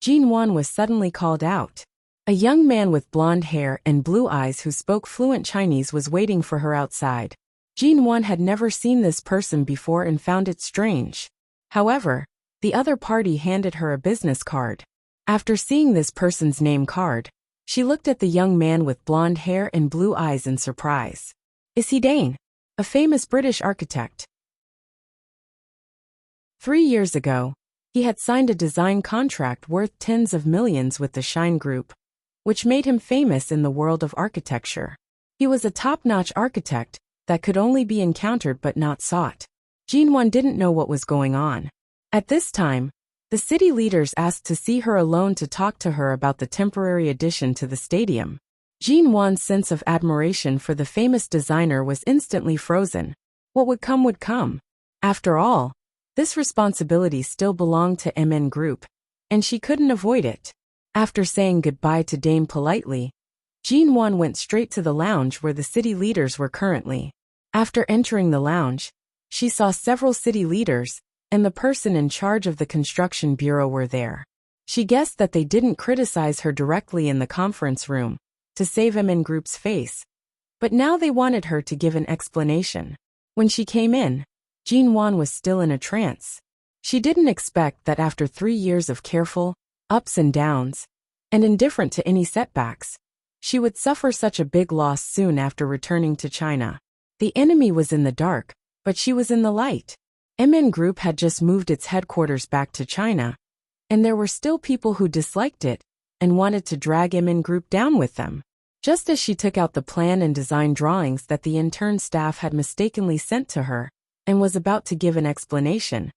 Jinwan was suddenly called out. A young man with blonde hair and blue eyes who spoke fluent Chinese was waiting for her outside. Jinwan had never seen this person before and found it strange. However, the other party handed her a business card. After seeing this person's name card, she looked at the young man with blonde hair and blue eyes in surprise. Is he Dane, a famous British architect? 3 years ago, he had signed a design contract worth tens of millions with the Shine Group, which made him famous in the world of architecture. He was a top-notch architect that could only be encountered but not sought. Jinwan didn't know what was going on. At this time, the city leaders asked to see her alone to talk to her about the temporary addition to the stadium. Jinwan's sense of admiration for the famous designer was instantly frozen. What would come would come. After all, this responsibility still belonged to MN Group, and she couldn't avoid it. After saying goodbye to Dane politely, Jinwan went straight to the lounge where the city leaders were currently. After entering the lounge, she saw several city leaders, and the person in charge of the construction bureau were there. She guessed that they didn't criticize her directly in the conference room to save MN Group's face, but now they wanted her to give an explanation. When she came in, Jinwan was still in a trance. She didn't expect that after 3 years of careful ups and downs, and indifferent to any setbacks, she would suffer such a big loss soon after returning to China. The enemy was in the dark, but she was in the light. MN Group had just moved its headquarters back to China, and there were still people who disliked it and wanted to drag MN Group down with them. Just as she took out the plan and design drawings that the intern staff had mistakenly sent to her, and was about to give an explanation,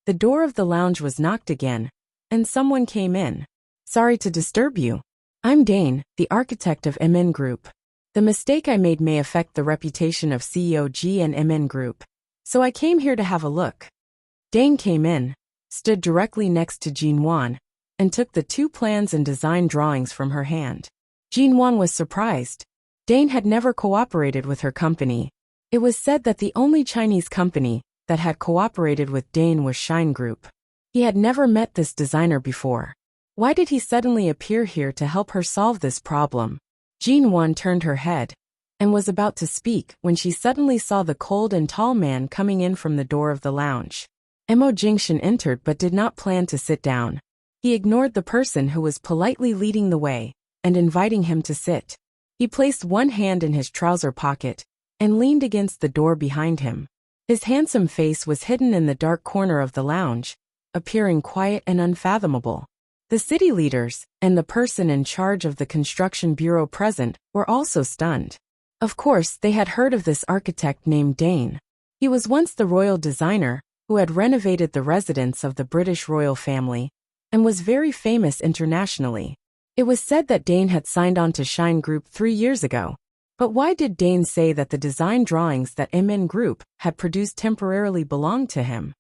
the door of the lounge was knocked again, and someone came in. Sorry to disturb you. I'm Dane, the architect of MN Group. The mistake I made may affect the reputation of COG and MN Group, so I came here to have a look. Dane came in, stood directly next to Jinwan, and took the 2 plans and design drawings from her hand. Jinwan was surprised. Dane had never cooperated with her company. It was said that the only Chinese company that had cooperated with Dane was Shine Group. He had never met this designer before. Why did he suddenly appear here to help her solve this problem? Jinwan turned her head and was about to speak when she suddenly saw the cold and tall man coming in from the door of the lounge. Mo Jingshan entered but did not plan to sit down. He ignored the person who was politely leading the way and inviting him to sit. He placed one hand in his trouser pocket and leaned against the door behind him. His handsome face was hidden in the dark corner of the lounge, appearing quiet and unfathomable. The city leaders and the person in charge of the construction bureau present were also stunned. Of course, they had heard of this architect named Dane. He was once the royal designer who had renovated the residence of the British royal family and was very famous internationally. It was said that Dane had signed on to Shine Group 3 years ago. But why did Dane say that the design drawings that MN Group had produced temporarily belonged to him?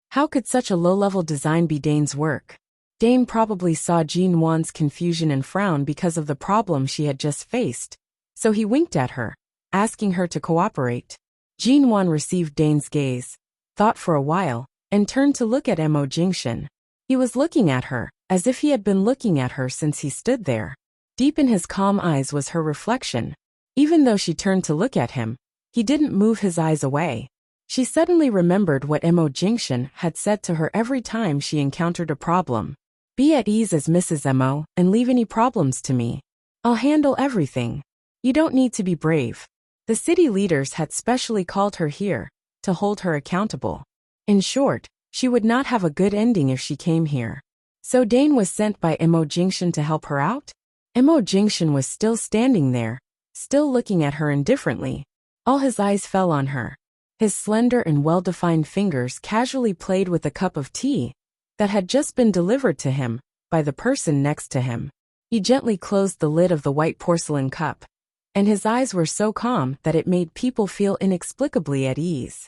How could such a low-level design be Dane's work? Dane probably saw Jinwan's confusion and frown because of the problem she had just faced, so he winked at her, asking her to cooperate. Jinwan received Dane's gaze, thought for a while, and turned to look at Mo Jingshan. He was looking at her, as if he had been looking at her since he stood there. Deep in his calm eyes was her reflection. Even though she turned to look at him, he didn't move his eyes away. She suddenly remembered what Mo Jingshan had said to her every time she encountered a problem. Be at ease as Mrs. Mo and leave any problems to me. I'll handle everything. You don't need to be brave. The city leaders had specially called her here to hold her accountable. In short, she would not have a good ending if she came here. So Dane was sent by Mo Jingshan to help her out? Mo Jingshan was still standing there, still looking at her indifferently. All his eyes fell on her. His slender and well-defined fingers casually played with a cup of tea that had just been delivered to him by the person next to him. He gently closed the lid of the white porcelain cup, and his eyes were so calm that it made people feel inexplicably at ease.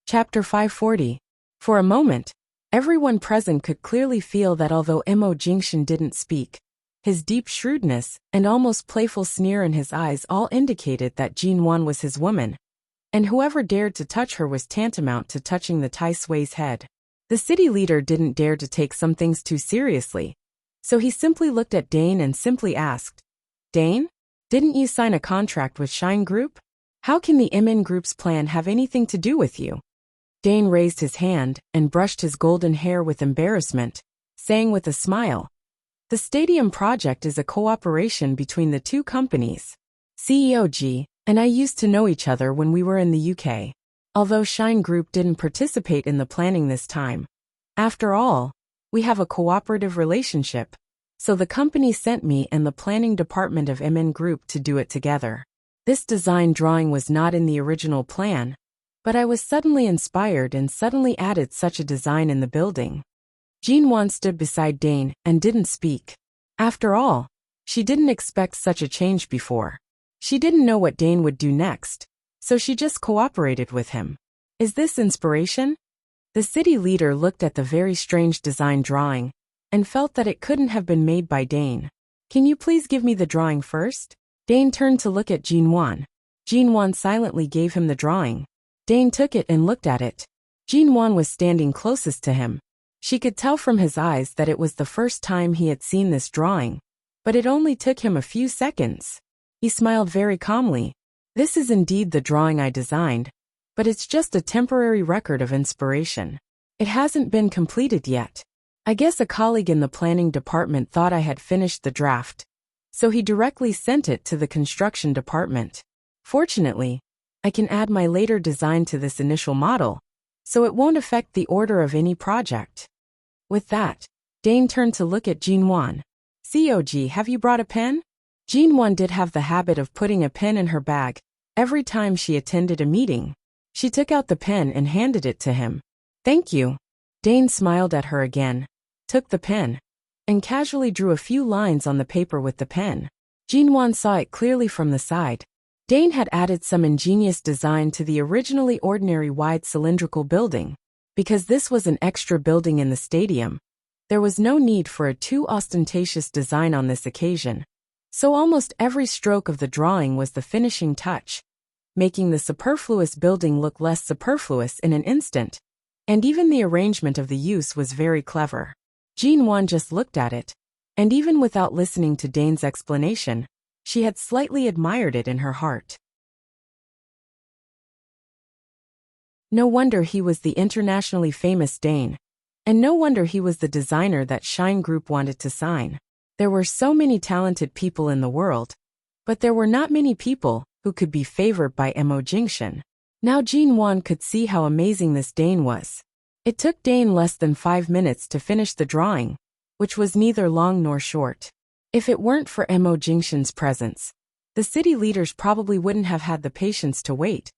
Chapter 540. For a moment, everyone present could clearly feel that although Mo Jingshan didn't speak, his deep shrewdness and almost playful sneer in his eyes all indicated that Jinwan was his woman, and whoever dared to touch her was tantamount to touching the Tai Sui's head. The city leader didn't dare to take some things too seriously, so he simply looked at Dane and simply asked, Dane, didn't you sign a contract with Shine Group? How can the MN Group's plan have anything to do with you? Dane raised his hand and brushed his golden hair with embarrassment, saying with a smile, the stadium project is a cooperation between the two companies. CEO G and I used to know each other when we were in the UK. Although Shine Group didn't participate in the planning this time. After all, we have a cooperative relationship, so the company sent me and the planning department of MN Group to do it together. This design drawing was not in the original plan, but I was suddenly inspired and suddenly added such a design in the building. Jinwan stood beside Dane and didn't speak. After all, she didn't expect such a change before. She didn't know what Dane would do next, so she just cooperated with him. Is this inspiration? The city leader looked at the very strange design drawing and felt that it couldn't have been made by Dane. Can you please give me the drawing first? Dane turned to look at Jinwan. Jinwan silently gave him the drawing. Dane took it and looked at it. Jinwan was standing closest to him. She could tell from his eyes that it was the first time he had seen this drawing, but it only took him a few seconds. He smiled very calmly. This is indeed the drawing I designed, but it's just a temporary record of inspiration. It hasn't been completed yet. I guess a colleague in the planning department thought I had finished the draft, so he directly sent it to the construction department. Fortunately, I can add my later design to this initial model, so it won't affect the order of any project. With that, Dane turned to look at Jinwan. COG, have you brought a pen? Jinwan did have the habit of putting a pen in her bag every time she attended a meeting. She took out the pen and handed it to him. Thank you. Dane smiled at her again, took the pen, and casually drew a few lines on the paper with the pen. Jinwan saw it clearly from the side. Dane had added some ingenious design to the originally ordinary wide cylindrical building. Because this was an extra building in the stadium, there was no need for a too ostentatious design on this occasion. So almost every stroke of the drawing was the finishing touch, making the superfluous building look less superfluous in an instant. And even the arrangement of the use was very clever. Jinwan just looked at it, and even without listening to Dane's explanation, she had slightly admired it in her heart. No wonder he was the internationally famous Dane. And no wonder he was the designer that Shine Group wanted to sign. There were so many talented people in the world, but there were not many people who could be favored by Mo Jingxin. Now Jinwan could see how amazing this Dane was. It took Dane less than 5 minutes to finish the drawing, which was neither long nor short. If it weren't for Mo Jingxin's presence, the city leaders probably wouldn't have had the patience to wait.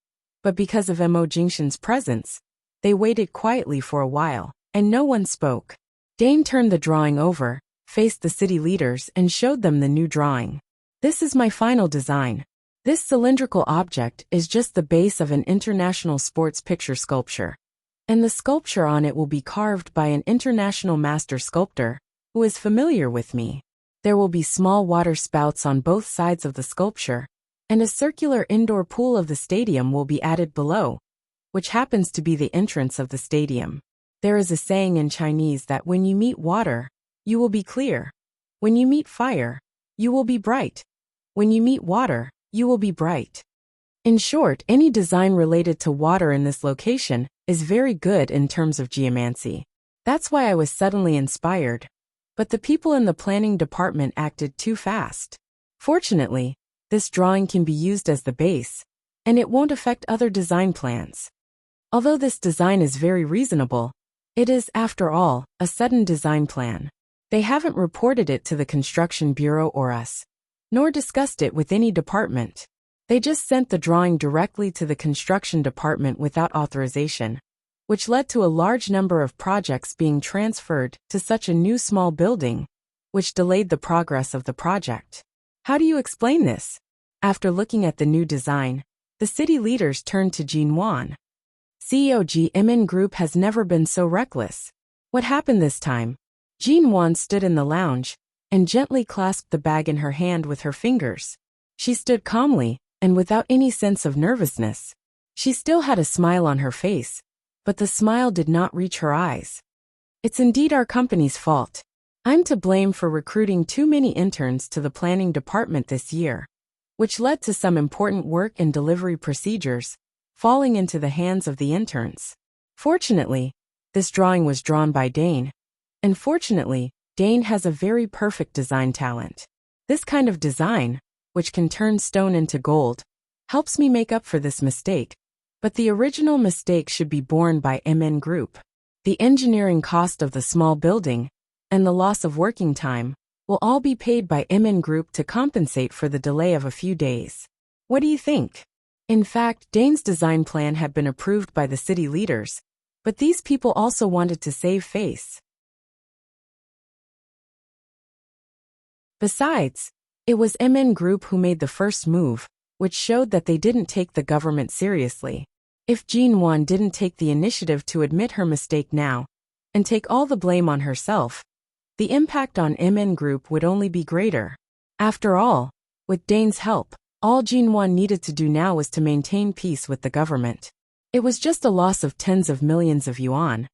But because of Mo Jingxin's presence, they waited quietly for a while, and no one spoke. Dane turned the drawing over, faced the city leaders, and showed them the new drawing. This is my final design. This cylindrical object is just the base of an international sports picture sculpture. And the sculpture on it will be carved by an international master sculptor, who is familiar with me. There will be small water spouts on both sides of the sculpture, and a circular indoor pool of the stadium will be added below, which happens to be the entrance of the stadium. There is a saying in Chinese that when you meet water, you will be clear. When you meet fire, you will be bright. When you meet water, you will be bright. In short, any design related to water in this location is very good in terms of geomancy. That's why I was suddenly inspired. But the people in the planning department acted too fast. Fortunately, this drawing can be used as the base, and it won't affect other design plans. Although this design is very reasonable, it is, after all, a sudden design plan. They haven't reported it to the construction bureau or us, nor discussed it with any department. They just sent the drawing directly to the construction department without authorization, which led to a large number of projects being transferred to such a new small building, which delayed the progress of the project. How do you explain this? After looking at the new design, the city leaders turned to Jinwan. CEO GMN Group has never been so reckless. What happened this time? Jinwan stood in the lounge and gently clasped the bag in her hand with her fingers. She stood calmly and without any sense of nervousness. She still had a smile on her face, but the smile did not reach her eyes. It's indeed our company's fault. I'm to blame for recruiting too many interns to the planning department this year, which led to some important work and delivery procedures falling into the hands of the interns. Fortunately, this drawing was drawn by Dane, and fortunately, Dane has a very perfect design talent. This kind of design, which can turn stone into gold, helps me make up for this mistake, but the original mistake should be borne by MN Group. The engineering cost of the small building and the loss of working time will all be paid by MN Group to compensate for the delay of a few days. What do you think? In fact, Dane's design plan had been approved by the city leaders, but these people also wanted to save face. Besides, it was MN Group who made the first move, which showed that they didn't take the government seriously. If Jinwan didn't take the initiative to admit her mistake now and take all the blame on herself, the impact on MN Group would only be greater. After all, with Dane's help, all Jinwan needed to do now was to maintain peace with the government. It was just a loss of tens of millions of yuan.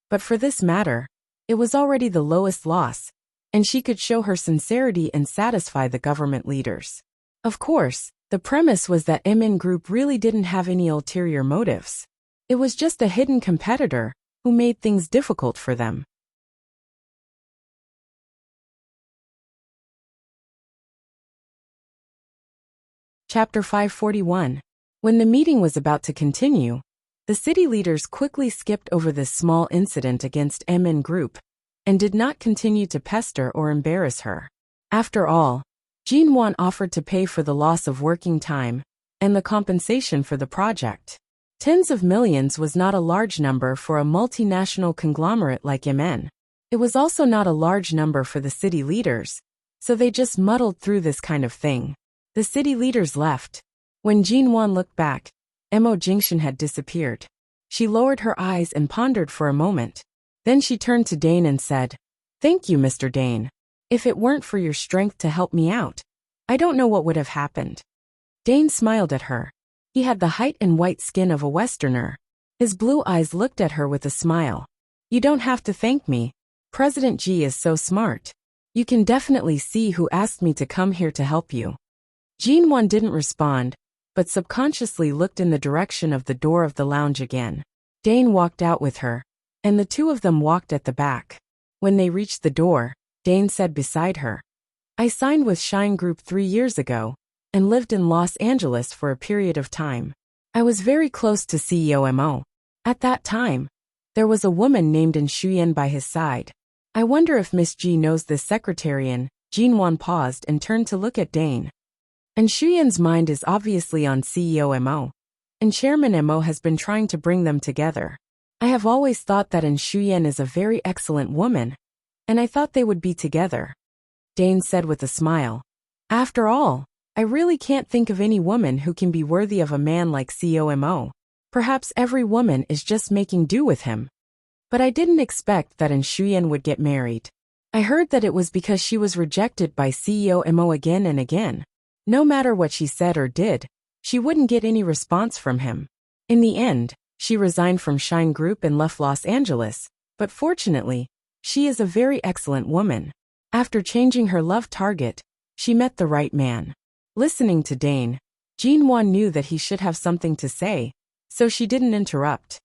But for this matter, it was already the lowest loss, and she could show her sincerity and satisfy the government leaders. Of course, the premise was that MN Group really didn't have any ulterior motives. It was just a hidden competitor who made things difficult for them. Chapter 541. When the meeting was about to continue, the city leaders quickly skipped over this small incident against MN Group and did not continue to pester or embarrass her. After all, Jinwan offered to pay for the loss of working time and the compensation for the project. Tens of millions was not a large number for a multinational conglomerate like MN. It was also not a large number for the city leaders, so they just muddled through this kind of thing. The city leaders left, When Jinwan looked back, Mo Jingshan had disappeared. She lowered her eyes and pondered for a moment. Then she turned to Dane and said, "Thank you, Mr. Dane. If it weren't for your strength to help me out, I don't know what would have happened." Dane smiled at her. He had the height and white skin of a Westerner. His blue eyes looked at her with a smile. "You don't have to thank me. President Ji is so smart. You can definitely see who asked me to come here to help you." Jinwan didn't respond, but subconsciously looked in the direction of the door of the lounge again. Dane walked out with her, and the two of them walked at the back. When they reached the door, Dane said beside her, "I signed with Shine Group 3 years ago, and lived in Los Angeles for a period of time. I was very close to CEO Mo. At that time, there was a woman named Shuyan by his side. I wonder if Miss G knows this secretarian." Jinwan paused and turned to look at Dane. "And Shuyan's mind is obviously on CEO Mo. And Chairman Mo has been trying to bring them together. I have always thought that Shuyan is a very excellent woman, and I thought they would be together." Dane said with a smile, "After all, I really can't think of any woman who can be worthy of a man like CEO Mo. Perhaps every woman is just making do with him. But I didn't expect that Shuyan would get married. I heard that it was because she was rejected by CEO Mo again and again. No matter what she said or did, she wouldn't get any response from him. In the end, she resigned from Shine Group and left Los Angeles, but fortunately, she is a very excellent woman. After changing her love target, she met the right man." Listening to Dane, Jinwan knew that he should have something to say, so she didn't interrupt.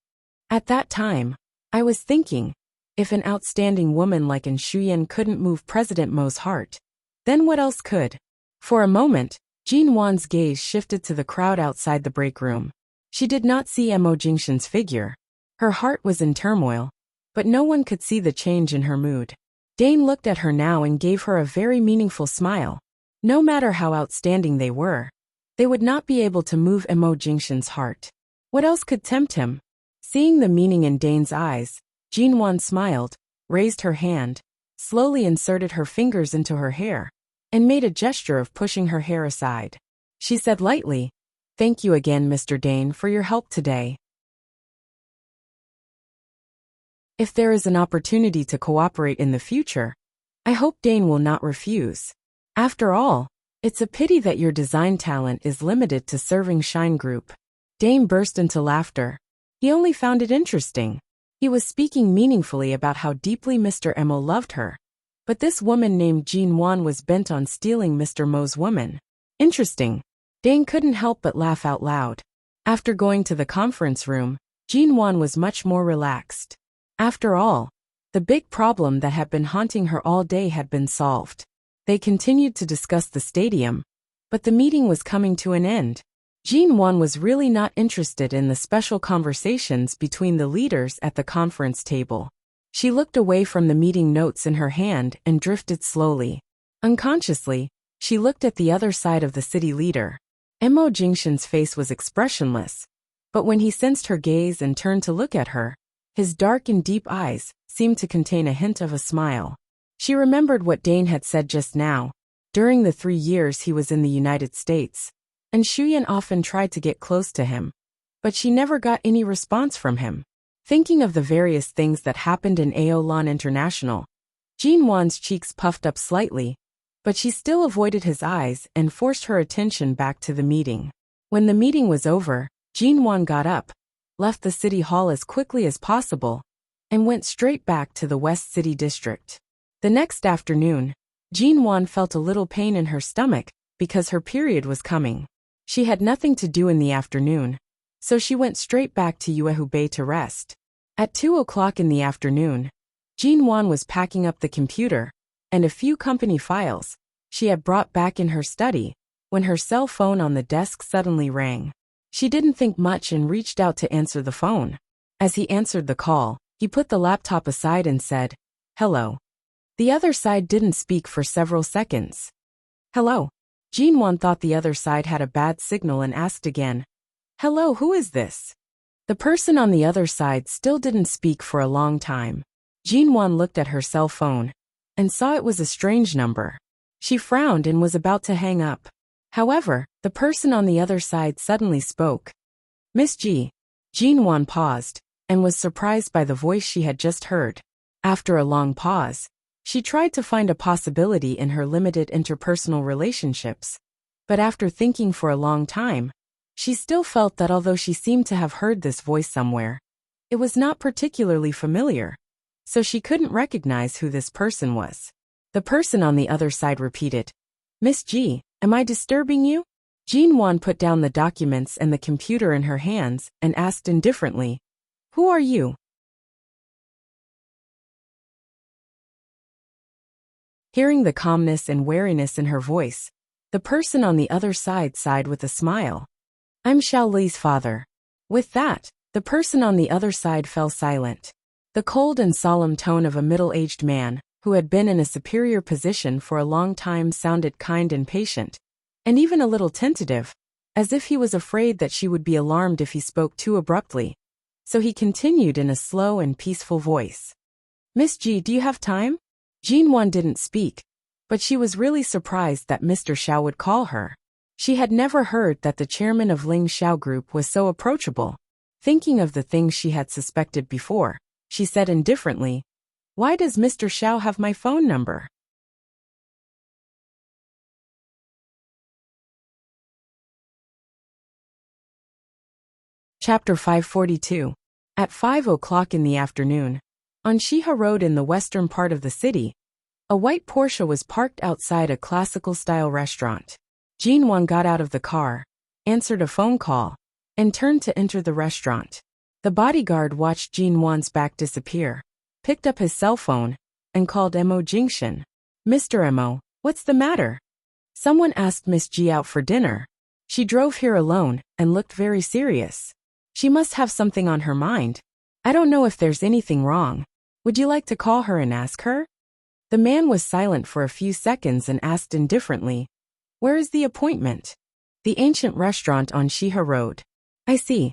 "At that time, I was thinking, if an outstanding woman like Shuyan couldn't move President Mo's heart, then what else could?" For a moment, Jinwan's gaze shifted to the crowd outside the break room. She did not see Mo Jingshan's figure. Her heart was in turmoil, but no one could see the change in her mood. Dane looked at her now and gave her a very meaningful smile. No matter how outstanding they were, they would not be able to move Mo Jingshan's heart. What else could tempt him? Seeing the meaning in Dane's eyes, Jinwan smiled, raised her hand, slowly inserted her fingers into her hair, and made a gesture of pushing her hair aside. She said lightly, "Thank you again, Mr. Dane, for your help today. If there is an opportunity to cooperate in the future, I hope Dane will not refuse. After all, it's a pity that your design talent is limited to serving Shine Group." Dane burst into laughter. He only found it interesting. He was speaking meaningfully about how deeply Mr. Mo loved her. But this woman named Jinwan was bent on stealing Mr. Mo's woman. Interesting. Dane couldn't help but laugh out loud. After going to the conference room, Jinwan was much more relaxed. After all, the big problem that had been haunting her all day had been solved. They continued to discuss the stadium, but the meeting was coming to an end. Jinwan was really not interested in the special conversations between the leaders at the conference table. She looked away from the meeting notes in her hand and drifted slowly. Unconsciously, she looked at the other side of the city leader. Mo Jingshan's face was expressionless, but when he sensed her gaze and turned to look at her, his dark and deep eyes seemed to contain a hint of a smile. She remembered what Dane had said just now. During the 3 years he was in the United States, and Shuyan often tried to get close to him, but she never got any response from him. Thinking of the various things that happened in Aolan International, Jinwan's cheeks puffed up slightly, but she still avoided his eyes and forced her attention back to the meeting. When the meeting was over, Jinwan got up, left the city hall as quickly as possible, and went straight back to the West City District. The next afternoon, Jinwan felt a little pain in her stomach because her period was coming. She had nothing to do in the afternoon, so she went straight back to Yuehu Bay to rest. At 2 o'clock in the afternoon, Jinwan was packing up the computer and a few company files she had brought back in her study when her cell phone on the desk suddenly rang. She didn't think much and reached out to answer the phone. As he answered the call, he put the laptop aside and said, "Hello." The other side didn't speak for several seconds. "Hello." Jinwan thought the other side had a bad signal and asked again, "Hello, who is this?" The person on the other side still didn't speak for a long time. Jinwan looked at her cell phone and saw it was a strange number. She frowned and was about to hang up. However, the person on the other side suddenly spoke. Miss G. Jean Wan paused, and was surprised by the voice she had just heard. After a long pause, she tried to find a possibility in her limited interpersonal relationships. But after thinking for a long time, she still felt that although she seemed to have heard this voice somewhere, it was not particularly familiar, so she couldn't recognize who this person was. The person on the other side repeated, Miss G, am I disturbing you? Jean Wan put down the documents and the computer in her hands and asked indifferently, Who are you? Hearing the calmness and wariness in her voice, the person on the other side sighed with a smile. I'm Xiao Li's father. With that, the person on the other side fell silent. The cold and solemn tone of a middle-aged man, who had been in a superior position for a long time, sounded kind and patient, and even a little tentative, as if he was afraid that she would be alarmed if he spoke too abruptly. So he continued in a slow and peaceful voice. Miss G, do you have time? Jean Wan didn't speak, but she was really surprised that Mr. Xiao would call her. She had never heard that the chairman of Ling Xiao Group was so approachable. Thinking of the things she had suspected before, she said indifferently, Why does Mr. Xiao have my phone number? Chapter 542. At 5 o'clock in the afternoon, on Shiha Road in the western part of the city, a white Porsche was parked outside a classical-style restaurant. Jean Wan got out of the car, answered a phone call, and turned to enter the restaurant. The bodyguard watched Jean Wan's back disappear, picked up his cell phone, and called Mo Jingshan. Mr. Mo, what's the matter? Someone asked Miss G out for dinner. She drove here alone and looked very serious. She must have something on her mind. I don't know if there's anything wrong. Would you like to call her and ask her? The man was silent for a few seconds and asked indifferently, Where is the appointment? The ancient restaurant on Shiha Road. I see.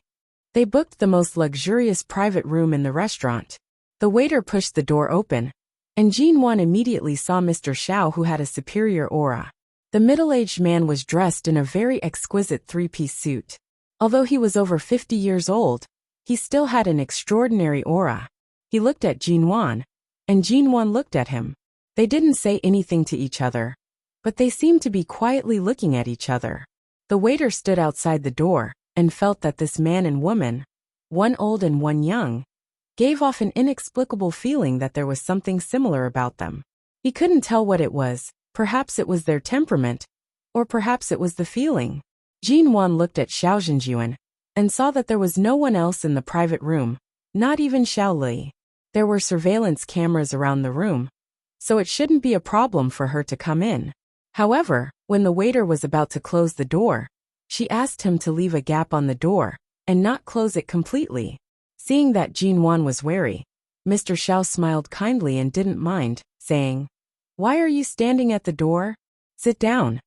They booked the most luxurious private room in the restaurant. The waiter pushed the door open, and Jean Wan immediately saw Mr. Xiao, who had a superior aura. The middle-aged man was dressed in a very exquisite three-piece suit. Although he was over 50 years old, he still had an extraordinary aura. He looked at Jean Wan, and Jean Wan looked at him. They didn't say anything to each other, but they seemed to be quietly looking at each other. The waiter stood outside the door and felt that this man and woman, one old and one young, gave off an inexplicable feeling that there was something similar about them. He couldn't tell what it was. Perhaps it was their temperament, or perhaps it was the feeling. Jean Wan looked at Xiao Zhenjuan and saw that there was no one else in the private room, not even Xiao Li. There were surveillance cameras around the room, so it shouldn't be a problem for her to come in. However, when the waiter was about to close the door, she asked him to leave a gap on the door and not close it completely. Seeing that Jean Wan was wary, Mr. Xiao smiled kindly and didn't mind, saying, Why are you standing at the door? Sit down.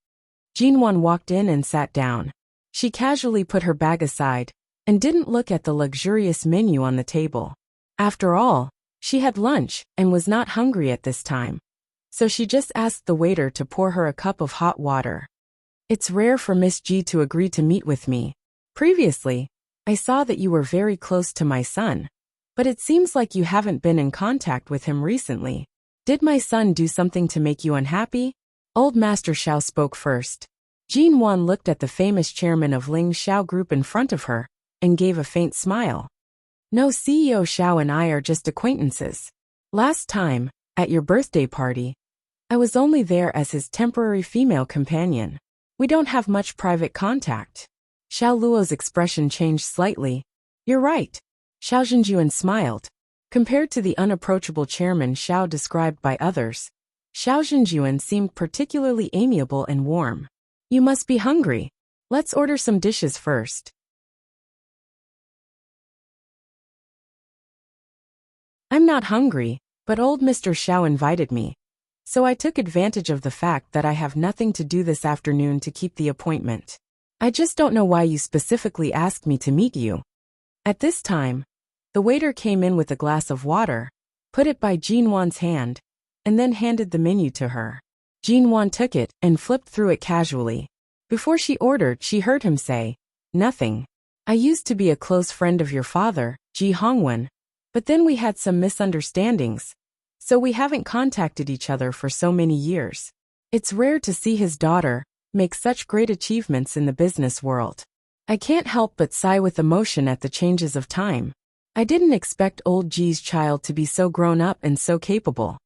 Jean Wan walked in and sat down. She casually put her bag aside and didn't look at the luxurious menu on the table. After all, she had lunch and was not hungry at this time. So she just asked the waiter to pour her a cup of hot water. It's rare for Miss G to agree to meet with me. Previously, I saw that you were very close to my son, but it seems like you haven't been in contact with him recently. Did my son do something to make you unhappy? Old Master Xiao spoke first. Jean Wan looked at the famous chairman of Ling Xiao Group in front of her and gave a faint smile. No, CEO Xiao and I are just acquaintances. Last time, at your birthday party, I was only there as his temporary female companion. We don't have much private contact. Xiao Luo's expression changed slightly. You're right. Xiao Zhenjuan smiled. Compared to the unapproachable chairman Xiao described by others, Xiao Zhenjuan seemed particularly amiable and warm. You must be hungry. Let's order some dishes first. I'm not hungry, but old Mr. Xiao invited me, so I took advantage of the fact that I have nothing to do this afternoon to keep the appointment. I just don't know why you specifically asked me to meet you. At this time, the waiter came in with a glass of water, put it by Jean Wan's hand, and then handed the menu to her. Jean Wan took it and flipped through it casually. Before she ordered, she heard him say, "Nothing. I used to be a close friend of your father, Ji Hongwen, but then we had some misunderstandings, so we haven't contacted each other for so many years. It's rare to see his daughter make such great achievements in the business world. I can't help but sigh with emotion at the changes of time. I didn't expect old Ji's child to be so grown up and so capable."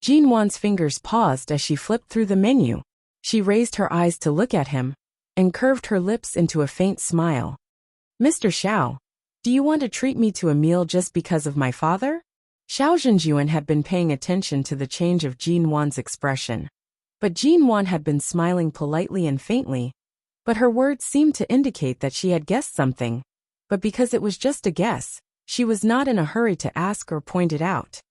Jean Wan's fingers paused as she flipped through the menu. She raised her eyes to look at him and curved her lips into a faint smile. "Mr. Xiao, do you want to treat me to a meal just because of my father?" Xiao Zhenjuan had been paying attention to the change of Jean Wan's expression. But Jean Wan had been smiling politely and faintly, but her words seemed to indicate that she had guessed something. But because it was just a guess, she was not in a hurry to ask or point it out.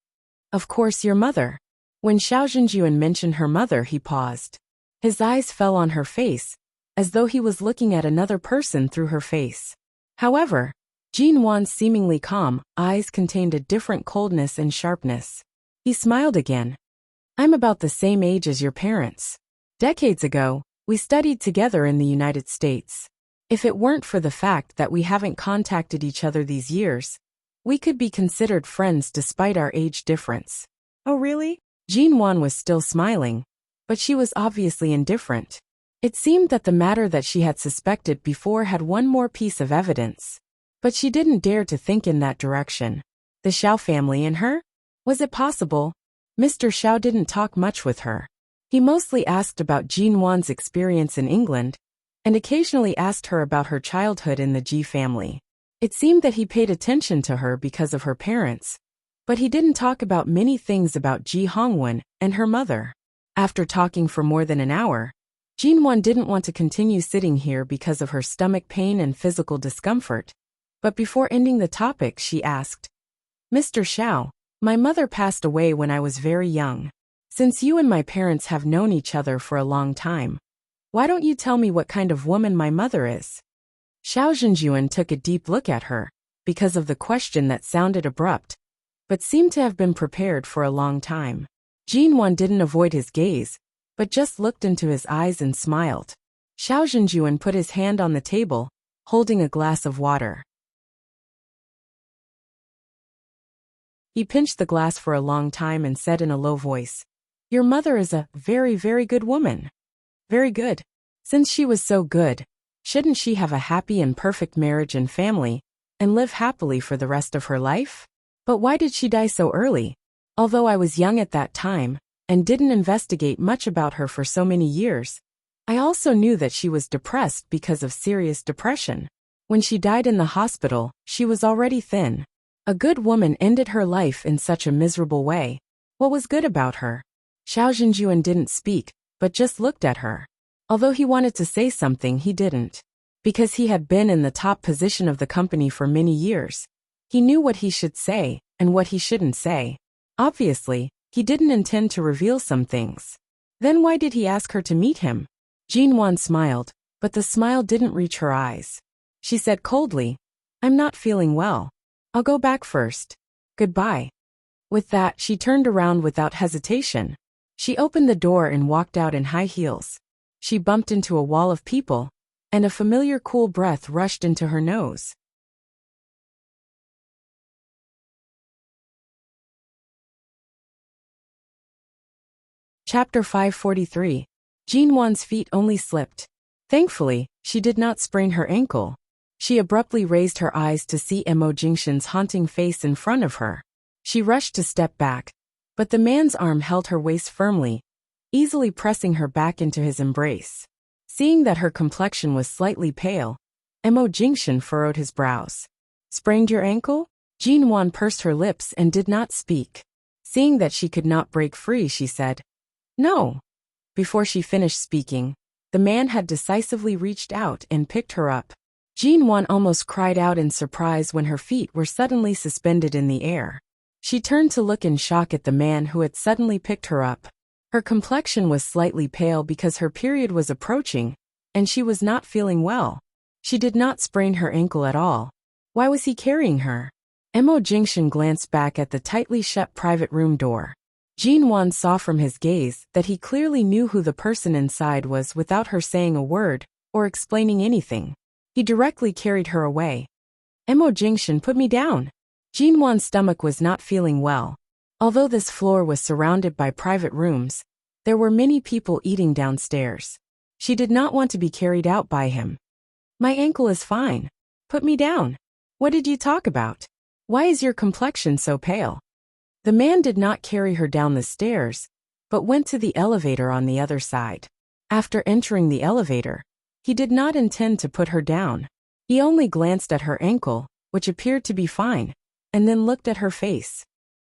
"Of course, your mother." When Xiao Zhenjuan mentioned her mother, he paused. His eyes fell on her face, as though he was looking at another person through her face. However, Jean Wan's seemingly calm eyes contained a different coldness and sharpness. He smiled again. "I'm about the same age as your parents. Decades ago, we studied together in the United States. If it weren't for the fact that we haven't contacted each other these years, we could be considered friends despite our age difference." "Oh really?" Jean Wan was still smiling, but she was obviously indifferent. It seemed that the matter that she had suspected before had one more piece of evidence. But she didn't dare to think in that direction. The Xiao family and her? Was it possible? Mr. Xiao didn't talk much with her. He mostly asked about Jean Wan's experience in England, and occasionally asked her about her childhood in the Ji family. It seemed that he paid attention to her because of her parents, but he didn't talk about many things about Ji Hongwen and her mother. After talking for more than an hour, Jean Wan didn't want to continue sitting here because of her stomach pain and physical discomfort. But before ending the topic, she asked, "Mr. Xiao, my mother passed away when I was very young. Since you and my parents have known each other for a long time, why don't you tell me what kind of woman my mother is?" Xiao Zhenjuan took a deep look at her, because of the question that sounded abrupt, but seemed to have been prepared for a long time. Jean Wan didn't avoid his gaze, but just looked into his eyes and smiled. Xiao Zhenjuan put his hand on the table, holding a glass of water. He pinched the glass for a long time and said in a low voice, "Your mother is a very, very good woman." "Very good. Since she was so good, shouldn't she have a happy and perfect marriage and family, and live happily for the rest of her life? But why did she die so early? Although I was young at that time, and didn't investigate much about her for so many years, I also knew that she was depressed because of serious depression. When she died in the hospital, she was already thin. A good woman ended her life in such a miserable way. What was good about her?" Xiao Zhenjuan didn't speak, but just looked at her. Although he wanted to say something, he didn't. Because he had been in the top position of the company for many years, he knew what he should say and what he shouldn't say. Obviously, he didn't intend to reveal some things. Then why did he ask her to meet him? Jean Wan smiled, but the smile didn't reach her eyes. She said coldly, "I'm not feeling well. I'll go back first. Goodbye." With that, she turned around without hesitation. She opened the door and walked out in high heels. She bumped into a wall of people, and a familiar cool breath rushed into her nose. Chapter 543. Jean Wan's feet only slipped. Thankfully, she did not sprain her ankle. She abruptly raised her eyes to see Mo Jingshan's haunting face in front of her. She rushed to step back, but the man's arm held her waist firmly, easily pressing her back into his embrace. Seeing that her complexion was slightly pale, Mo Jingshan furrowed his brows. "Sprained your ankle?" Jean Wan pursed her lips and did not speak. Seeing that she could not break free, she said, "No." Before she finished speaking, the man had decisively reached out and picked her up. Jean Wan almost cried out in surprise when her feet were suddenly suspended in the air. She turned to look in shock at the man who had suddenly picked her up. Her complexion was slightly pale because her period was approaching, and she was not feeling well. She did not sprain her ankle at all. Why was he carrying her? Mo Jingshan glanced back at the tightly shut private room door. Jin Wan saw from his gaze that he clearly knew who the person inside was without her saying a word or explaining anything. He directly carried her away. Mo Jingshan, put me down. Jin Wan's stomach was not feeling well. Although this floor was surrounded by private rooms, there were many people eating downstairs. She did not want to be carried out by him. My ankle is fine. Put me down. What did you talk about? Why is your complexion so pale? The man did not carry her down the stairs, but went to the elevator on the other side. After entering the elevator, he did not intend to put her down. He only glanced at her ankle, which appeared to be fine, and then looked at her face.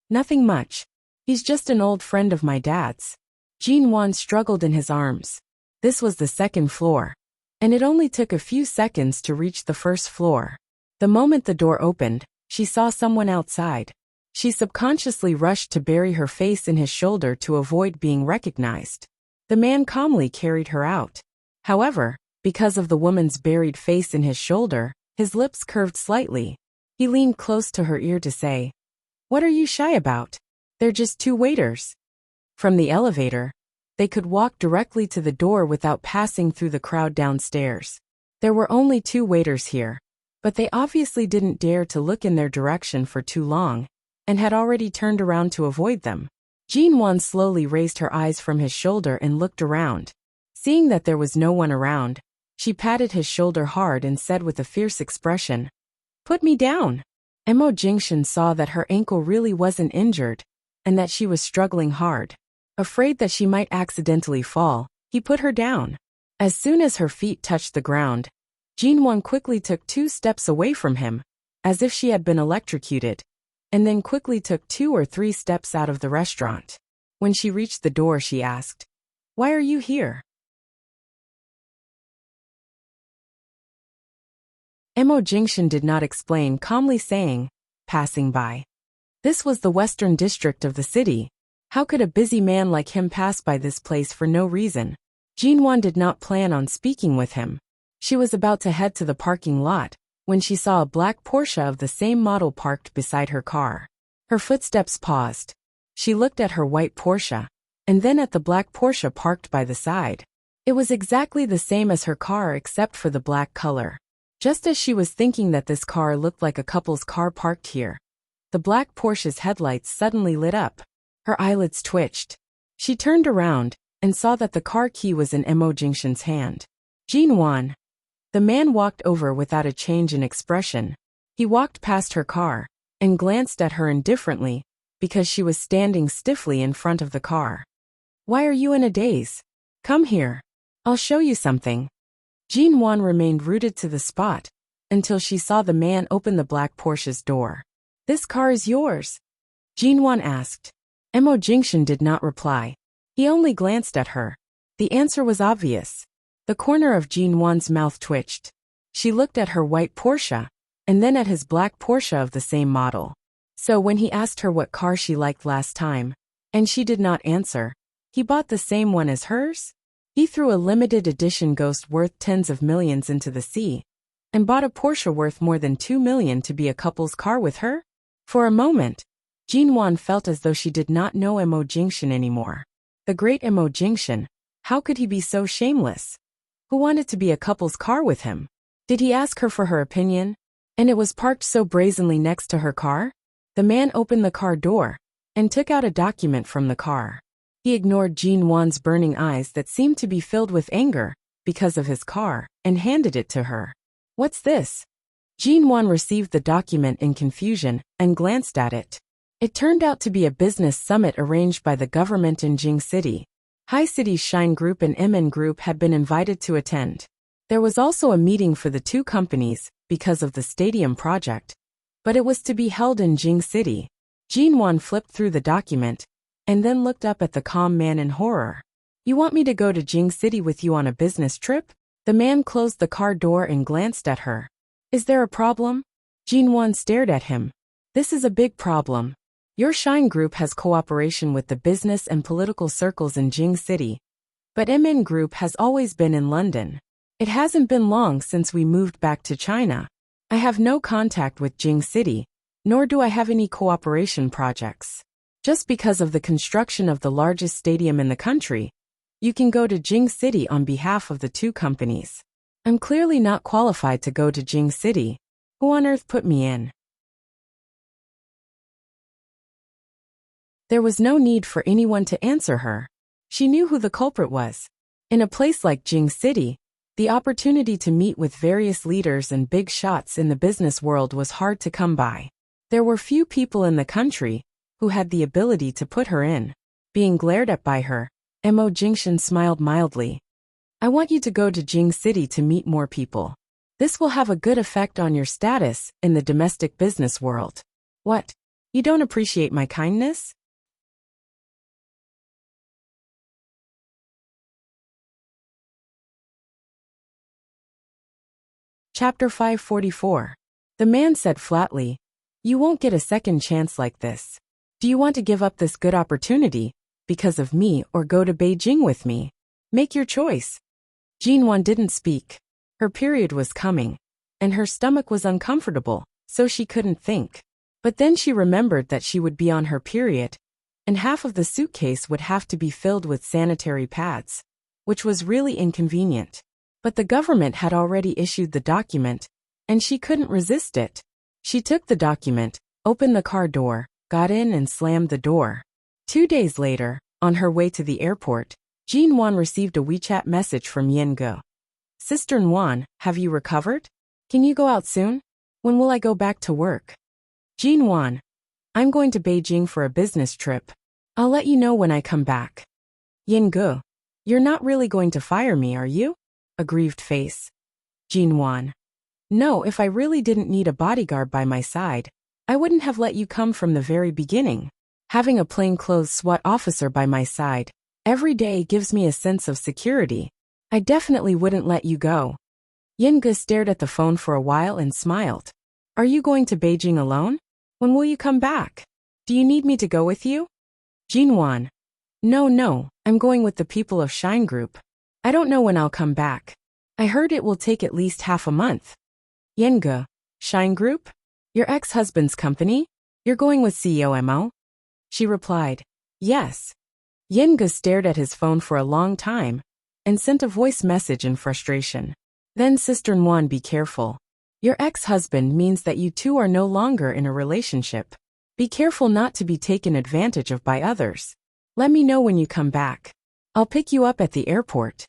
Nothing much. He's just an old friend of my dad's. Jin Wan struggled in his arms. This was the second floor, and it only took a few seconds to reach the first floor. The moment the door opened, she saw someone outside. She subconsciously rushed to bury her face in his shoulder to avoid being recognized. The man calmly carried her out. However, because of the woman's buried face in his shoulder, his lips curved slightly. He leaned close to her ear to say, "What are you shy about? They're just two waiters." From the elevator, they could walk directly to the door without passing through the crowd downstairs. There were only two waiters here, but they obviously didn't dare to look in their direction for too long, and had already turned around to avoid them. Jin Wan slowly raised her eyes from his shoulder and looked around. Seeing that there was no one around, she patted his shoulder hard and said with a fierce expression, "Put me down." Mo Jingshan saw that her ankle really wasn't injured, and that she was struggling hard. Afraid that she might accidentally fall, he put her down. As soon as her feet touched the ground, Jin Wan quickly took 2 steps away from him, as if she had been electrocuted, and then quickly took 2 or 3 steps out of the restaurant. When she reached the door, she asked, "Why are you here?" Mo Jingshan did not explain, calmly saying, "Passing by." This was the western district of the city. How could a busy man like him pass by this place for no reason? Jin Wan did not plan on speaking with him. She was about to head to the parking lot, when she saw a black Porsche of the same model parked beside her car. Her footsteps paused. She looked at her white Porsche, and then at the black Porsche parked by the side. It was exactly the same as her car except for the black color. Just as she was thinking that this car looked like a couple's car parked here, the black Porsche's headlights suddenly lit up. Her eyelids twitched. She turned around and saw that the car key was in Mo Jingshan's hand. "Jin Wan." The man walked over without a change in expression. He walked past her car and glanced at her indifferently because she was standing stiffly in front of the car. "Why are you in a daze? Come here. I'll show you something." Jin Wan remained rooted to the spot until she saw the man open the black Porsche's door. "This car is yours?" Jin Wan asked. Mo Jingshan did not reply. He only glanced at her. The answer was obvious. The corner of Jin Wan's mouth twitched. She looked at her white Porsche, and then at his black Porsche of the same model. So when he asked her what car she liked last time, and she did not answer, he bought the same one as hers? He threw a limited edition Ghost worth tens of millions into the sea, and bought a Porsche worth more than 2 million to be a couple's car with her? For a moment, Jin Wan felt as though she did not know Mo Jingshan anymore. The great Mo Jingshan, how could he be so shameless? Who wanted to be a couple's car with him? Did he ask her for her opinion? And it was parked so brazenly next to her car? The man opened the car door and took out a document from the car. He ignored Jin Wan's burning eyes that seemed to be filled with anger because of his car and handed it to her. "What's this?" Jin Wan received the document in confusion and glanced at it. It turned out to be a business summit arranged by the government in Jing City. High City's Shine Group and MN Group had been invited to attend. There was also a meeting for the two companies because of the stadium project, but it was to be held in Jing City. Jin Wan flipped through the document and then looked up at the calm man in horror. "You want me to go to Jing City with you on a business trip?" The man closed the car door and glanced at her. "Is there a problem?" Jin Wan stared at him. "This is a big problem. Your Shine Group has cooperation with the business and political circles in Jing City, but MN Group has always been in London. It hasn't been long since we moved back to China. I have no contact with Jing City, nor do I have any cooperation projects. Just because of the construction of the largest stadium in the country, you can go to Jing City on behalf of the two companies. I'm clearly not qualified to go to Jing City. Who on earth put me in? There was no need for anyone to answer her. She knew who the culprit was. In a place like Jing City, the opportunity to meet with various leaders and big shots in the business world was hard to come by. There were few people in the country who had the ability to put her in. Being glared at by her, Mo Jingshan smiled mildly. I want you to go to Jing City to meet more people. This will have a good effect on your status in the domestic business world. What? You don't appreciate my kindness? Chapter 544. The man said flatly, "You won't get a second chance like this. Do you want to give up this good opportunity because of me or go to Beijing with me? Make your choice." Jinwan didn't speak. Her period was coming, and her stomach was uncomfortable, so she couldn't think. But then she remembered that she would be on her period, and half of the suitcase would have to be filled with sanitary pads, which was really inconvenient. But the government had already issued the document, and she couldn't resist it. She took the document, opened the car door, got in and slammed the door. 2 days later, on her way to the airport, Jean Wan received a WeChat message from Yen Ge. Sister Wan, have you recovered? Can you go out soon? When will I go back to work? Jean Wan, I'm going to Beijing for a business trip. I'll let you know when I come back. Yen Ge, you're not really going to fire me, are you? A grieved face. Jean Wan, no, if I really didn't need a bodyguard by my side, I wouldn't have let you come from the very beginning. Having a plainclothes SWAT officer by my side every day gives me a sense of security. I definitely wouldn't let you go. Yen Ge stared at the phone for a while and smiled. Are you going to Beijing alone? When will you come back? Do you need me to go with you? Jean Wan, no, I'm going with the people of Shine Group. I don't know when I'll come back. I heard it will take at least half a month. Yen Ge, Shine Group? Your ex-husband's company? You're going with CEO Mo? She replied, yes. Yen Ge stared at his phone for a long time and sent a voice message in frustration. Then Sister Nguyen, be careful. Your ex-husband means that you two are no longer in a relationship. Be careful not to be taken advantage of by others. Let me know when you come back. I'll pick you up at the airport.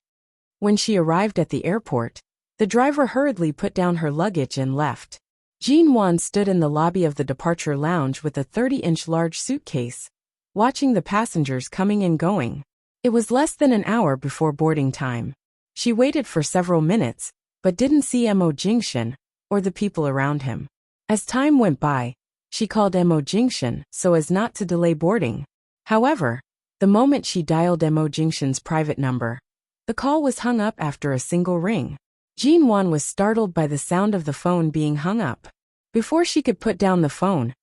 When she arrived at the airport, the driver hurriedly put down her luggage and left. Jean Wan stood in the lobby of the departure lounge with a 30-inch large suitcase, watching the passengers coming and going. It was less than an hour before boarding time. She waited for several minutes, but didn't see Mo Jingshan or the people around him. As time went by, she called Mo Jingshan so as not to delay boarding. However, the moment she dialed Mo Jingshan's private number, the call was hung up after a single ring. Jean Wan was startled by the sound of the phone being hung up. Before she could put down the phone,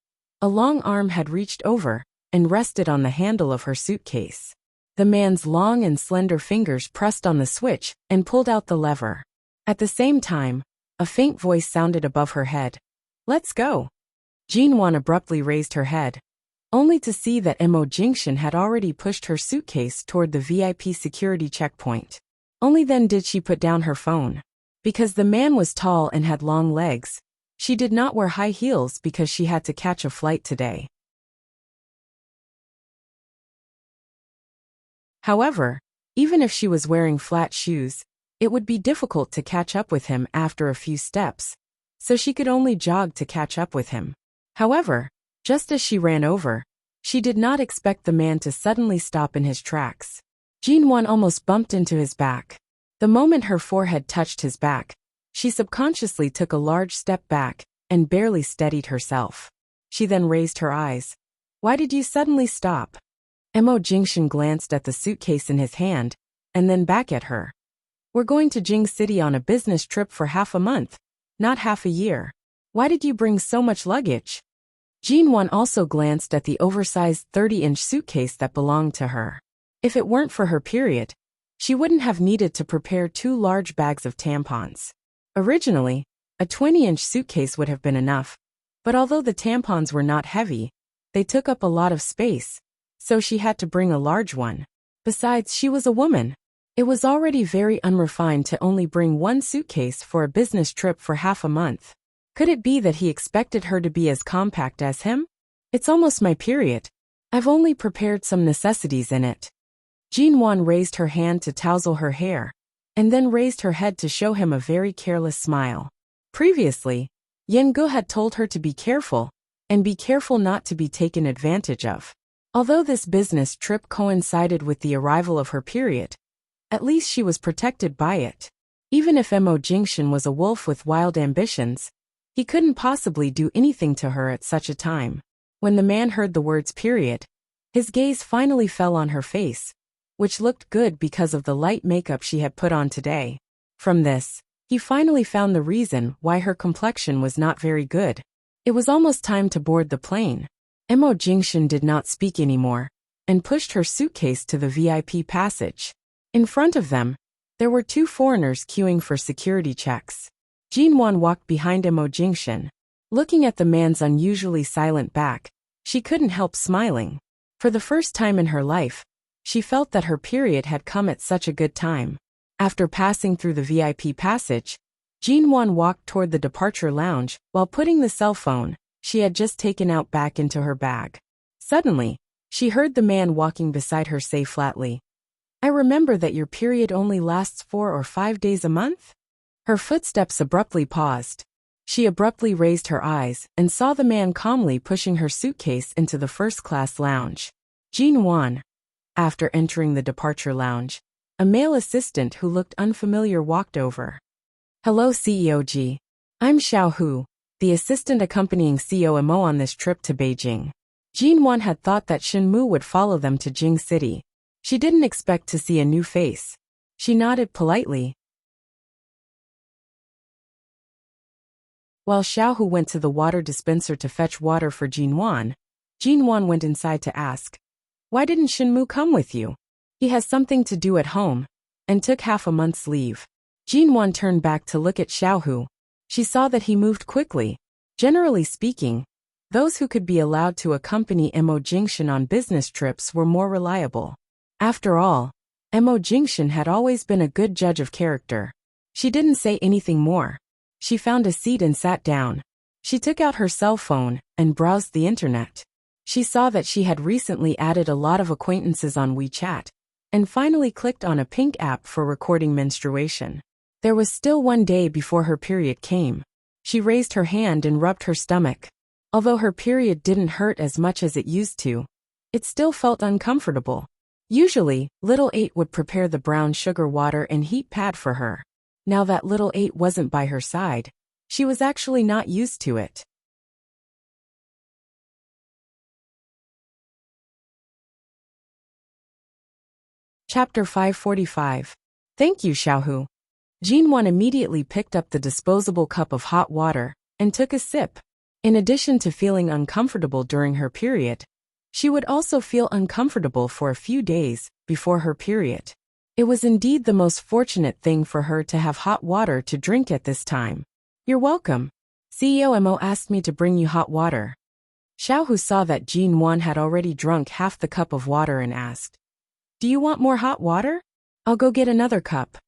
a long arm had reached over and rested on the handle of her suitcase. The man's long and slender fingers pressed on the switch and pulled out the lever. At the same time, a faint voice sounded above her head. Let's go. Jean Wan abruptly raised her head, only to see that Mo Jingshan had already pushed her suitcase toward the VIP security checkpoint. Only then did she put down her phone. Because the man was tall and had long legs, she did not wear high heels because she had to catch a flight today. However, even if she was wearing flat shoes, it would be difficult to catch up with him after a few steps, so she could only jog to catch up with him. However, just as she ran over, she did not expect the man to suddenly stop in his tracks. Jean Wan almost bumped into his back. The moment her forehead touched his back, she subconsciously took a large step back and barely steadied herself. She then raised her eyes. Why did you suddenly stop? Mo Jingshan glanced at the suitcase in his hand, and then back at her. We're going to Jing City on a business trip for half a month, not half a year. Why did you bring so much luggage? Jean Wan also glanced at the oversized 30-inch suitcase that belonged to her. If it weren't for her period, she wouldn't have needed to prepare 2 large bags of tampons. Originally, a 20-inch suitcase would have been enough, but although the tampons were not heavy, they took up a lot of space, so she had to bring a large one. Besides, she was a woman. It was already very unrefined to only bring one suitcase for a business trip for half a month. Could it be that he expected her to be as compact as him? It's almost my period. I've only prepared some necessities in it. Jinwan raised her hand to tousle her hair, and then raised her head to show him a very careless smile. Previously, Yengu had told her to be careful, and be careful not to be taken advantage of. Although this business trip coincided with the arrival of her period, at least she was protected by it. Even if Mo Jingshan was a wolf with wild ambitions, he couldn't possibly do anything to her at such a time. When the man heard the words period, his gaze finally fell on her face, which looked good because of the light makeup she had put on today. From this, he finally found the reason why her complexion was not very good. It was almost time to board the plane. Mo Jingshan did not speak anymore, and pushed her suitcase to the VIP passage. In front of them, there were two foreigners queuing for security checks. Jinwan walked behind Mo Jingshan. Looking at the man's unusually silent back, she couldn't help smiling. For the first time in her life, she felt that her period had come at such a good time. After passing through the VIP passage, Jinwan walked toward the departure lounge while putting the cell phone she had just taken out back into her bag. Suddenly, she heard the man walking beside her say flatly, "I remember that your period only lasts 4 or 5 days a month?" Her footsteps abruptly paused. She abruptly raised her eyes and saw the man calmly pushing her suitcase into the first-class lounge. Jinwan. After entering the departure lounge, a male assistant who looked unfamiliar walked over. "Hello, CEO Ji. I'm Xiao Hu, the assistant accompanying CEO Mo on this trip to Beijing." Jinwan had thought that Shenmu would follow them to Jing City. She didn't expect to see a new face. She nodded politely. While Xiao Hu went to the water dispenser to fetch water for Jinwan went inside to ask, "Why didn't Shenmu come with you? He has something to do at home," and took half a month's leave. Jinwan turned back to look at Xiao Hu. She saw that he moved quickly. Generally speaking, those who could be allowed to accompany Mo Jingshan on business trips were more reliable. After all, Mo Jingshan had always been a good judge of character. She didn't say anything more. She found a seat and sat down. She took out her cell phone and browsed the internet. She saw that she had recently added a lot of acquaintances on WeChat, and finally clicked on a pink app for recording menstruation. There was still one day before her period came. She raised her hand and rubbed her stomach. Although her period didn't hurt as much as it used to, it still felt uncomfortable. Usually, Little 8 would prepare the brown sugar water and heat pad for her. Now that Little 8 wasn't by her side, she was actually not used to it. Chapter 545. Thank you, Xiaohu. Jinwan immediately picked up the disposable cup of hot water and took a sip. In addition to feeling uncomfortable during her period, she would also feel uncomfortable for a few days before her period. It was indeed the most fortunate thing for her to have hot water to drink at this time. "You're welcome. CEO Mo asked me to bring you hot water." Xiaohu saw that Jinwan had already drunk half the cup of water and asked, "Do you want more hot water? I'll go get another cup."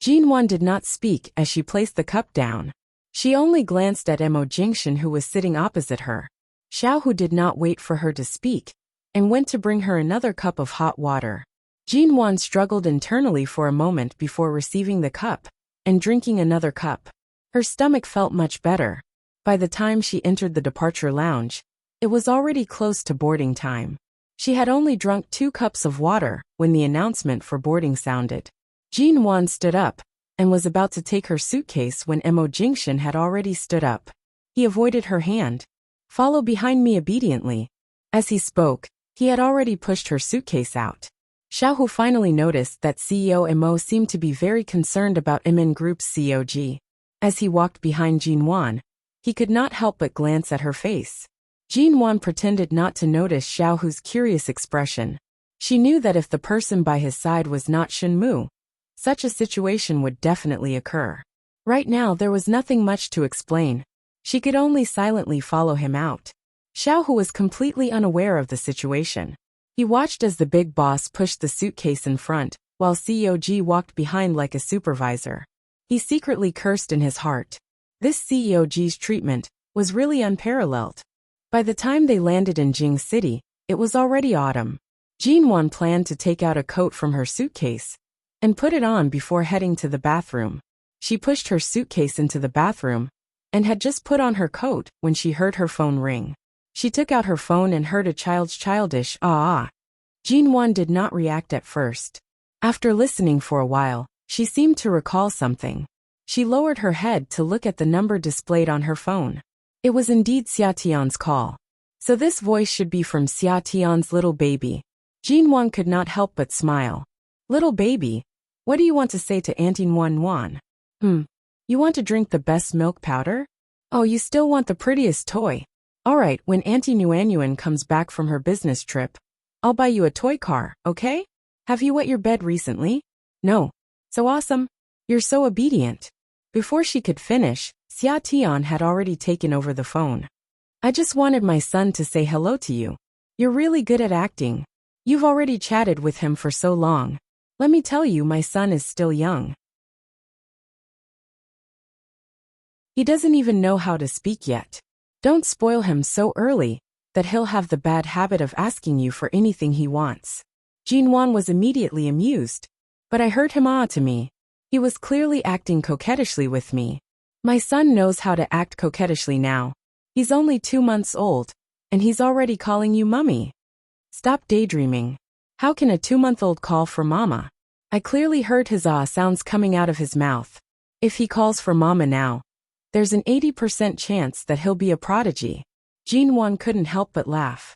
Jinwan did not speak as she placed the cup down. She only glanced at Mo Jingshan, who was sitting opposite her. Xiaohu did not wait for her to speak, and went to bring her another cup of hot water. Jinwan struggled internally for a moment before receiving the cup and drinking another cup. Her stomach felt much better. By the time she entered the departure lounge, it was already close to boarding time. She had only drunk 2 cups of water when the announcement for boarding sounded. Jinwan stood up and was about to take her suitcase when Mo Jingshan had already stood up. He avoided her hand. "Follow behind me obediently." As he spoke, he had already pushed her suitcase out. Xiaohu finally noticed that CEO Mo seemed to be very concerned about MN Group's COG. As he walked behind Jinwan, he could not help but glance at her face. Jinwan pretended not to notice Xiaohu's curious expression. She knew that if the person by his side was not Shenmu, such a situation would definitely occur. Right now there was nothing much to explain. She could only silently follow him out. Xiaohu was completely unaware of the situation. He watched as the big boss pushed the suitcase in front, while CEOG walked behind like a supervisor. He secretly cursed in his heart. This CEOG's treatment was really unparalleled. By the time they landed in Jing City, it was already autumn. Jinwan planned to take out a coat from her suitcase and put it on before heading to the bathroom. She pushed her suitcase into the bathroom and had just put on her coat when she heard her phone ring. She took out her phone and heard a child's childish ah. Jinwan did not react at first. After listening for a while, she seemed to recall something. She lowered her head to look at the number displayed on her phone. It was indeed Xia Tian's call. So this voice should be from Xia Tian's little baby. Jinwan could not help but smile. Little baby, what do you want to say to Auntie Nuan? You want to drink the best milk powder? Oh, you still want the prettiest toy. Alright, when Auntie Nuan comes back from her business trip, I'll buy you a toy car, okay? Have you wet your bed recently? No. So awesome. You're so obedient. Before she could finish, Xia Tian had already taken over the phone. I just wanted my son to say hello to you. You're really good at acting. You've already chatted with him for so long. Let me tell you, my son is still young. He doesn't even know how to speak yet. Don't spoil him so early that he'll have the bad habit of asking you for anything he wants. Jinwan was immediately amused. But I heard him to me. He was clearly acting coquettishly with me. My son knows how to act coquettishly now. He's only 2 months old, and he's already calling you mummy. Stop daydreaming. How can a 2-month-old call for mama? I clearly heard his sounds coming out of his mouth. If he calls for mama now, there's an 80% chance that he'll be a prodigy. Jinwan couldn't help but laugh.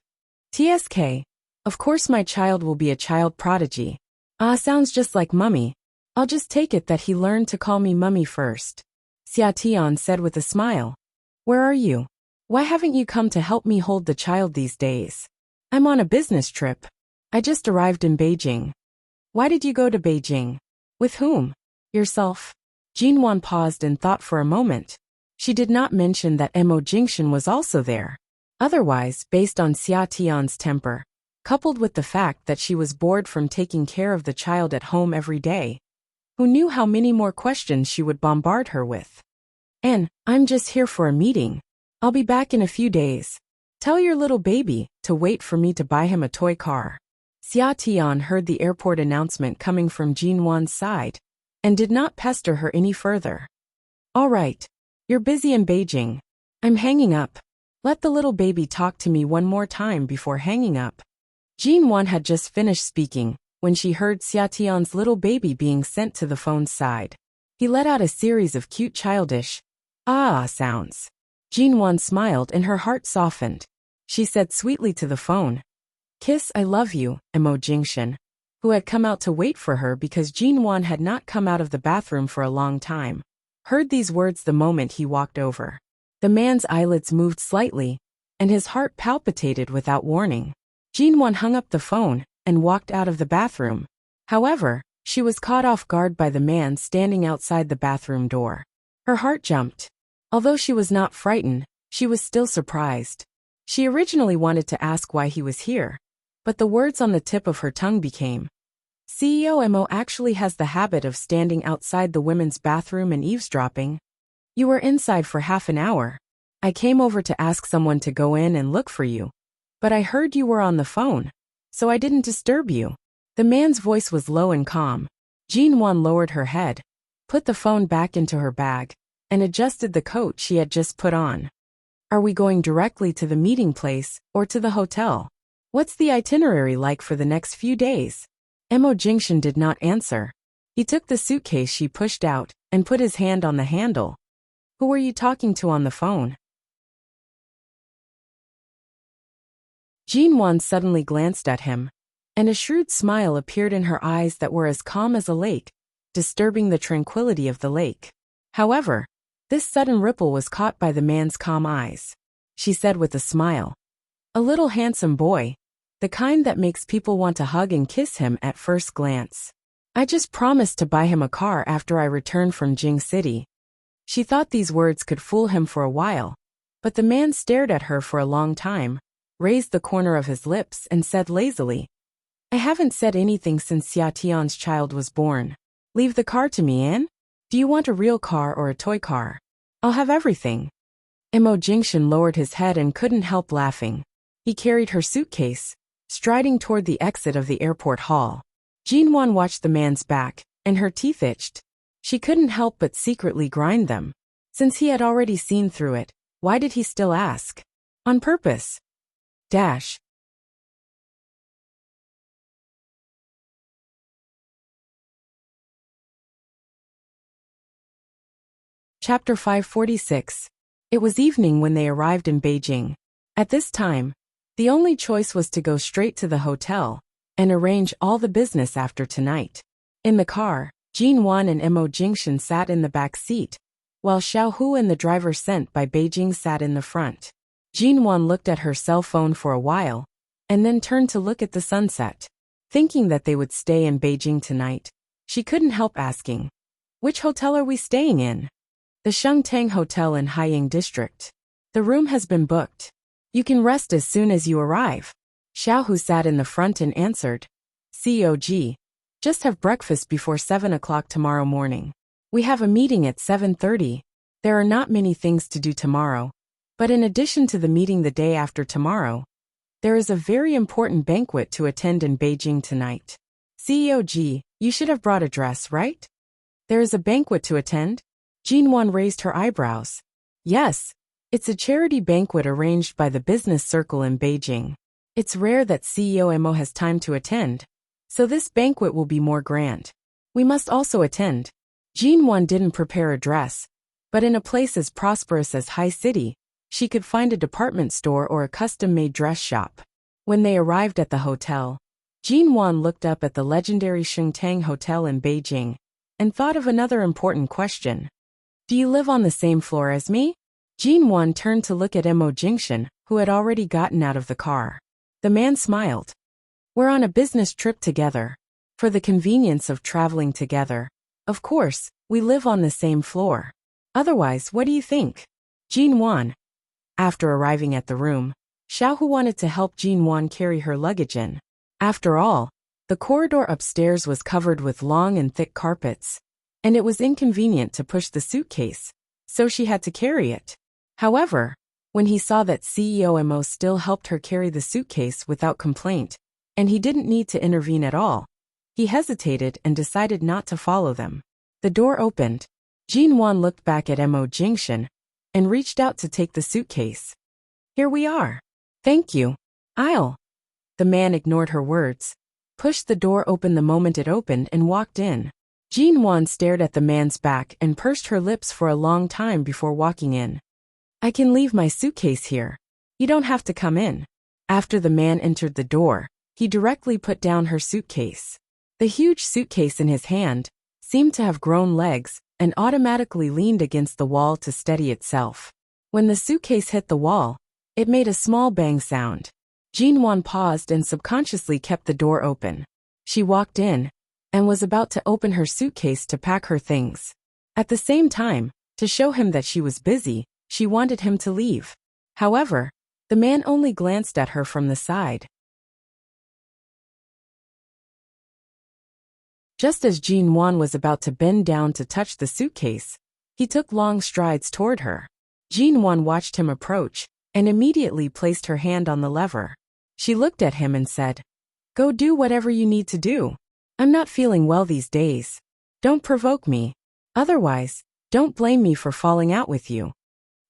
TSK. Of course my child will be a child prodigy. Sounds just like mummy. I'll just take it that he learned to call me mummy first. Xia Tian said with a smile. Where are you? Why haven't you come to help me hold the child these days? I'm on a business trip. I just arrived in Beijing. Why did you go to Beijing? With whom? Yourself. Jinwan paused and thought for a moment. She did not mention that Mo Jingshan was also there. Otherwise, based on Xia Tian's temper, coupled with the fact that she was bored from taking care of the child at home every day, who knew how many more questions she would bombard her with? I'm just here for a meeting. I'll be back in a few days. Tell your little baby to wait for me to buy him a toy car. Xia Tian heard the airport announcement coming from Jinwan's side and did not pester her any further. All right. You're busy in Beijing. I'm hanging up. Let the little baby talk to me one more time before hanging up. Jinwan had just finished speaking when she heard Xia Tian's little baby being sent to the phone's side. He let out a series of cute childish sounds. Jinwan smiled and her heart softened. She said sweetly to the phone, Kiss, I love you, Mo Jingshan, who had come out to wait for her because Jinwan had not come out of the bathroom for a long time, heard these words the moment he walked over. The man's eyelids moved slightly, and his heart palpitated without warning. Jinwan hung up the phone and walked out of the bathroom. However, she was caught off guard by the man standing outside the bathroom door. Her heart jumped. Although she was not frightened, she was still surprised. She originally wanted to ask why he was here, but the words on the tip of her tongue became, CEO Mo actually has the habit of standing outside the women's bathroom and eavesdropping. You were inside for half an hour. I came over to ask someone to go in and look for you, but I heard you were on the phone, so I didn't disturb you. The man's voice was low and calm. Jinwan lowered her head, put the phone back into her bag, and adjusted the coat she had just put on. Are we going directly to the meeting place or to the hotel? What's the itinerary like for the next few days? Mo Jingshan did not answer. He took the suitcase she pushed out and put his hand on the handle. Who were you talking to on the phone? Jinwan suddenly glanced at him, and a shrewd smile appeared in her eyes that were as calm as a lake, disturbing the tranquility of the lake. However, this sudden ripple was caught by the man's calm eyes. She said with a smile, a little handsome boy, the kind that makes people want to hug and kiss him at first glance. I just promised to buy him a car after I returned from Jing City. She thought these words could fool him for a while, but the man stared at her for a long time, raised the corner of his lips and said lazily, I haven't said anything since Xia Tian's child was born. Leave the car to me, Anne? Do you want a real car or a toy car? I'll have everything. Mo Jingshan lowered his head and couldn't help laughing. He carried her suitcase, striding toward the exit of the airport hall. Jinwan watched the man's back, and her teeth itched. She couldn't help but secretly grind them. Since he had already seen through it, why did he still ask? On purpose. Dash. Chapter 546. It was evening when they arrived in Beijing. At this time, the only choice was to go straight to the hotel and arrange all the business after tonight. In the car, Jin Wan and Mo Jingshan sat in the back seat, while Xiao Hu and the driver sent by Beijing sat in the front. Jin Wan looked at her cell phone for a while, and then turned to look at the sunset. Thinking that they would stay in Beijing tonight, she couldn't help asking, which hotel are we staying in? The Shengtang Hotel in Haiying District. The room has been booked. You can rest as soon as you arrive. Xiao Hu sat in the front and answered, COG. Just have breakfast before 7 o'clock tomorrow morning. We have a meeting at 7:30. There are not many things to do tomorrow, but in addition to the meeting the day after tomorrow, there is a very important banquet to attend in Beijing tonight. COG, you should have brought a dress, right? There is a banquet to attend? Jinwan raised her eyebrows. Yes, it's a charity banquet arranged by the business circle in Beijing. It's rare that CEO Mo has time to attend, so this banquet will be more grand. We must also attend. Jinwan didn't prepare a dress, but in a place as prosperous as High City, she could find a department store or a custom-made dress shop. When they arrived at the hotel, Jinwan looked up at the legendary Shengtang Hotel in Beijing and thought of another important question. Do you live on the same floor as me? Jinwan turned to look at Mo Jingshan, who had already gotten out of the car. The man smiled. We're on a business trip together. For the convenience of traveling together, of course, we live on the same floor. Otherwise, what do you think? Jinwan. After arriving at the room, Xiao Hu wanted to help Jinwan carry her luggage in. After all, the corridor upstairs was covered with long and thick carpets, and it was inconvenient to push the suitcase, so she had to carry it. However, when he saw that CEO Mo still helped her carry the suitcase without complaint, and he didn't need to intervene at all, he hesitated and decided not to follow them. The door opened. Jinwan looked back at Mo Jingshan and reached out to take the suitcase. Here we are. Thank you. I'll. The man ignored her words, pushed the door open the moment it opened and walked in. Jinwan stared at the man's back and pursed her lips for a long time before walking in. I can leave my suitcase here. You don't have to come in. After the man entered the door, he directly put down her suitcase. The huge suitcase in his hand seemed to have grown legs and automatically leaned against the wall to steady itself. When the suitcase hit the wall, it made a small bang sound. Jinwan paused and subconsciously kept the door open. She walked in and was about to open her suitcase to pack her things. At the same time, to show him that she was busy, she wanted him to leave. However, the man only glanced at her from the side. Just as Jinwan was about to bend down to touch the suitcase, he took long strides toward her. Jinwan watched him approach and immediately placed her hand on the lever. She looked at him and said, Go do whatever you need to do. I'm not feeling well these days. Don't provoke me. Otherwise, don't blame me for falling out with you.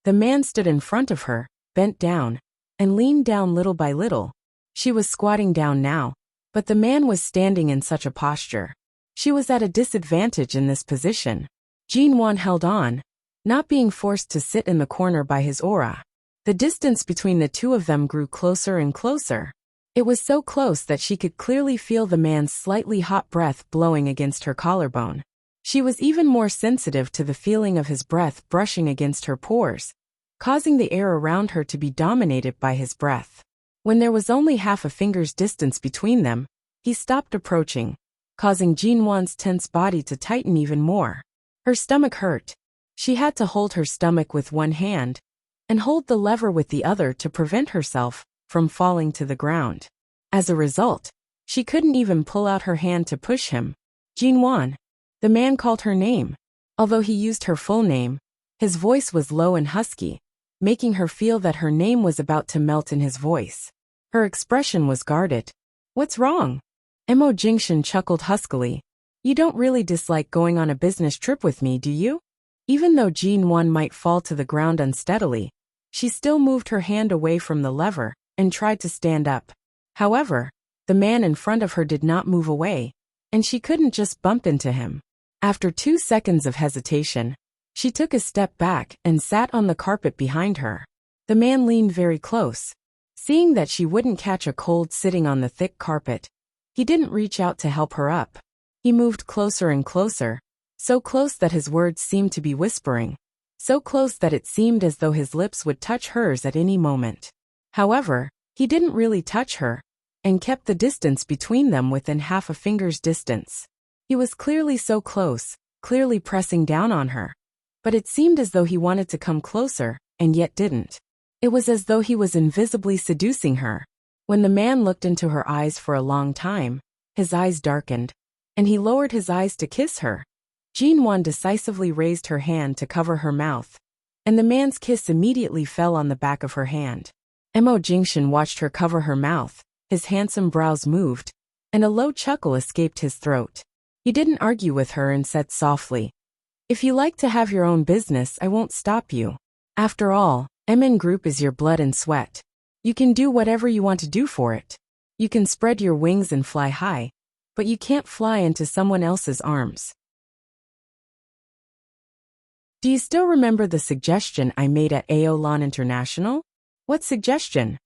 The man stood in front of her, bent down, and leaned down little by little. She was squatting down now, but the man was standing in such a posture. She was at a disadvantage in this position. Jinwan held on, not being forced to sit in the corner by his aura. The distance between the two of them grew closer and closer. It was so close that she could clearly feel the man's slightly hot breath blowing against her collarbone. She was even more sensitive to the feeling of his breath brushing against her pores, causing the air around her to be dominated by his breath. When there was only half a finger's distance between them, he stopped approaching, causing Jinwan's tense body to tighten even more. Her stomach hurt. She had to hold her stomach with one hand and hold the lever with the other to prevent herself from falling to the ground. As a result, she couldn't even pull out her hand to push him. Jinwan. The man called her name. Although he used her full name, his voice was low and husky, making her feel that her name was about to melt in his voice. Her expression was guarded. What's wrong? Mo Jingshan chuckled huskily. You don't really dislike going on a business trip with me, do you? Even though Jinwan might fall to the ground unsteadily, she still moved her hand away from the lever and tried to stand up. However, the man in front of her did not move away, and she couldn't just bump into him. After 2 seconds of hesitation, she took a step back and sat on the carpet behind her. The man leaned very close. Seeing that she wouldn't catch a cold sitting on the thick carpet, he didn't reach out to help her up. He moved closer and closer, so close that his words seemed to be whispering, so close that it seemed as though his lips would touch hers at any moment. However, he didn't really touch her, and kept the distance between them within half a finger's distance. He was clearly so close, clearly pressing down on her. But it seemed as though he wanted to come closer, and yet didn't. It was as though he was invisibly seducing her. When the man looked into her eyes for a long time, his eyes darkened, and he lowered his eyes to kiss her. Jinwan decisively raised her hand to cover her mouth, and the man's kiss immediately fell on the back of her hand. Mo Jingshan watched her cover her mouth, his handsome brows moved, and a low chuckle escaped his throat. He didn't argue with her and said softly, If you like to have your own business, I won't stop you. After all, MN Group is your blood and sweat. You can do whatever you want to do for it. You can spread your wings and fly high, but you can't fly into someone else's arms. Do you still remember the suggestion I made at Aolan International? What suggestion?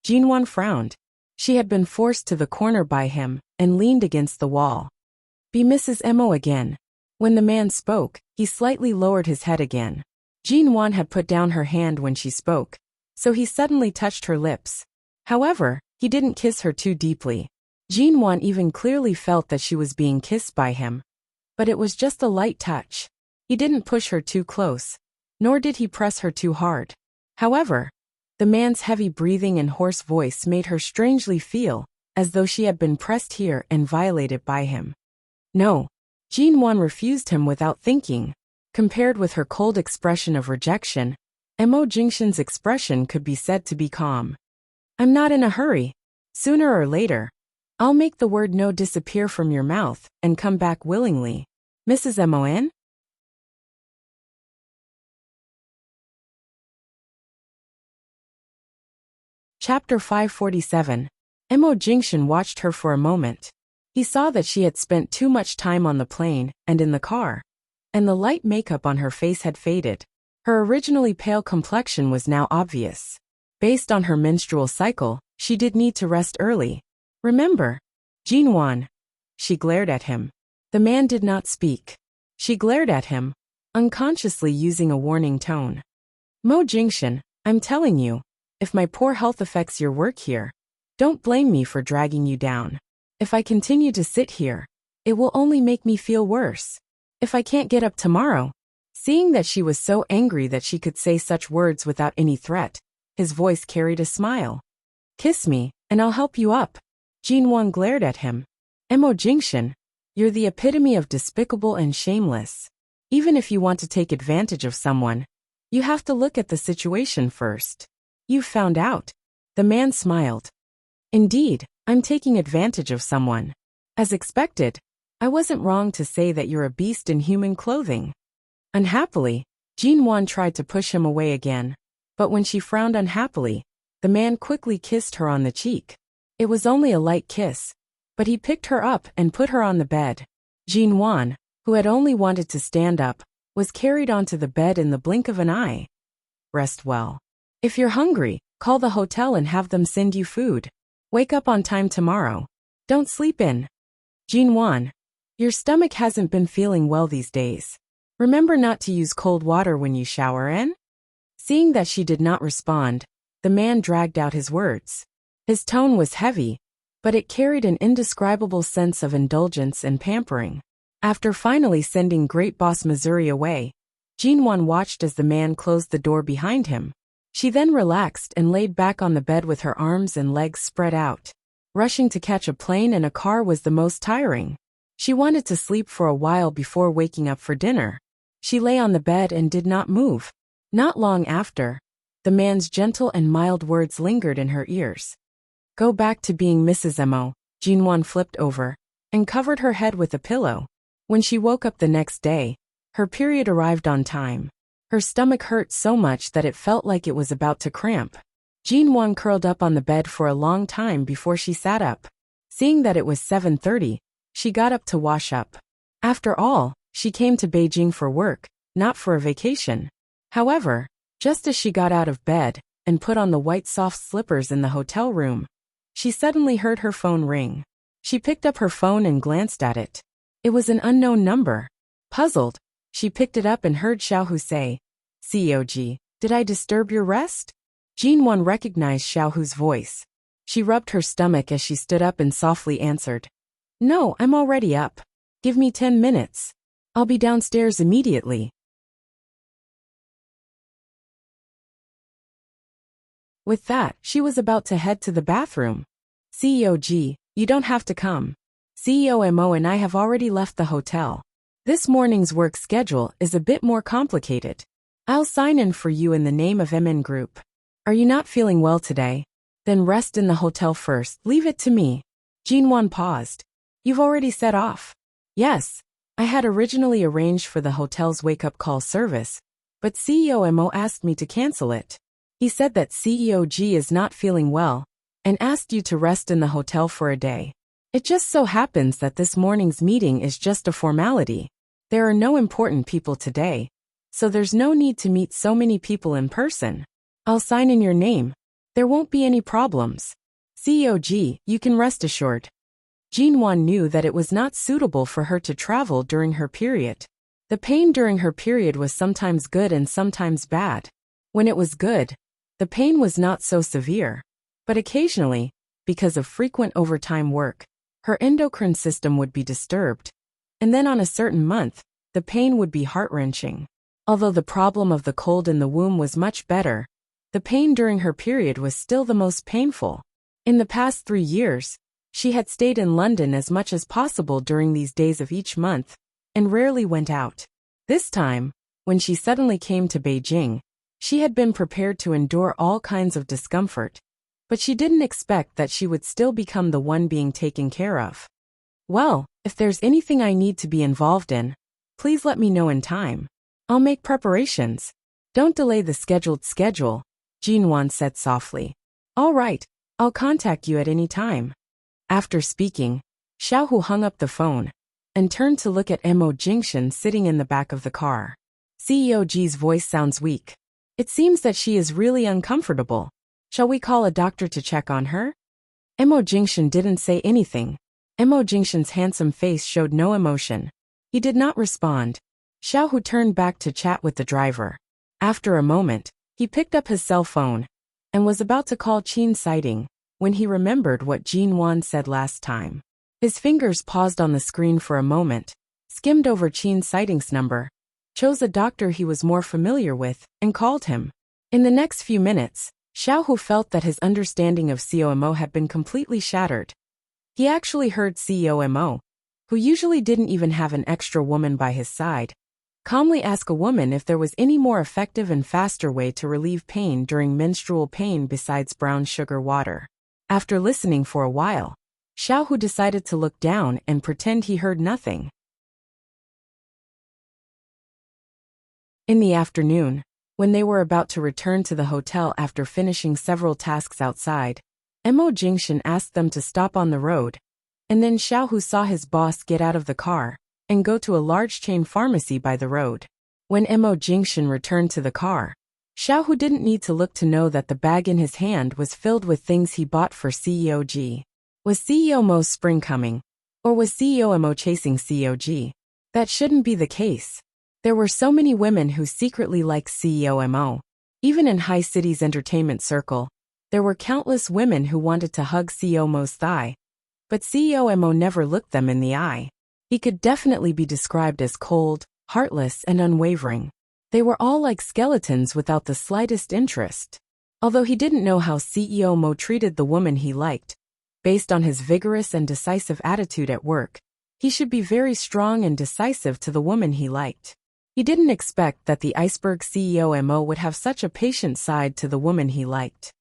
Jinwan frowned. She had been forced to the corner by him and leaned against the wall. Be Mrs. Mo again. When the man spoke, he slightly lowered his head again. Jinwan had put down her hand when she spoke, so he suddenly touched her lips. However, he didn't kiss her too deeply. Jinwan even clearly felt that she was being kissed by him. But it was just a light touch. He didn't push her too close, nor did he press her too hard. However, the man's heavy breathing and hoarse voice made her strangely feel as though she had been pressed here and violated by him. No. Jinwan refused him without thinking. Compared with her cold expression of rejection, Mo Jingshan's expression could be said to be calm. I'm not in a hurry. Sooner or later, I'll make the word no disappear from your mouth and come back willingly. Mrs. Mon? Chapter 547. Mo Jingshan watched her for a moment. He saw that she had spent too much time on the plane and in the car, and the light makeup on her face had faded. Her originally pale complexion was now obvious. Based on her menstrual cycle, she did need to rest early. Remember, Jinwan. She glared at him. The man did not speak. She glared at him, unconsciously using a warning tone. Mo Jingshan, I'm telling you, if my poor health affects your work here, don't blame me for dragging you down. If I continue to sit here, it will only make me feel worse. If I can't get up tomorrow. Seeing that she was so angry that she could say such words without any threat, his voice carried a smile. Kiss me, and I'll help you up. Jinwan glared at him. Mo Jingshan, you're the epitome of despicable and shameless. Even if you want to take advantage of someone, you have to look at the situation first. You've found out. The man smiled. Indeed, I'm taking advantage of someone. As expected, I wasn't wrong to say that you're a beast in human clothing. Unhappily, Jinwan tried to push him away again, but when she frowned unhappily, the man quickly kissed her on the cheek. It was only a light kiss, but he picked her up and put her on the bed. Jinwan, who had only wanted to stand up, was carried onto the bed in the blink of an eye. Rest well. If you're hungry, call the hotel and have them send you food. Wake up on time tomorrow. Don't sleep in. Jinwan, your stomach hasn't been feeling well these days. Remember not to use cold water when you shower in? Seeing that she did not respond, the man dragged out his words. His tone was heavy, but it carried an indescribable sense of indulgence and pampering. After finally sending Great Boss Missouri away, Jinwan watched as the man closed the door behind him. She then relaxed and laid back on the bed with her arms and legs spread out. Rushing to catch a plane and a car was the most tiring. She wanted to sleep for a while before waking up for dinner. She lay on the bed and did not move. Not long after, the man's gentle and mild words lingered in her ears. Go back to being Mrs. Mo. Jinwan flipped over and covered her head with a pillow. When she woke up the next day, her period arrived on time. Her stomach hurt so much that it felt like it was about to cramp. Jinwan curled up on the bed for a long time before she sat up. Seeing that it was 7:30, she got up to wash up. After all, she came to Beijing for work, not for a vacation. However, just as she got out of bed and put on the white soft slippers in the hotel room, she suddenly heard her phone ring. She picked up her phone and glanced at it. It was an unknown number. Puzzled, she picked it up and heard Xiaohu say, "COG, did I disturb your rest?" Jinwan recognized Xiaohu's voice. She rubbed her stomach as she stood up and softly answered, "No, I'm already up. Give me 10 minutes. I'll be downstairs immediately." With that, she was about to head to the bathroom. "COG, you don't have to come. CEO Mo and I have already left the hotel. This morning's work schedule is a bit more complicated. I'll sign in for you in the name of MN Group. Are you not feeling well today? Then rest in the hotel first. Leave it to me." Jinwan paused. "You've already set off?" "Yes. I had originally arranged for the hotel's wake-up call service, but CEO Mo asked me to cancel it. He said that CEOG is not feeling well and asked you to rest in the hotel for a day. It just so happens that this morning's meeting is just a formality. There are no important people today, so there's no need to meet so many people in person. I'll sign in your name. There won't be any problems. COG, you can rest assured." Jinwan knew that it was not suitable for her to travel during her period. The pain during her period was sometimes good and sometimes bad. When it was good, the pain was not so severe. But occasionally, because of frequent overtime work, her endocrine system would be disturbed. And then on a certain month, the pain would be heart-wrenching. Although the problem of the cold in the womb was much better, the pain during her period was still the most painful. In the past 3 years, she had stayed in London as much as possible during these days of each month, and rarely went out. This time, when she suddenly came to Beijing, she had been prepared to endure all kinds of discomfort, but she didn't expect that she would still become the one being taken care of. "Well, if there's anything I need to be involved in, please let me know in time. I'll make preparations. Don't delay the scheduled schedule," Jinwan said softly. "All right, I'll contact you at any time." After speaking, Xiaohu hung up the phone and turned to look at Mo Jingshan sitting in the back of the car. CEOG's voice sounds weak. It seems that she is really uncomfortable. Shall we call a doctor to check on her? Mo Jingshan didn't say anything. Mo Jingshan's handsome face showed no emotion. He did not respond. Xiaohu turned back to chat with the driver. After a moment, he picked up his cell phone and was about to call Qin Sighting when he remembered what Jinwan said last time. His fingers paused on the screen for a moment, skimmed over Qin Sighting's number, chose a doctor he was more familiar with, and called him. In the next few minutes, Xiaohu felt that his understanding of COMO had been completely shattered. He actually heard COMO, who usually didn't even have an extra woman by his side, calmly ask a woman if there was any more effective and faster way to relieve pain during menstrual pain besides brown sugar water. After listening for a while, Xiaohu decided to look down and pretend he heard nothing. In the afternoon, when they were about to return to the hotel after finishing several tasks outside, Mo Jingshan asked them to stop on the road, and then Xiaohu saw his boss get out of the car and go to a large chain pharmacy by the road. When Mo Jingshan returned to the car, Xiaohu didn't need to look to know that the bag in his hand was filled with things he bought for CEOG. Was CEO Mo's spring coming? Or was CEO Mo chasing CEOG? That shouldn't be the case. There were so many women who secretly liked CEO Mo. Even in High City's entertainment circle, there were countless women who wanted to hug CEO Mo's thigh. But CEO Mo never looked them in the eye. He could definitely be described as cold, heartless, and unwavering. They were all like skeletons without the slightest interest. Although he didn't know how CEO Mo treated the woman he liked, based on his vigorous and decisive attitude at work, he should be very strong and decisive to the woman he liked. He didn't expect that the iceberg CEO Mo would have such a patient side to the woman he liked.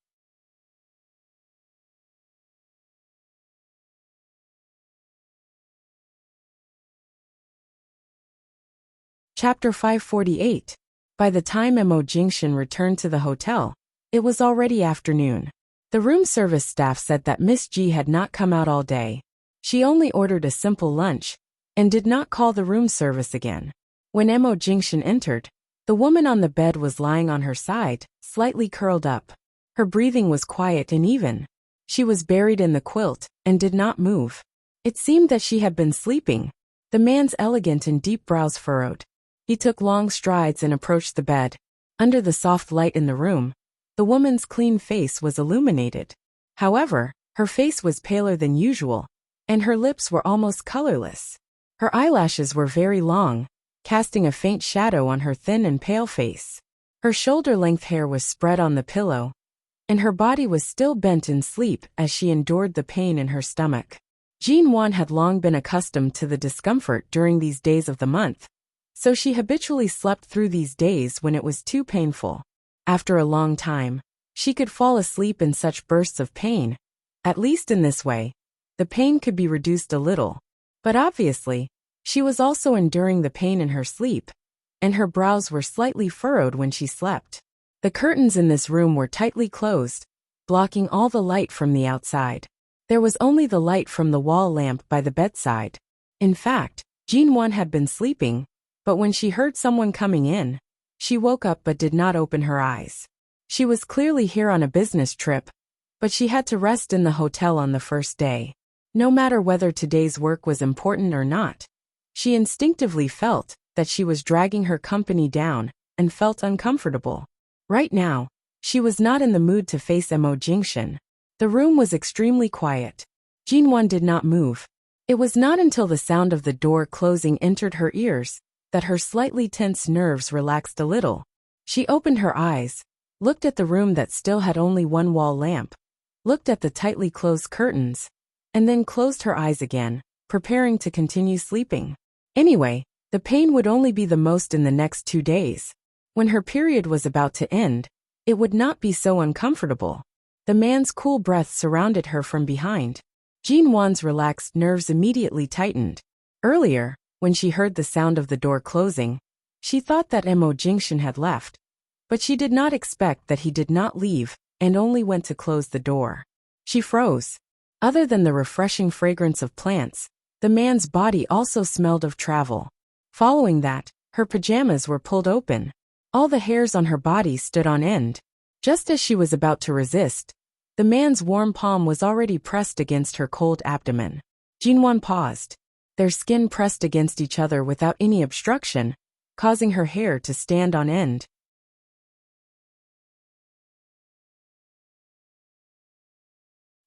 Chapter 548. By the time Mo Jingshan returned to the hotel, it was already afternoon. The room service staff said that Miss Ji had not come out all day. She only ordered a simple lunch and did not call the room service again. When Mo Jingshan entered, the woman on the bed was lying on her side, slightly curled up. Her breathing was quiet and even. She was buried in the quilt and did not move. It seemed that she had been sleeping. The man's elegant and deep brows furrowed. He took long strides and approached the bed. Under the soft light in the room, the woman's clean face was illuminated. However, her face was paler than usual, and her lips were almost colorless. Her eyelashes were very long, casting a faint shadow on her thin and pale face. Her shoulder-length hair was spread on the pillow, and her body was still bent in sleep as she endured the pain in her stomach. Jean Wan had long been accustomed to the discomfort during these days of the month, so she habitually slept through these days when it was too painful. After a long time, she could fall asleep in such bursts of pain. At least in this way, the pain could be reduced a little. But obviously, she was also enduring the pain in her sleep, and her brows were slightly furrowed when she slept. The curtains in this room were tightly closed, blocking all the light from the outside. There was only the light from the wall lamp by the bedside. In fact, Jean Wan had been sleeping, but when she heard someone coming in, she woke up but did not open her eyes. She was clearly here on a business trip, but she had to rest in the hotel on the first day. No matter whether today's work was important or not, she instinctively felt that she was dragging her company down and felt uncomfortable. Right now, she was not in the mood to face Mo Jingshan. The room was extremely quiet. Jean Wan did not move. It was not until the sound of the door closing entered her ears that her slightly tense nerves relaxed a little. She opened her eyes, looked at the room that still had only one wall lamp, looked at the tightly closed curtains, and then closed her eyes again, preparing to continue sleeping. Anyway, the pain would only be the most in the next 2 days. When her period was about to end, it would not be so uncomfortable. The man's cool breath surrounded her from behind. Jean Wan's relaxed nerves immediately tightened. Earlier, when she heard the sound of the door closing, she thought that Mo Jingshan had left, but she did not expect that he did not leave and only went to close the door. She froze. Other than the refreshing fragrance of plants, the man's body also smelled of travel. Following that, her pajamas were pulled open. All the hairs on her body stood on end. Just as she was about to resist, the man's warm palm was already pressed against her cold abdomen. Jean Wan paused. Their skin pressed against each other without any obstruction, causing her hair to stand on end.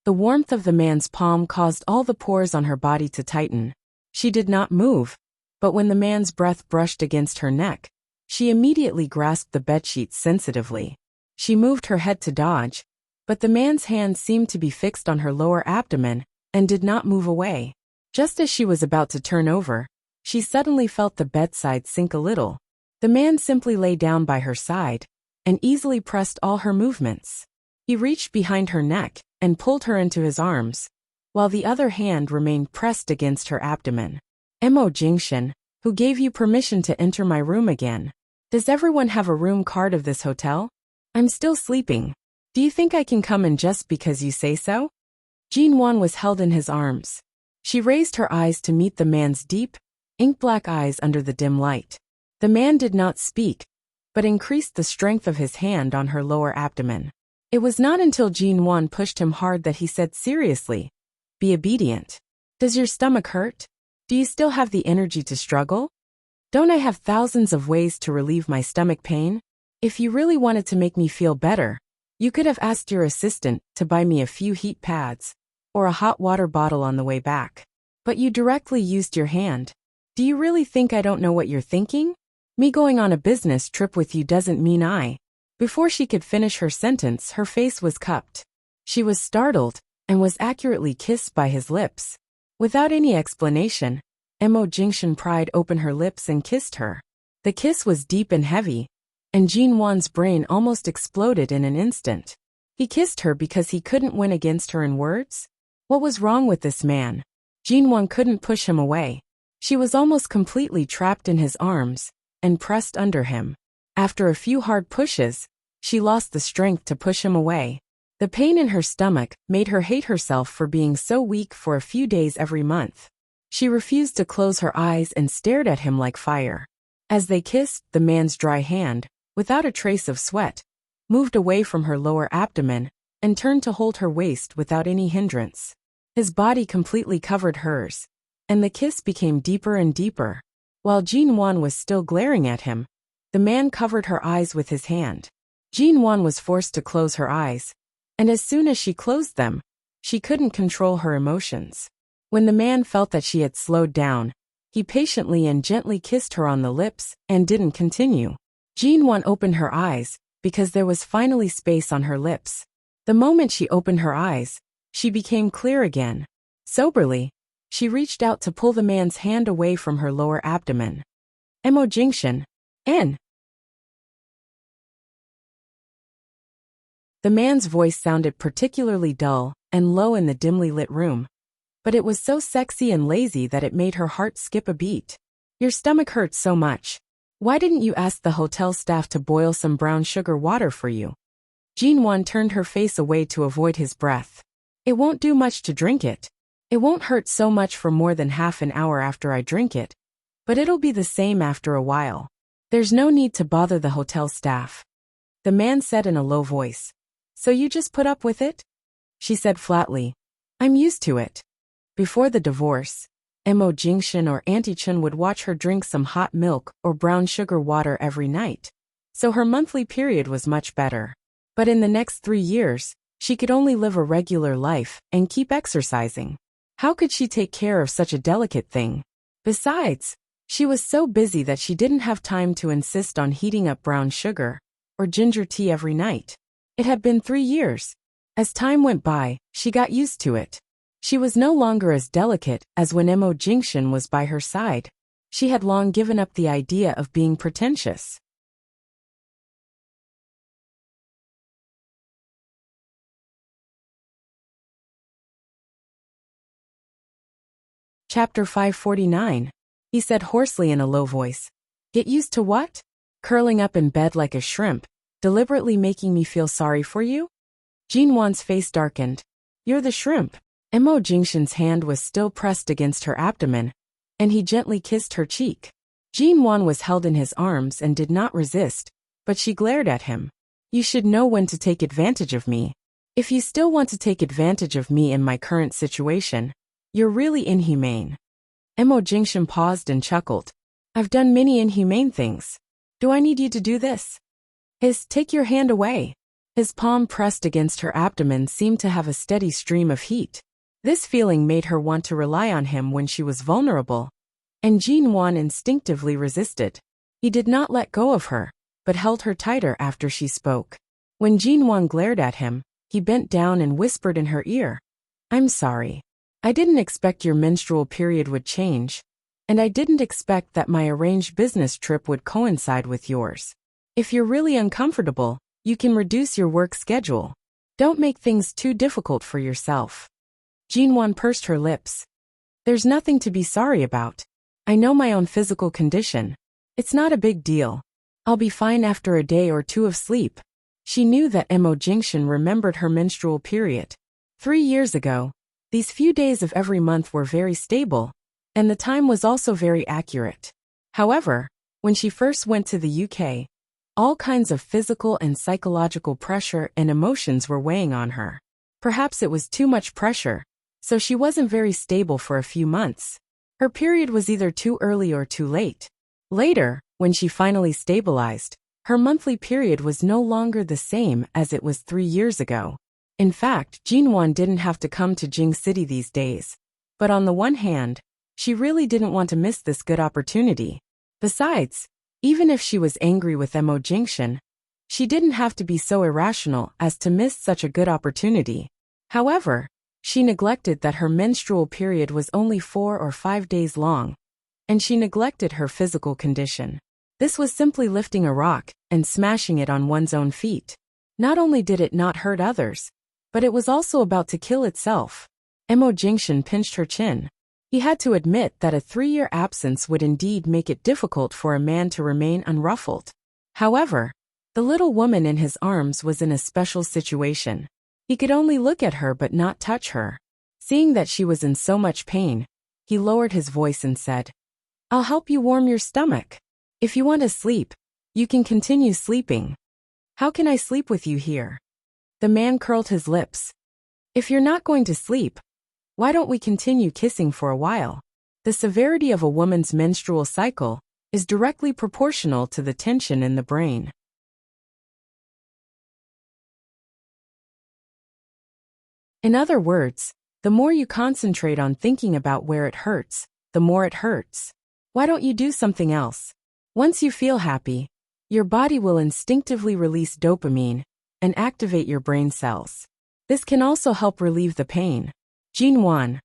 The warmth of the man's palm caused all the pores on her body to tighten. She did not move, but when the man's breath brushed against her neck, she immediately grasped the bedsheets sensitively. She moved her head to dodge, but the man's hand seemed to be fixed on her lower abdomen and did not move away. Just as she was about to turn over, she suddenly felt the bedside sink a little. The man simply lay down by her side and easily pressed all her movements. He reached behind her neck and pulled her into his arms, while the other hand remained pressed against her abdomen. Mo Jingshan, who gave you permission to enter my room again? Does everyone have a room card of this hotel? I'm still sleeping. Do you think I can come in just because you say so? Jean Wan was held in his arms. She raised her eyes to meet the man's deep, ink-black eyes under the dim light. The man did not speak, but increased the strength of his hand on her lower abdomen. It was not until Jean Wan pushed him hard that he said seriously, "Be obedient. Does your stomach hurt? Do you still have the energy to struggle? Don't I have thousands of ways to relieve my stomach pain? If you really wanted to make me feel better, you could have asked your assistant to buy me a few heat pads or a hot water bottle on the way back. But you directly used your hand. Do you really think I don't know what you're thinking?" Me going on a business trip with you doesn't mean I. Before she could finish her sentence, her face was cupped. She was startled and was accurately kissed by his lips. Without any explanation, Mo Jingshan pried open her lips and kissed her. The kiss was deep and heavy, and Jin Wan's brain almost exploded in an instant. He kissed her because he couldn't win against her in words? What was wrong with this man? Jin Wan couldn't push him away. She was almost completely trapped in his arms and pressed under him. After a few hard pushes, she lost the strength to push him away. The pain in her stomach made her hate herself for being so weak for a few days every month. She refused to close her eyes and stared at him like fire. As they kissed, the man's dry hand, without a trace of sweat, moved away from her lower abdomen and turned to hold her waist without any hindrance. His body completely covered hers, and the kiss became deeper and deeper. While Jin Wan was still glaring at him, the man covered her eyes with his hand. Jin Wan was forced to close her eyes, and as soon as she closed them, she couldn't control her emotions. When the man felt that she had slowed down, he patiently and gently kissed her on the lips and didn't continue. Jin Wan opened her eyes because there was finally space on her lips. The moment she opened her eyes, she became clear again. Soberly, she reached out to pull the man's hand away from her lower abdomen. Mo Jingshan, N. The man's voice sounded particularly dull and low in the dimly lit room, but it was so sexy and lazy that it made her heart skip a beat. Your stomach hurts so much. Why didn't you ask the hotel staff to boil some brown sugar water for you? Jin Wan turned her face away to avoid his breath. It won't do much to drink it. It won't hurt so much for more than half an hour after I drink it, but it'll be the same after a while. There's no need to bother the hotel staff. The man said in a low voice. So you just put up with it? She said flatly. I'm used to it. Before the divorce, Mo Jingshan or Auntie Chun would watch her drink some hot milk or brown sugar water every night, so her monthly period was much better. But in the next 3 years, she could only live a regular life and keep exercising. How could she take care of such a delicate thing? Besides, she was so busy that she didn't have time to insist on heating up brown sugar or ginger tea every night. It had been 3 years. As time went by, she got used to it. She was no longer as delicate as when Mo Jingshan was by her side. She had long given up the idea of being pretentious. Chapter 549. He said hoarsely in a low voice. Get used to what? Curling up in bed like a shrimp, deliberately making me feel sorry for you? Jin Wan's face darkened. You're the shrimp. Mo Jingshan's hand was still pressed against her abdomen, and he gently kissed her cheek. Jin Wan was held in his arms and did not resist, but she glared at him. You should know when to take advantage of me. If you still want to take advantage of me in my current situation, you're really inhumane. Mo Jingshan paused and chuckled. I've done many inhumane things. Do I need you to do this? Take your hand away. His palm pressed against her abdomen seemed to have a steady stream of heat. This feeling made her want to rely on him when she was vulnerable, and Jin Wan instinctively resisted. He did not let go of her, but held her tighter after she spoke. When Jin Wan glared at him, he bent down and whispered in her ear. I'm sorry. I didn't expect your menstrual period would change, and I didn't expect that my arranged business trip would coincide with yours. If you're really uncomfortable, you can reduce your work schedule. Don't make things too difficult for yourself. Jin Wan pursed her lips. There's nothing to be sorry about. I know my own physical condition. It's not a big deal. I'll be fine after a day or two of sleep. She knew that Mo Jingshan remembered her menstrual period. 3 years ago, these few days of every month were very stable, and the time was also very accurate. However, when she first went to the UK, all kinds of physical and psychological pressure and emotions were weighing on her. Perhaps it was too much pressure, so she wasn't very stable for a few months. Her period was either too early or too late. Later, when she finally stabilized, her monthly period was no longer the same as it was 3 years ago. In fact, Jin Wan didn't have to come to Jing City these days. But on the one hand, she really didn't want to miss this good opportunity. Besides, Even if she was angry with Mo Jingshan, she didn't have to be so irrational as to miss such a good opportunity. However, she neglected that her menstrual period was only 4 or 5 days long, and she neglected her physical condition. This was simply lifting a rock and smashing it on one's own feet. Not only did it not hurt others, but it was also about to kill itself. Mo Jingshan pinched her chin. He had to admit that a 3-year absence would indeed make it difficult for a man to remain unruffled. However, the little woman in his arms was in a special situation. He could only look at her but not touch her. Seeing that she was in so much pain, he lowered his voice and said, "I'll help you warm your stomach. If you want to sleep, you can continue sleeping." "How can I sleep with you here?" The man curled his lips. "If you're not going to sleep, why don't we continue kissing for a while?" The severity of a woman's menstrual cycle is directly proportional to the tension in the brain. In other words, the more you concentrate on thinking about where it hurts, the more it hurts. Why don't you do something else? Once you feel happy, your body will instinctively release dopamine and activate your brain cells. This can also help relieve the pain. Jin Wan.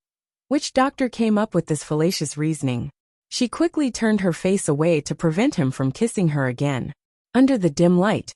Which doctor came up with this fallacious reasoning? She quickly turned her face away to prevent him from kissing her again. Under the dim light,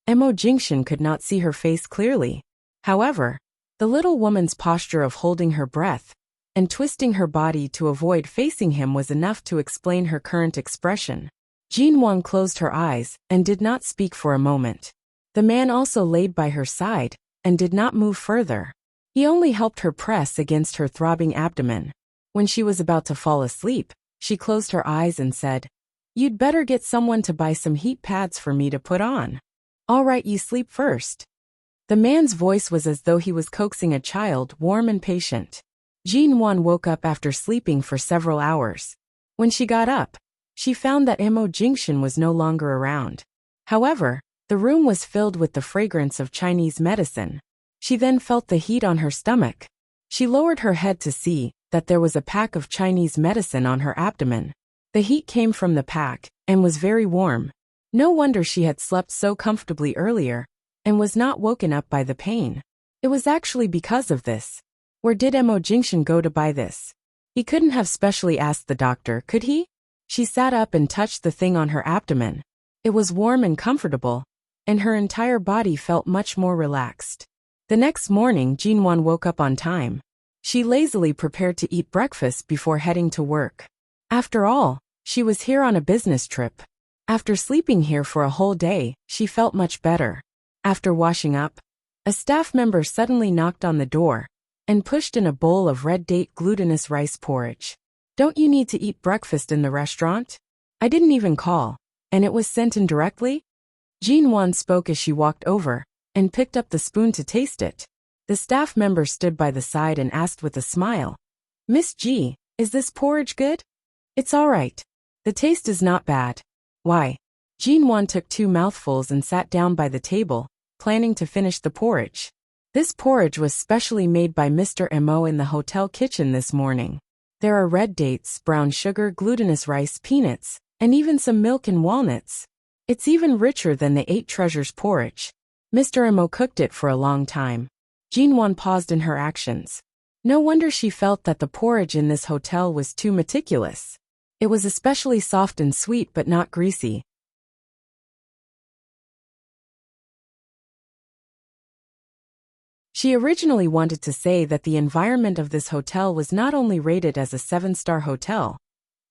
Mo Jingshan could not see her face clearly. However, the little woman's posture of holding her breath and twisting her body to avoid facing him was enough to explain her current expression. Jin Wan closed her eyes and did not speak for a moment. The man also laid by her side and did not move further. He only helped her press against her throbbing abdomen. When she was about to fall asleep, she closed her eyes and said, "You'd better get someone to buy some heat pads for me to put on." "All right, you sleep first." The man's voice was as though he was coaxing a child, warm and patient. Jin Wan woke up after sleeping for several hours. When she got up, she found that Mo Jingshan was no longer around. However, the room was filled with the fragrance of Chinese medicine. She then felt the heat on her stomach. She lowered her head to see that there was a pack of Chinese medicine on her abdomen. The heat came from the pack and was very warm. No wonder she had slept so comfortably earlier and was not woken up by the pain. It was actually because of this. Where did Mo Jingshan go to buy this? He couldn't have specially asked the doctor, could he? She sat up and touched the thing on her abdomen. It was warm and comfortable, and her entire body felt much more relaxed. The next morning, Jin Wan woke up on time. She lazily prepared to eat breakfast before heading to work. After all, she was here on a business trip. After sleeping here for a whole day, she felt much better. After washing up, a staff member suddenly knocked on the door and pushed in a bowl of red date glutinous rice porridge. "Don't you need to eat breakfast in the restaurant? I didn't even call, and it was sent in directly?" Jin Wan spoke as she walked over and picked up the spoon to taste it. The staff member stood by the side and asked with a smile, "Miss Ji, is this porridge good?" "It's all right. The taste is not bad." "Why?" Jin Wan took 2 mouthfuls and sat down by the table, planning to finish the porridge. This porridge was specially made by Mr. Mo in the hotel kitchen this morning. There are red dates, brown sugar, glutinous rice, peanuts, and even some milk and walnuts. It's even richer than the 8 treasures porridge. Mr. Mo cooked it for a long time. Jin Wan paused in her actions. No wonder she felt that the porridge in this hotel was too meticulous. It was especially soft and sweet but not greasy. She originally wanted to say that the environment of this hotel was not only rated as a 7-star hotel,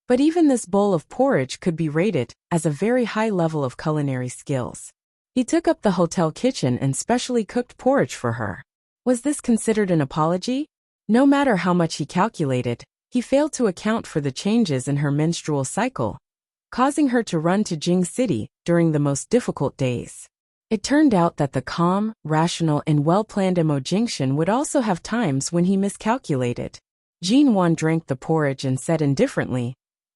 but even this bowl of porridge could be rated as a very high level of culinary skills. He took up the hotel kitchen and specially cooked porridge for her. Was this considered an apology? No matter how much he calculated, he failed to account for the changes in her menstrual cycle, causing her to run to Jing City during the most difficult days. It turned out that the calm, rational, and well-planned Mo Jingshan would also have times when he miscalculated. Jin Wan drank the porridge and said indifferently,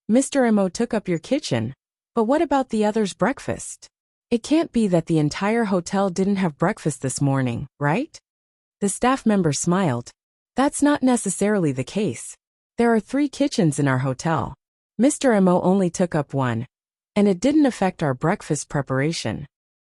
"Mr. Mo took up your kitchen, but what about the others' breakfast? It can't be that the entire hotel didn't have breakfast this morning, right?" The staff member smiled. "That's not necessarily the case. There are 3 kitchens in our hotel. Mr. Mo only took up one, and it didn't affect our breakfast preparation.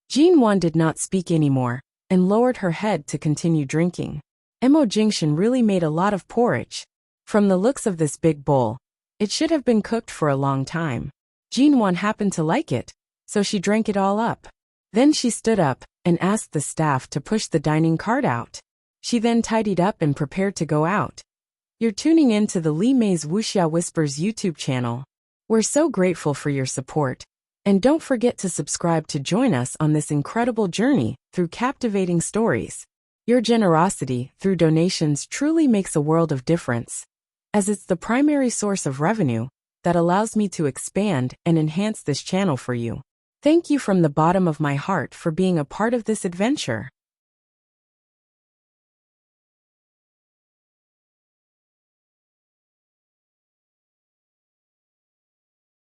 Jinwan did not speak anymore and lowered her head to continue drinking. Mo Jingshan really made a lot of porridge. From the looks of this big bowl, it should have been cooked for a long time. Jinwan happened to like it, so she drank it all up. Then she stood up and asked the staff to push the dining cart out. She then tidied up and prepared to go out. You're tuning in to the Li Mei's Wuxia Whispers YouTube channel. We're so grateful for your support. And don't forget to subscribe to join us on this incredible journey through captivating stories. Your generosity through donations truly makes a world of difference, as it's the primary source of revenue that allows me to expand and enhance this channel for you. Thank you from the bottom of my heart for being a part of this adventure.